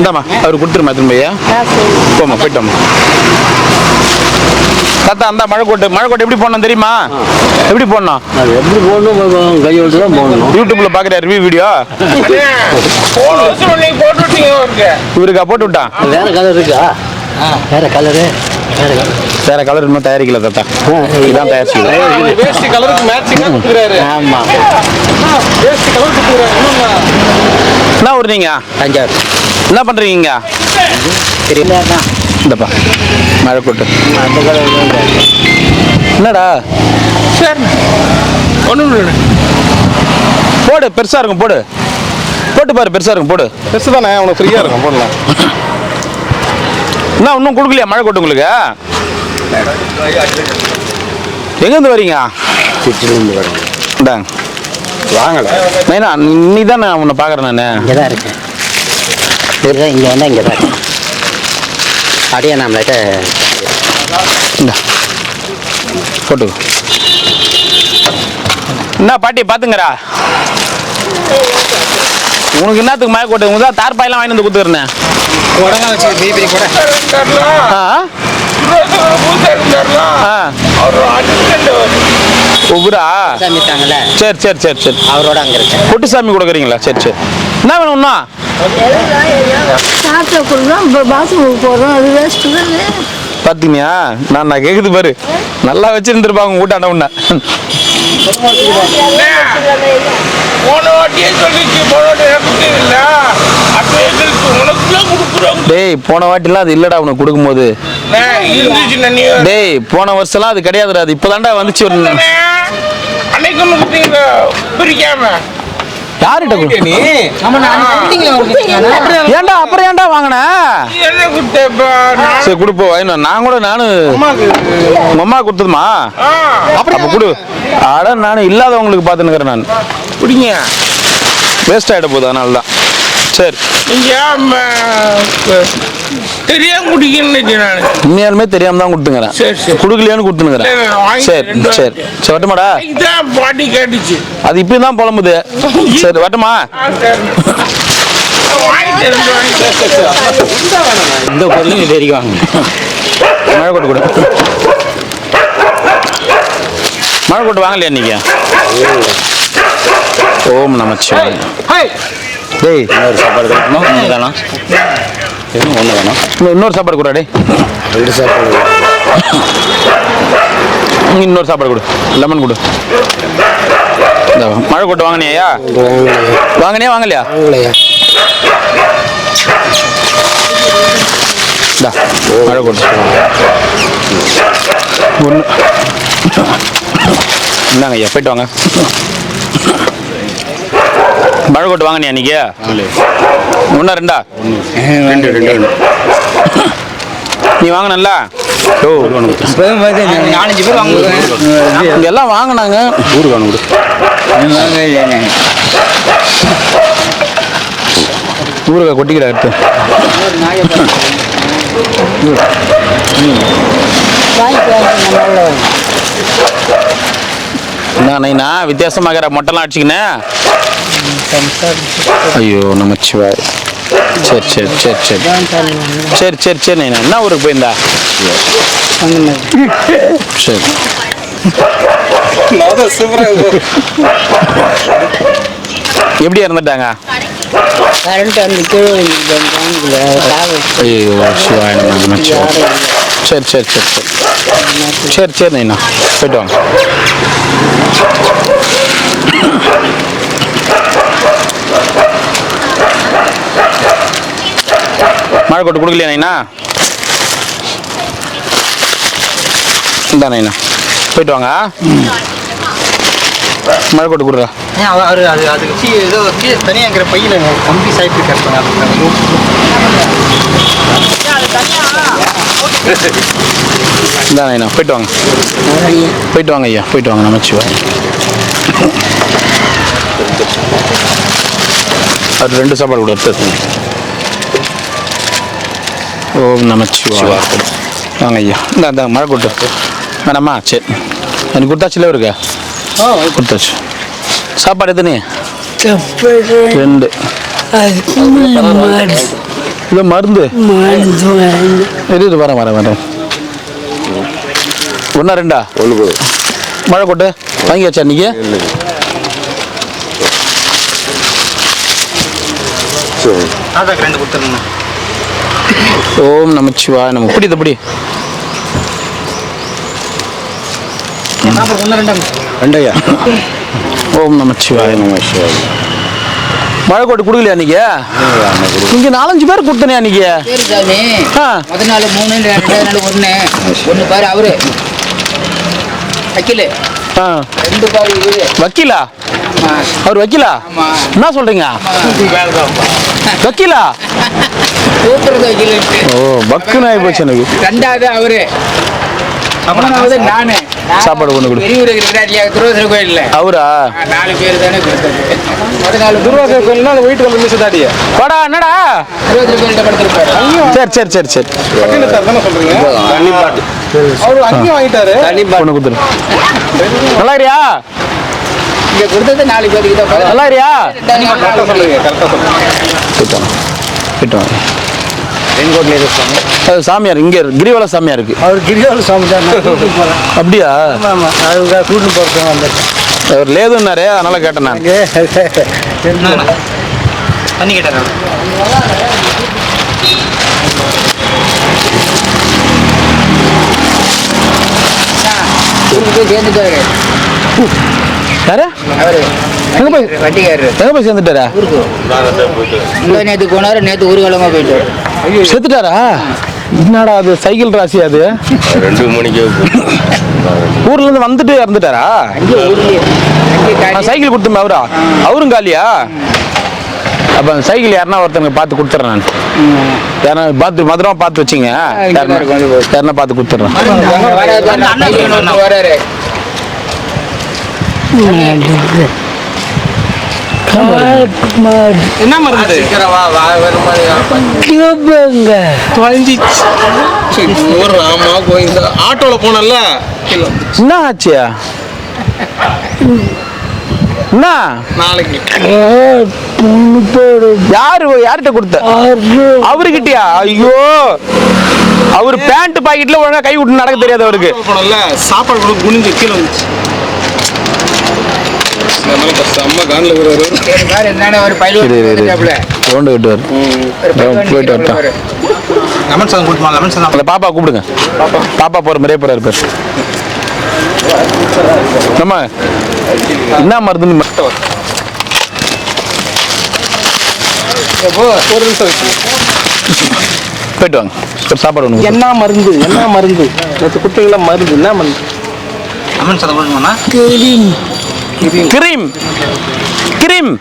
S1: இந்தாமா அவருக்கு கொடுத்துருமா எதுவும் பையா. போமா போயிட்டோமா. தாத்தா அந்த மழை கோட்டு எப்படி போடணும் தெரியுமா? எப்படி போடணும்?
S7: எப்படி போடணும்? கையோடு தான் போடணும்.
S1: யூடியூப்ல பாக்குற ரிவ்யூ வீடியோ இவருக்கா போட்டு விட்டான்.
S7: வேற கலர் இருக்கா? வேற கலரு
S1: வேற கலர் இன்னும் தயாரிக்கல தாத்தா, இதான் தயாரிச்சு.
S7: ஆமா.
S1: என்ன ஊர் நீங்க?
S7: தஞ்சாவூர்.
S1: என்ன பண்றீங்க?
S7: தெரியல.
S1: இந்தப்பா மழை கோட்டு.
S7: அந்த கலர்
S1: என்னடா போடு, பெருசா இருக்கும், போட்டு பாரு, பெருசா இருக்கும், போடு.
S9: பெருசு தானே, உனக்கு ஃப்ரீயா இருக்கும், போடலாம்.
S1: என்ன இன்னும் கொடுக்கலையா மழை கோட்டு உங்களுக்கு? எங்க இருந்து வரீங்க? இந்தாங்க
S9: வாங்கல
S1: நைனா, நீ தான் நான் உன்னை பார்க்குறேன். நான்
S7: இங்கே தான் இருக்கேன். இங்கே வந்தால் இங்கே தான் இருக்கேன். அப்படியே நம்மள்கிட்ட
S1: இந்த போட்டு என்ன பாட்டி பார்த்துங்கடா. உனக்கு என்னத்துக்கு மழை கோட்டு? உங்க தான் தார்பாயெல்லாம் வாங்கி வந்து கொடுத்துருந்தேன். சரி சரி சரி சரி,
S7: அவரோட அங்கே இருக்கேன்.
S1: பொட்டுசாமி கொடுக்குறீங்களா? சரி சரி. என்ன வேணும் இன்னும்? பார்த்தீங்களா, நான் கேட்குது பாரு, நல்லா வச்சிருந்துருப்பாங்க உங்க வீட்டாண்ட உன்ன. டேய் போன வாட்டிலாம் அது இல்லடா உனக்கு கொடுக்கும்போது. டேய் போன வருஷம்லாம் அது கிடையாதுடா, அது இப்பதான்டா வந்துச்சு. யாருகிட்ட நீ? ஏன்டா அப்புறம் ஏன்டா வாங்கின? சரி கொடுப்போ. நான் கூட உங்க அம்மா கொடுத்ததுமா? அப்ப கொடு. அட நானும் இல்லாதவங்களுக்கு பார்த்துன்னு நான் குடிங்க, வேஸ்ட் ஆகிட போகுது, அதனால தான். சரி
S6: தெரியாம குடிக்கணும்.
S1: உண்மையாலுமே தெரியாம தான் கொடுத்துங்கிறேன். கொடுக்கலையான்னு கொடுத்துனுங்கிறேன். சரி சரி சரி, வட்டமாடா.
S6: பாட்டி கேட்டுச்சு,
S1: அது இப்பயும் தான் புலம்புது. சரி வட்டமா.
S7: இந்த பொருளும் இது வரைக்கும் வாங்க.
S1: மழை கோட்டு கொடு. மழை கோட்டு வாங்கலையா நீங்க? ஓம் நமச்சிவாய. டேய்
S7: இன்னொரு சாப்பாடு கொடுக்கணும். ஒன்று வேணும், ஒன்று வேணும்.
S1: இன்னொரு சாப்பாடு கொடுடா. டே
S7: 2 சாப்பாடு.
S1: இன்னொரு சாப்பாடு கொடு, லெமன் கொடு. மழை கோட்டு வாங்கினியா? வாங்கினியா வாங்கலையா? மழை கோட்டு ஒன்று. இந்தாங்க ஐயா, போயிட்டு வாங்க. மழை கோட்டு வாங்கினியா நீங்க? ஒன்றா 2? 2 நீ வாங்கினல்ல? ஓ
S6: நாலஞ்சு பேர் வாங்குவாங்க.
S1: இங்க எல்லாம் வாங்கினாங்க. ஊருக்கு வாங்க ஊருக்கா கொட்டிக்கிற எடுத்து என்ன வித்தியாசமாகிற மொட்டைலாம் அடிச்சுக்கினேன். ஐயோ நமச்சிவாய். சரி சரி சரி சரி சரி சரி சரி நைனா என்ன ஊருக்கு போயிருந்தா? சரி எப்படி இறந்துட்டாங்க? ஐயோ சிவாய் நமச்சிவாய். சரி சரி சரி சரி சரி சரி நைனா போயிட்டு வாங்க. மழை கொட்டு கொடுக்கலையா நைனா? இந்த நைனா போயிட்டு வாங்க. மழை கொட்டு கொடுறா.
S6: அவர் அது வச்சு ஏதோ தனியாக இருக்கிற பையில கம்பி சாய்ப்பு கேட்பாங்க.
S1: இந்த நைனா போயிட்டு வாங்க. போயிட்டு வாங்க ஐயா போயிட்டு வாங்க நமச்சிவாய். அது 2 சாப்பாடு கூட எடுத்து. ஓம் நமச்சிவாய். வாங்க ஐயா. இந்த மழை கொட்டு வேணாமா? சரி எனக்கு கொடுத்தாச்சுல இருக்கா? கொடுத்தாச்சு. சாப்பாடு எத்தனை? 2. இல்லை மருந்து இது வரேன் வரேன் வரேன். 1 2
S10: ஒன்று
S1: மழை கொட்டு வாங்கியாச்சா இன்னைக்கு?
S6: ஆதாக்கு 2 கொடுத்துருங்க.
S1: ஓம் நமச்சிவாய். நம்ம பிடி பிடி.
S6: 1 2
S1: 2 ஓம் நமச்சிவாய். நமச்சிவாய். மழை கொட்டு கொடுக்கலையா அன்னைக்கு? இங்க 4-5 பேர் கொடுத்தனே அன்னைக்கு.
S6: சாமி முதல் நாள் 3 2 நாள் 1 பாரு அவரு வக்கீல். 2 பாரு இவரு
S1: வக்கீலா? அவர் வக்கீலா? என்ன சொல்றீங்க? வக்கீலா?
S6: கூப்பிடுறது வக்கீல்.
S1: ஓ பக்குன்னு ஆகி போச்சு எனக்கு.
S6: 2வது அவரு. 3வது நானு.
S1: சாப்பாடு கொண்டு கொடு.
S6: பெரியவர் இருக்கிறாரியா துரோசர கோயில்ல.
S1: அவரா?
S6: 4 பேர் தானே கொடுத்தது. முதல் நாள்
S2: துர்வாச கோயில்னா அந்த வீட்டுக்கு வந்து மிஸ் தாடியா
S1: வாடா என்னடா?
S6: துரோசர கோயில்ல படுத்துருப்பாரு.
S1: சரி சரி சரி சரி
S2: பட்டினத்தார் தானே சொல்றீங்க?
S10: தண்ணி பாட்டு
S2: அவரு அங்கேயும் வாங்கிட்டாரு.
S10: தண்ணி
S1: கொண்டு கொடுத்துரு. நல்லா இருக்கியா?
S6: இங்க கொடுத்தது 4 பேருக்கு தான்.
S1: நல்லா இருக்கியா?
S2: கரெக்டாக சொல்லுங்க கரெக்டாக சொல்லுங்க.
S1: போயிட்டு வாங்க போயிட்டு வாங்க. அது சாமியார் இங்கே கிரிவல சாமியார் இருக்கு.
S3: அவர் கிரிவல சாமி தான்.
S1: அப்படியா?
S3: ஆமாம் அவங்க கூட்டின்னு போகிறோம். அந்த
S1: அவர் லேதுன்னாரு அதனால கேட்டேன் நான்.
S6: தண்ணி கேட்டாங்க. சேர்ந்துட்டாரு
S1: யாரு?
S6: அவரு
S1: எங்க போய்
S6: வட்டிக்காரரு.
S1: எங்க போய் சேர்ந்துட்டாரா?
S6: நேற்று போனாரு. நேற்று ஊர்வலமா போயிட்டாரு.
S1: செத்துட்டாரா? என்னடா அது சைக்கிள் ராசி அது?
S10: 2 மணிக்கு
S1: ஊர்ல இருந்து வந்துட்டு இறந்துட்டாரா? சைக்கிள் கொடுத்துமே அவரா? அவரும் காலியா? அப்ப அந்த சைக்கிள் யாருன்னா ஒருத்தனுக்கு பார்த்து கொடுத்துட்றேன் நான். யாரா பார்த்து மதுரமா பார்த்து வச்சிங்க. யாருன்னா பார்த்து கொடுத்துட்றேன்.
S6: வராரு.
S2: என்ன மருந்து? ஆமா கோயிந்தா ஆட்டோல போனல.
S1: என்ன ஆச்சு? என்ன
S2: நாளைக்கு
S1: யார்கிட்ட கொடுத்த? அவருகிட்டயா? ஐயோ அவரு பேண்ட் பாக்கெட்ல ஒழுங்கா கை விட்டு நடக்க தெரியாது அவருக்கு.
S2: போனல சாப்பாடு கூட குனிஞ்சு கீழே வந்துச்சு. செம்ம கான்ல வருவாரு.
S6: என்னன்னு ஒரு பைலட்
S1: ரவுண்டு விட்டுவார். போயிட்டு வரட்டும்.
S6: லெமன் சாதம் கொடுத்துமா? லெமன் சாதம்.
S1: அந்த பாப்பா கூப்பிடுங்க. பாப்பா போற மாதிரியே போறாரு பேர். நம்ம என்ன மருந்துன்னு
S2: ஒரு நிமிஷம்
S1: போயிட்டு வாங்க. ஒரு சாப்பாடு ஒன்று.
S2: என்ன மருந்து? என்ன மருந்து? நேற்று குட்டைகள மருந்து என்ன மருந்து?
S6: லெமன் சாதம் கொடுத்துமா?
S1: கிரீம் கிரீம்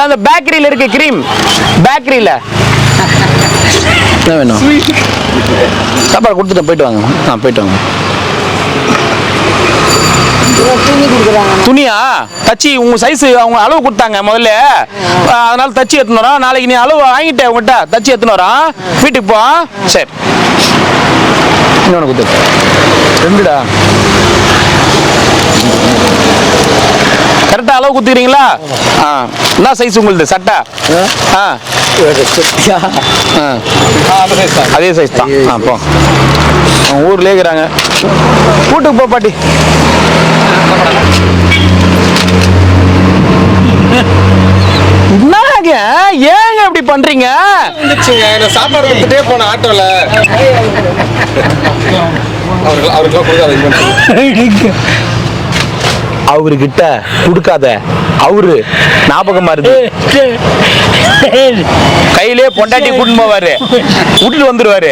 S1: அந்த பேக்கரியில இருக்கு. கிரீம் பேக்கரியில என்ன வேணும்? சாப்பாடு கொடுத்துட்டு போயிட்டு வாங்க. போயிட்டு வாங்க. துணியா தச்சு உங்க சைஸ் அவங்க அளவு கொடுத்தாங்க முதல்ல, அதனால தச்சு எடுத்துன்னு வரோம். நாளைக்கு நீ அளவு வாங்கிட்டேன் உங்ககிட்ட, தச்சு எடுத்துன்னு வரோம். வீட்டுக்கு போ. சரி, இன்னொன்று கொடுத்து ரெண்டுடா. கரெக்டாக அளவு கொடுத்துக்கிறீங்களா? என்ன சைஸ் உங்களுது சட்டை? அதே சைஸ் தான். போ, அவங்க ஊர்லேயே இருக்கிறாங்க. வீட்டுக்கு போ பாட்டி. என்னங்க ஏங்க இப்படி பண்றீங்க?
S11: சாப்பாடு எடுத்துட்டே போன ஆட்டோல
S1: அவர்கிட்ட கொடுக்காத, அவரு ஞாபகமா இருக்கு. கையிலே பொண்டாட்டி கூட்டின்னு போவாரு, விட்டுட்டு வந்துருவாரு.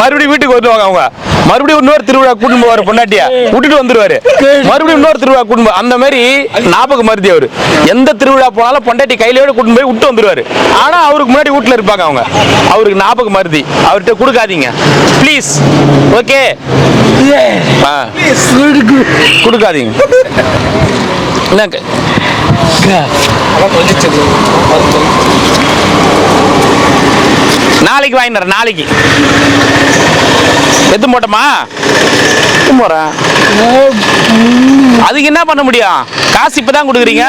S1: மறுபடியும் வீட்டுக்கு வருவாங்க அவங்க. மறுபடியும் இன்னொரு திருவிழா கூட்டின்னு போவாரு, பொண்டாட்டியா விட்டுட்டு வந்துருவாரு. மறுபடியும் இன்னொரு திருவிழா கூட்டின்னு அந்த மாதிரி ஞாபகம் மருதி அவரு. எந்த திருவிழா போனாலும் பொண்டாட்டி கையிலேயே கூட்டின்னு போய் விட்டு வந்துருவாரு. ஆனா அவருக்கு முன்னாடி வீட்டுல இருப்பாங்க அவங்க. அவருக்கு ஞாபகம் மருதி. அவர்கிட்ட கொடுக்காதீங்க ப்ளீஸ். ஓகே, கொடுக்காதீங்க. நாளைக்கு வாங்கிடுறேன். நாளைக்கு எத்து போட்டோமா? போறேன். அதுக்கு என்ன பண்ண முடியும்? காசு இப்பதான் கொடுக்குறீங்க.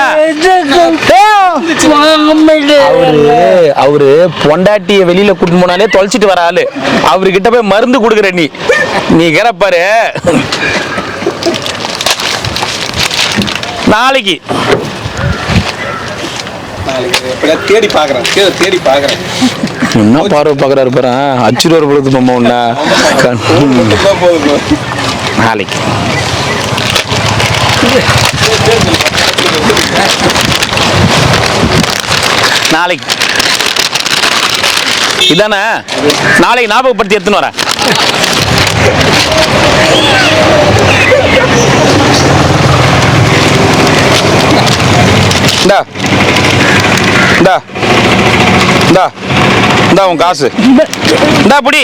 S1: அவரு பொண்டாட்டிய வெளியில கூட்டிட்டு போனாலே தொலைச்சிட்டு வர ஆளு. அவர்கிட்ட போய் மருந்து கொடுக்குற நீ கேறப்பாரு. நாளைக்கு
S11: தேடி பாக்குறேன்.
S1: என்ன பார்வை பாக்குறாரு பாரு. அச்சுருவர் பொழுது நம்ம ஒண்ணா நாளைக்கு நாளைக்கு இதானே? நாளைக்கு ஞாபகப்படுத்தி எடுத்துன்னு வரேன். இந்தா இந்தா இந்தா இந்தா உன் காசு. இந்தா புடி.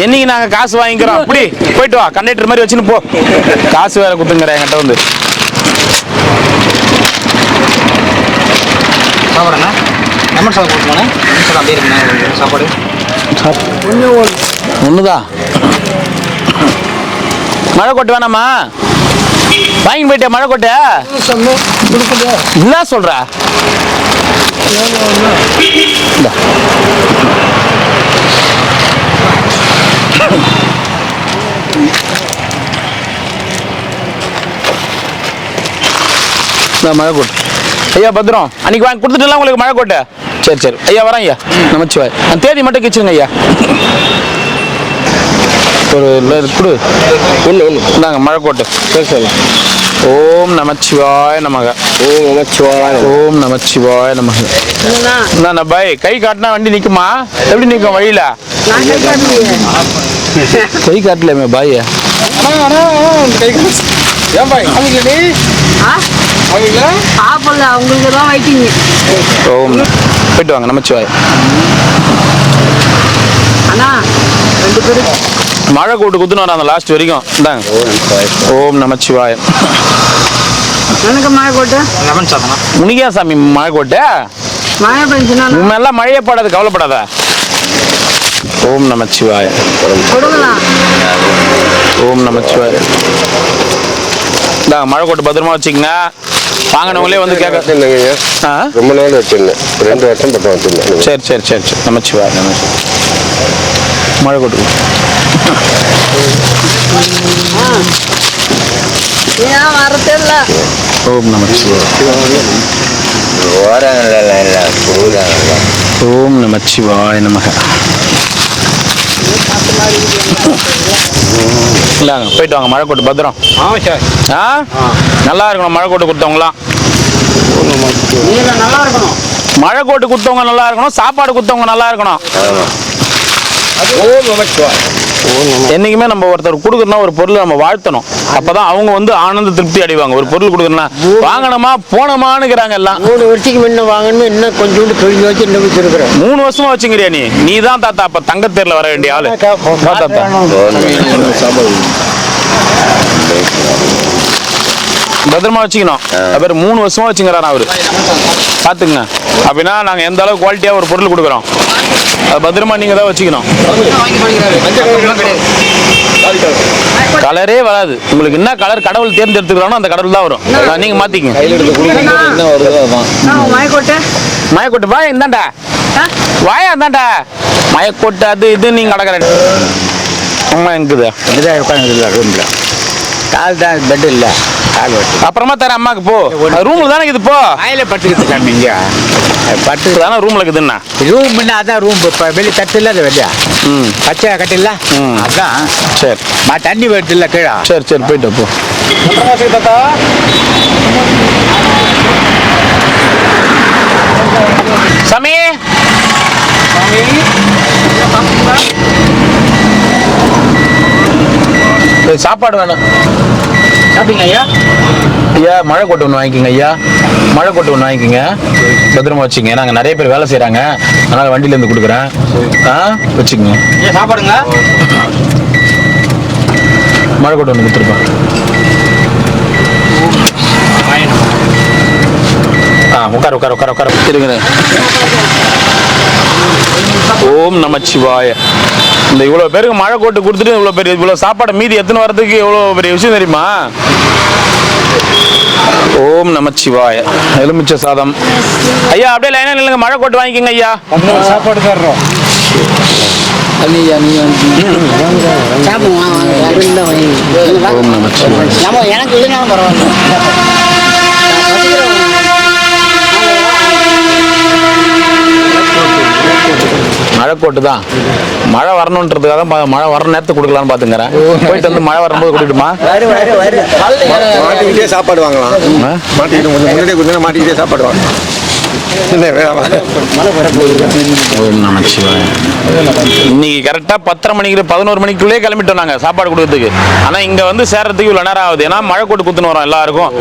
S1: என்னைக்கு நாங்க காசு வாங்கிக்கிறோம். புடி, போயிட்டு வா. கண்டக்டர் மாதிரி வச்சுன்னு போ. காசு வேற குத்துங்கிற என்கிட்ட வந்து.
S11: சாப்பாடுண்ணா லெமன் சாதம் கொடுத்து போனேன். அப்படியே இருக்குண்ணா சாப்பாடு.
S1: ஒண்ணுதான். மழை கொட்டு வேணாமா? வாங்கி போயிட்டே மழை கொட்ட. என்ன சொல்ற? மழை கொட்டு. ஐயா பத்திரம், அன்னைக்கு வாங்கி கொடுத்துட்டுலாம் உங்களுக்கு மழை கொட்ட. சரி சரி ஐயா, வரேன் ஐயா. நமச்சிவாய். அந்த தேதி மட்டும் கிச்சுருங்க ஐயா. ஒரு கொடு. இந்தாங்க மழை கோட்டு. சரி சரி. ஓம் நமச்சிவாய நமக.
S7: ஓம் நமச்சிவாய.
S1: ஓம் நமச்சிவாய நமக. என்ன பாய், கை காட்டினா வண்டி நிக்குமா? எப்படி நிற்கும் வழியில? கை காட்டலாமே பாய்.
S11: ஏன் பாய்
S4: அவங்களுக்கு தான் வைக்கிங்க.
S1: ஓம் போயிட்டு வாங்க. நமச்சிவாய்.
S4: அண்ணா ரெண்டு பேரும்
S1: மழை கூட்டு குத்துன்னு வர அந்த லாஸ்ட் வரைக்கும். இந்தாங்க. ஓம் நமச்சிவாய.
S4: எனக்கு மழை கோட்டு.
S11: லெமன் சாதம்.
S1: முனிகா சாமி மழை கோட்டு.
S4: மழை பெஞ்சுனா
S1: உண்மையெல்லாம் மழையே படாது, கவலைப்படாத. ஓம் நமச்சிவாய.
S4: கொடுக்கலாம்.
S1: ஓம் நமச்சிவாய. இந்தாங்க மழை கோட்டு பத்திரமா வச்சுக்கங்க. வாங்கினவங்களே வந்து கேட்க.
S7: ரொம்ப நாள் வச்சிருந்தேன், 2 வருஷம் பக்கம் வச்சிருந்தேன்.
S1: சரி சரி சரி சரி. நமச்சிவாய. மழை கொட்டு.
S4: ஏன் வரதில்ல?
S1: ஓம் நமச்சிவாய. ஓம் நமச்சிவாய நமக. இல்லைங்க போயிட்டு வாங்க. மழை கொட்டு பத்திரம். நல்லா இருக்கணும் மழை கோட்டு கொடுத்தவங்களாம்.
S4: நல்லா இருக்கணும்.
S1: மழை கோட்டு கொடுத்தவங்க நல்லா இருக்கணும். சாப்பாடு கொடுத்தவங்க நல்லா இருக்கணும்.
S11: ஓம் நமச்சிவாய.
S1: என்னைக்குமே நம்ம ஒருத்தர் கொடுக்குறோம்னா ஒரு பொருளை நம்ம வாழ்த்தணும். அப்பதான் அவங்க வந்து ஆனந்த திருப்தி அடைவாங்க. ஒரு பொருள் கொடுக்குறோம்னா வாங்கணுமா போனோமானுங்கிறாங்க எல்லாம்.
S7: 3 வருஷத்துக்கு முன்ன வாங்கணும், இன்னும் கொஞ்சோண்டு தொழில் வச்சு இன்னும் வச்சிருக்கிறேன்.
S1: 3 வருஷமா வச்சுங்கிறியா நீ தான் தாத்தா அப்ப தங்கத்தேர்ல வர வேண்டிய ஆளு. தாத்தா பத்திரமா வச்சுக்கணும். அவர் 3 வருஷமா வச்சுங்கிறாரா அவரு, பாத்துங்க. அப்படின்னா நாங்க எந்த அளவுக்கு குவாலிட்டியா ஒரு பொருள் கொடுக்குறோம், அது பத்திரமா நீங்க தான் வச்சுக்கணும். கலரே வராது. உங்களுக்கு என்ன கலர் கடவுள் தேர்ந்தெடுத்துக்கிறானோ அந்த கடவுள் தான் வரும். நீங்க மாத்திக்கங்க. மயக்கோட்டை வாயா இந்தாண்டா, வாயா இந்தாண்டா. மயக்கோட்டை அது இது நீங்க கடற்கரை அம்மா இருக்குது.
S6: கால் தான் பெட் இல்லை, கால் வச்சு
S1: அப்புறமா தர அம்மாக்கு போ. ரூம்ல தானே இது போ.
S6: வாயில பட்டுக்கிட்டு சாமி இங்க பட்டு
S1: தானே ரூம்ல இருக்குதுன்னா.
S6: ரூம் அதான் ரூம். இப்போ வெளியே தட்டு இல்லை, அது வெளியா பச்சை கட்டில அதான்.
S1: சரி
S6: தண்ணி வருது இல்லை கீழே.
S1: சரி சரி போயிட்டு போ. சாமி சாப்பாடு வேணும்.
S11: சாப்பிட்டீங்க ஐயா?
S1: ஐயா மழை கொட்டு ஒன்று வாங்கிக்கோங்க. ஐயா மழை கொட்டு ஒன்று வாங்கிக்கோங்க, பத்திரமா வச்சுங்க. நாங்கள் நிறைய பேர் வேலை செய்கிறாங்க, அதனால் வண்டியிலேருந்து கொடுக்குறேன். வச்சுக்கோங்க.
S11: சாப்பாடுங்க.
S1: மழை கொட்டு ஒன்று கொடுத்துருப்பேன். உட்கார உட்கார உட்கார உட்கார இருக்கிறேன். ஓம் நமச்சிவாய. இந்த இவ்வளோ பேருக்கு மழை கோட்டு கொடுத்துட்டு இவ்வளோ சாப்பாடு மீதி எத்தனை வரதுக்கு எவ்வளோ பெரிய விஷயம் தெரியுமா? ஓம் நமச்சிவாய. எலுமிச்சை சாதம். ஐயா அப்படியே லைனா இல்லைங்க, மழை கோட்டு வாங்கிக்கோங்க ஐயா.
S6: சாப்பாடு தர்றோம்.
S1: ஓம் நமச்சிவாய.
S11: எனக்கு இல்லைனாலும் பரவாயில்ல.
S1: மழைக்கோட்டு தான். மழை வரணுன்றதுக்காக தான், மழை வர நேரத்துக்கு கொடுக்கலான்னு பார்த்துங்கிறேன். போயிட்டு வந்து மழை வரும்போது கொடுக்கட்டுமா?
S10: மாட்டிக்கிட்டே சாப்பாடு வாங்கலாம். மாட்டிக்கிட்டு கொஞ்சம் முன்னாடியே கொஞ்சம் மாட்டிக்கிட்டே சாப்பாடு வாங்கலாம்.
S1: இன்னைக்கு கரெக்டா 10:30 மணிக்கு 11 மணிக்குள்ளே கிளம்பிட்டோம் நாங்க சாப்பாடு கொடுக்கறதுக்கு. ஆனா இங்க வந்து சேர்றதுக்கு இவ்வளவு நேரம் ஆகுது. ஏன்னா மழை கோட்டு குத்துன்னு வரோம் எல்லாருக்கும்.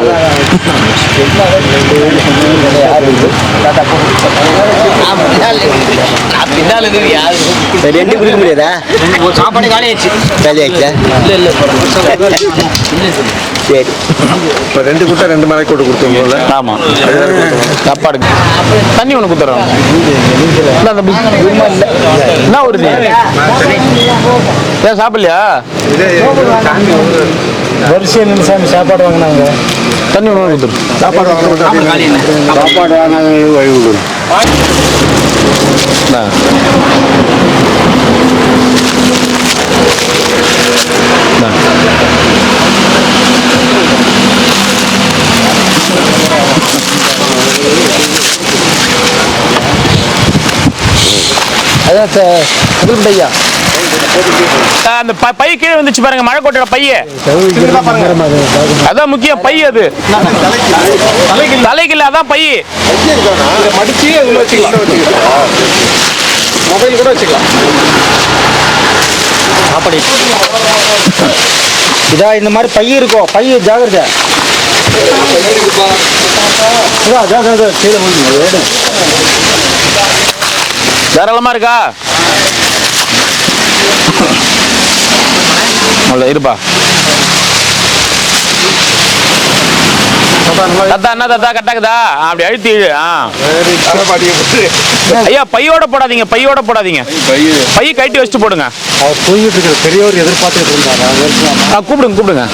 S7: ரெண்டு குடிக்க முடியாதா?
S11: சாப்பாடு காலியாச்சு.
S7: காலியாச்சா? சரி,
S10: இப்போ 2 கூட்டம் 2 மலை கோட்டு கொடுத்தோம் போல.
S1: ஆமா, சாப்பாடு தண்ணி ஒன்று குத்துறோம். என்ன ஒரு ஏன் சாப்பிடலையா?
S3: வரிசையில் நின்று சாமி சாப்பாடு வாங்கினாங்க.
S1: தண்ணி ஒன்று கொடுத்துரும்.
S10: சாப்பாடு வாங்க, சாப்பாடு வாங்க வழி விடுவோம்.
S3: அதான் சார் ஐயா,
S1: அந்த பை கீழே வந்துச்சு பாருங்க, மழை கோட்டோட பைய. அதான் முக்கியம், பை. அது தலைக்கு இல்ல, அதான் பை.
S8: மடிச்சு அதில் வச்சுக்கலாம். மொபைல் கூட வச்சுக்கலாம்.
S11: சாப்பாடு இதா இந்த மாதிரி பை இருக்கும். பை ஜாகிரதை.
S1: தாராளமா இருக்கா? இருப்பா தாத்தா. என்ன தாத்தா கட்டாக்குதா? அப்படி அழுத்தி இழு. ஐயா பையோட போடாதீங்க, பையோட போடாதீங்க. பை கட்டி வச்சுட்டு போடுங்க.
S8: அவர் தூங்கிட்டு இருக்கிற பெரியவர் எதிர்பார்த்துட்டு இருந்தாரா?
S1: கூப்பிடுங்க கூப்பிடுங்க.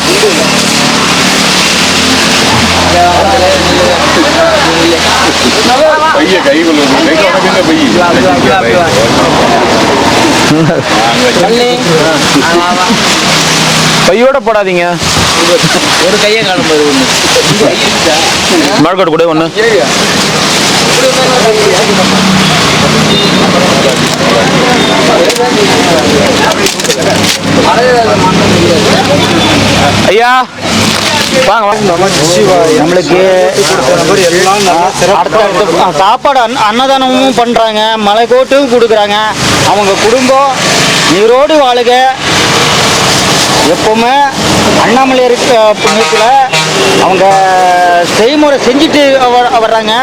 S1: பையோட போடாதீங்க.
S11: ஒரு கையை காணும்போது
S1: மழைக்கோட்டு கூட ஒன்று. ஐயா வாங்க
S11: நம்மளுக்கு சாப்பாடு அன்னதானமும் பண்ணுறாங்க, மலைக்கோட்டும் கொடுக்குறாங்க. அவங்க குடும்பம் நீரோடு வாழுக, எப்போவுமே அண்ணாமலையார் புண்ணியத்தில் அவங்க செய்முறை செஞ்சுட்டு வர்றாங்க.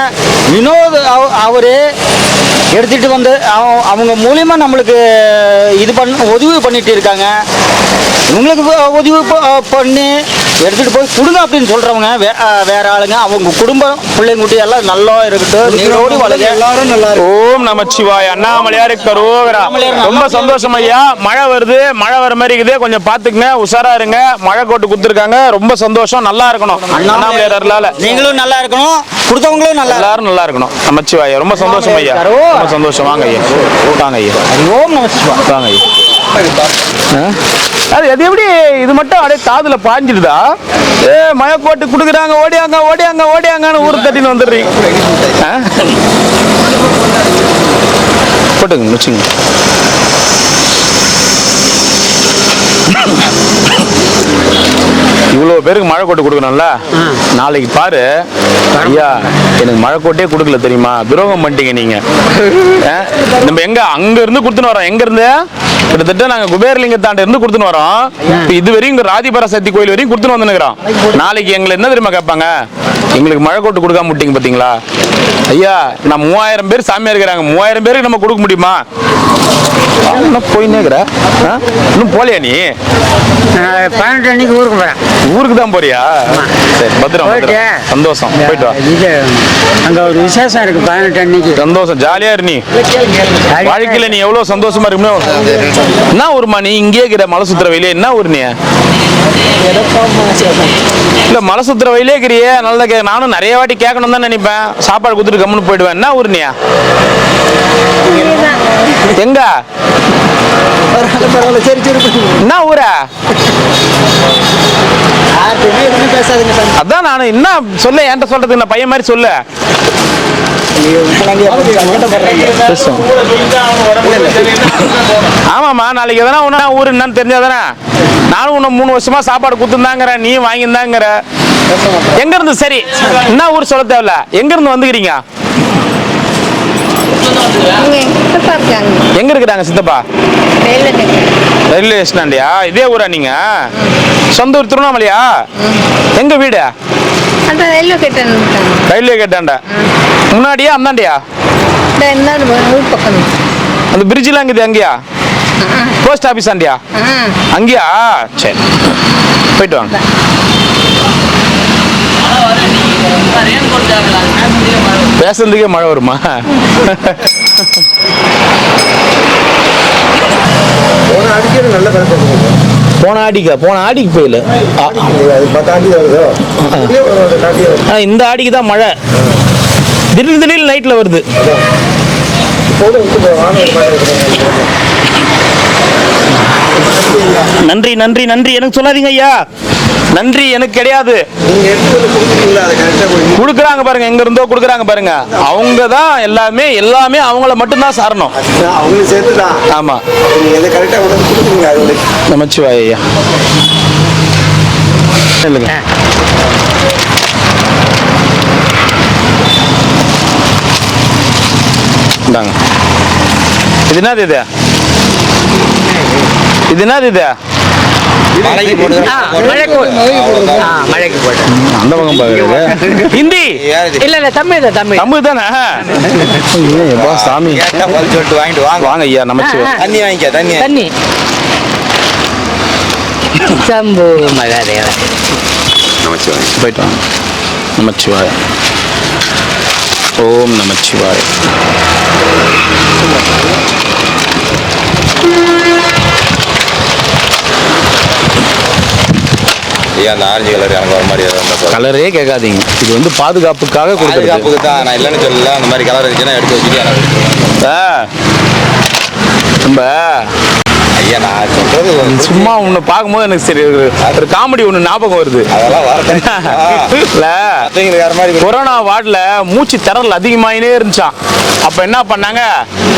S11: வினோத் அவர் எடுத்துகிட்டு வந்து அவங்க மூலியமா நம்மளுக்கு உதவி பண்ணிட்டு இருக்காங்க. இவங்களுக்கு உதவி பண்ணி எடுத்துகிட்டு போய் கொடுங்க அப்படின்னு சொல்கிறவங்க வேற ஆளுங்க. அவங்க குடும்பம் பிள்ளைங்குட்டி எல்லாம் நல்லா இருக்கட்டும், நீரோடு வளருங்க, எல்லாரும் நல்லா இருக்கும்.
S1: ஓம் நமச்சிவாய. அண்ணாமலையாருக்கு அரோகரா. ரொம்ப சந்தோஷம் ஐயா. மழை வருது, மழை வர மாதிரி இருக்குது, கொஞ்சம் பார்த்துக்குங்க, உஷாரா இருங்க. மழை கோட்டு கொடுத்துருக்காங்க, ரொம்ப சந்தோஷம். நல்லா இருக்கணும் அண்ணாமலையார் அருளால.
S11: நீங்களும் நல்லா இருக்கணும், கொடுத்தவங்களும்
S1: எல்லாரும் நல்லா இருக்கணும். நமச்சிவாய. ரொம்ப சந்தோஷம் ஐயா, ரொம்ப சந்தோஷம். வாங்க ஐயா, வாங்க ஐயா.
S11: ஓம் நமச்சிவாய.
S1: வாங்க ஐயா. அது எப்படி இது மட்டும் அப்படியே காதுல பாஞ்சிடுதா? மழை கோட்டு கொடுக்குறாங்க, ஓடியாங்க ஓடியாங்க ஓடியாங்கன்னு ஊர் தட்டின்னு வந்துடுறீங்க. போட்டுங்க வச்சுங்க. இவ்வளோ பேருக்கு மழை கோட்டு கொடுக்கணும்ல, நாளைக்கு பாரு ஐயா, எனக்கு மழை கோட்டே கொடுக்கல தெரியுமா, துரோகம் பண்ணிட்டீங்க நீங்க. நம்ம எங்க அங்க இருந்து கொடுத்துன்னு வரோம், எங்க இருந்து கிட்டத்தட்ட நாங்க குபேரலிங்கத்தாண்ட இருந்து கொடுத்துன்னு வரோம். இப்போ இது வரையும் இங்க ராதிபராசக்தி கோயில் வரையும் கொடுத்துன்னு வந்துருக்கிறோம். நாளைக்கு எங்களை என்ன தெரியுமா கேட்பாங்க, எங்களுக்கு மழை கோட்டு கொடுக்காம விட்டீங்க பாத்தீங்களா ஐயா. நான் 3000 பேர் சாமியா இருக்கிறாங்க, 3000 பேருக்கு நம்ம கொடுக்க முடியுமா? போயின்னே இருக்கிற, இன்னும் போலியா நீ?
S12: 18 அன்னைக்கு ஊருக்கு போறேன்.
S1: ஊருக்கு தான் போறியா? சரி, பத்திரம். சந்தோஷம், போயிட்டு வா.
S12: இது அங்க ஒரு விசேஷம் இருக்கு 18 அன்னைக்கு.
S1: சந்தோஷம், ஜாலியா இரு. நீ வாழ்க்கையில நீ எவ்வளவு சந்தோஷமா இருக்கணும். என்ன ஊருமா நீ? இங்கே இருக்கிற மலை சுத்துற வயலே என்ன ஊர் நீ? இல்ல மலை சுத்துற வயலே இருக்கிறியே, நல்லா நானும் நிறைய வாட்டி கேட்கணும் தான் நினைப்பேன். சாப்பாடு கொடுத்துட்டு கம்முன்னு போயிடுவேன். என்ன ஊர் நீ? எங்க? என்ன ஊரா? அதான் நானு என்ன சொல்ல, என்கிட்ட சொல்றதுக்கு நான் பையன் மாதிரி சொல்லு. ஆமாமா, நாளைக்கு எதனா ஒண்ணு ஊரு என்னன்னு தெரிஞ்சாதானே. நானும் உன்னை 3 வருஷமா சாப்பாடு கொடுத்துருந்தாங்கிற, நீ வாங்கியிருந்தாங்கிற. எங்க இருந்து? சரி, என்ன ஊர் சொல்ல தேவையில்ல, எங்க இருந்து வந்துக்கிறீங்க? எங்க இருக்கிறாங்க சித்தப்பா? ரயில்வே ஸ்டாண்டியா? இதே ஊரா நீங்க? சொந்த ஊர் திருவண்ணாமலையா? எங்க வீடு? ரயில்வே கேட்டாண்ட. முன்னாடியா அந்தாண்டியா? அந்த பிரிட்ஜ்லாம் இருக்குது அங்கேயா? போஸ்ட் ஆபீஸ் ஆண்டியா? அங்கேயா? சரி, போயிட்டு வாங்க. பேசுறதுக்கே மழை வருமா? போன ஆடிக்கு போயில இந்த ஆடிக்கு தான் மழை. திடீர்னு நைட்ல வருது. நன்றி நன்றி நன்றி எனக்கு சொல்லாதீங்க ஐயா, நன்றி எனக்கு கிடையாது. குடுக்குறாங்க பாருங்க, எங்க இருந்தோ குடுக்குறாங்க பாருங்க. அவங்க தான் எல்லாமே அவங்கள மட்டும்தான் சாரணும். ஆமா, நமச்சிவாய ஐயா. இல்லைங்க, இந்தாங்க. இது என்னது? இது என்னது? இது அந்த பக்கம் பாக்குறது ஹிந்தி
S12: இல்ல தமிழ்
S1: தானே. சாமி வாங்க ஐயா. நமச்சிவாய.
S11: தண்ணி வாங்கிக்க, தண்ணி.
S12: சம்பு மகாதேவ.
S9: நமச்சிவாய.
S1: போயிட்டு வாங்க. நமச்சிவாய. ஓம் நமச்சிவாய.
S10: அந்த ஆரஞ்சு கலர் எனக்கு வர மாதிரி
S1: கலரே கேட்காதீங்க, இது வந்து பாதுகாப்புக்காக
S10: பாதுகாப்புக்கு தான். நான் இல்லைன்னு சொல்லல, அந்த மாதிரி கலர் இருந்துச்சுன்னா எடுத்து வச்சுட்டு
S1: நம்ம
S10: ஐயா நான் சொல்றது
S1: சும்மா ஒன்று பார்க்கும்போது எனக்கு சரி ஒரு காமெடி ஒன்று ஞாபகம் வருது. கொரோனா வார்டில் மூச்சு திணறல் அதிகமாயினே இருந்துச்சான். அப்போ என்ன பண்ணாங்க,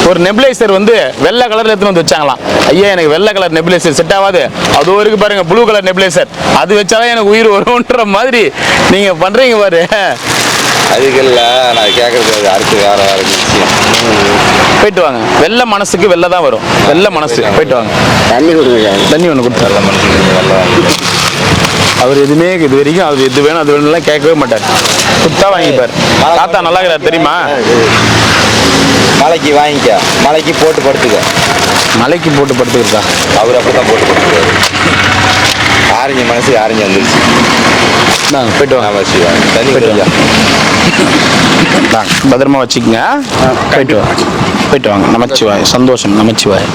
S1: ஒரு நெபுலைசர் வந்து வெள்ளை கலர்ல எடுத்துன்னு வந்து வச்சாங்களாம். ஐயா எனக்கு வெள்ளை கலர் நெபுலைசர் செட் ஆகாது, அது வரைக்கும் பாருங்க ப்ளூ கலர் நெபுலைசர், அது வச்சாதான் எனக்கு உயிர் வரும்ன்ற மாதிரி நீங்க பண்றீங்க பாரு.
S10: அதுக்கு இல்லை நான் கேட்கறது அடுத்து வேற விஷயம்.
S1: போயிட்டு வாங்க. வெள்ளை மனசுக்கு வெள்ளை தான் வரும். வெள்ளை மனசு. போயிட்டு வாங்க.
S7: தண்ணி கொடுங்க.
S1: தண்ணி ஒன்று கொடுத்து.
S10: வெள்ளை மனசுக்கு வெள்ளை
S1: அவர் எதுவுமே இது வரைக்கும் அது எது வேணும் அது வேணும்லாம் கேட்கவே மாட்டார். கொடுத்தா வாங்கிப்பார். தாத்தா நல்லா இருக்கிறார் தெரியுமா?
S10: மலைக்கு வாங்கிக்க, மலைக்கு போட்டு படுத்துக்க.
S1: மலைக்கு போட்டு படுத்துக்கிட்டா
S10: அவர் அப்படி தான் போட்டு படுத்துக்காரு. ஆரஞ்சு மனசு ஆரஞ்சு வந்துருச்சு.
S1: போயிட்டு வாங்க.
S10: தண்ணி கொஞ்சம்
S1: பத்திரமா வச்சுக்கோங்க. போயிட்டு வாங்க. போயிட்டு வாங்க. நமச்சிவாய். சந்தோஷம். நமச்சிவாய்.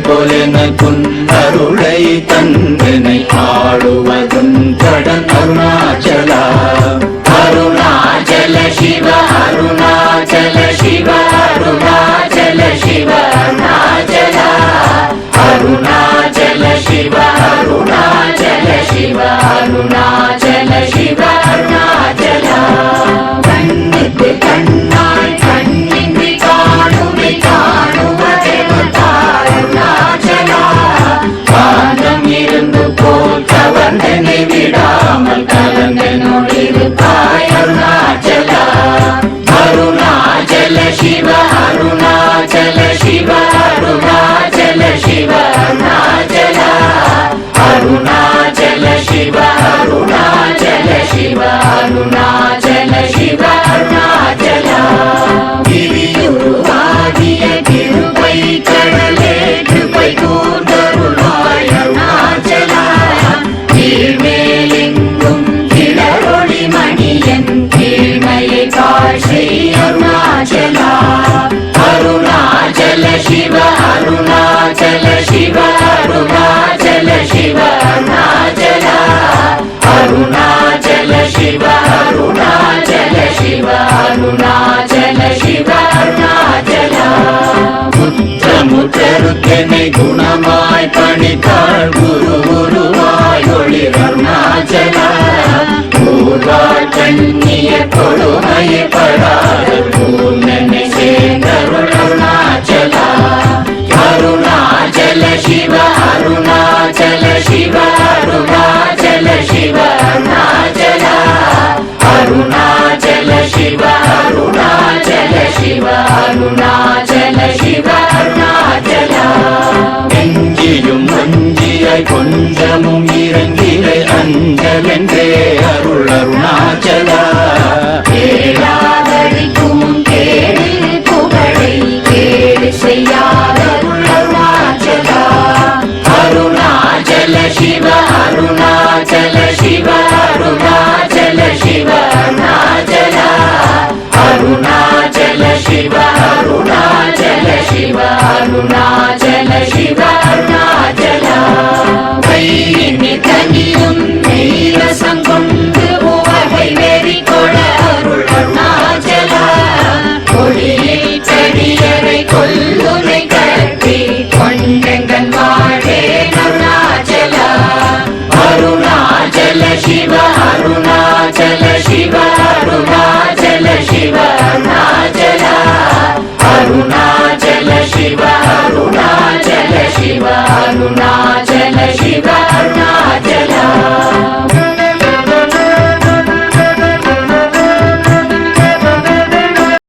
S13: போலென குன்னருளை தந்தனை ஆடு அருணாச்சலா அருணாச்சல சிவ அருணாச்சல சிவ அருணாச்சல சிவ அருணாச்சலா அருணாச்சல சிவ அருணாச்சல சிவ அருணாச்சல சிவ அருணாச்சலா கண்ணுக்கு கண்ணாய் கண்ணின்றி காணுமை காணுவதெருணாச்சலா காந்தம் இருந்து போல் கவர்ந்தனை விடாமல் கலந்தனோடிருப்பாய் அருணாச்சலா அருணாச்சல சிவ அருணாச்சல சிவ அருணாச்சல சிவ அருணாச்சலா அருணாச்சல சிவ அருணாச்சல சிவ அருணாச்சல சிவ அருணாச்சலா கிரியுருவாகிய கிருபை கடலே கிருபை கூர்ந்தருளாய் அருணாச்சலா கீழ்மேலெங்கும் கிளரொளி மணியன் கீழ்மையை காட்சி அருணாச்சலா அருணாச்சல சிவ அருணாச்சல சிவ அருணாச்சல சிவ அருணாச்சலா அருணாச்சல சிவ அருணாச்சல சிவ அருணாச்சல சிவ அருணாச்சலா முற்றமுற்றருக்கனை குணமாய் பணித்தாள் குரு குருவாய் ஒளிர் அருணாச்சலா ஊர்வாழ் கண்ணிய கொடுமையை படாத பூர்ணனை சேர்ந்தருள் அருணாச்சலா அருணாச்சல சிவ அருணாச்சல சிவ அருணாச்சல சிவ அருணாச்சலா அருணாச்சல சிவ அருணாச்சல சிவ அருணாச்சல சிவ அருணாச்சலா நெஞ்சியும் மஞ்சியாய் கொஞ்சமும் இறங்கிலை அஞ்சலென்றே அருள் அருணாச்சலா கேளாதடிக்கும் கேடு புகழை கேடு செய்யாத அருணாச்சலா அருணாச்சல சிவ அருணாச்சல சிவ அருணாச்சல சிவ அருணாச்சலா அருணாச்சல சிவ அருணாச்சல சிவ அருணாச்சல சிவ அருணாச்சலா கையினி தனியும் நீரசம் கொண்ட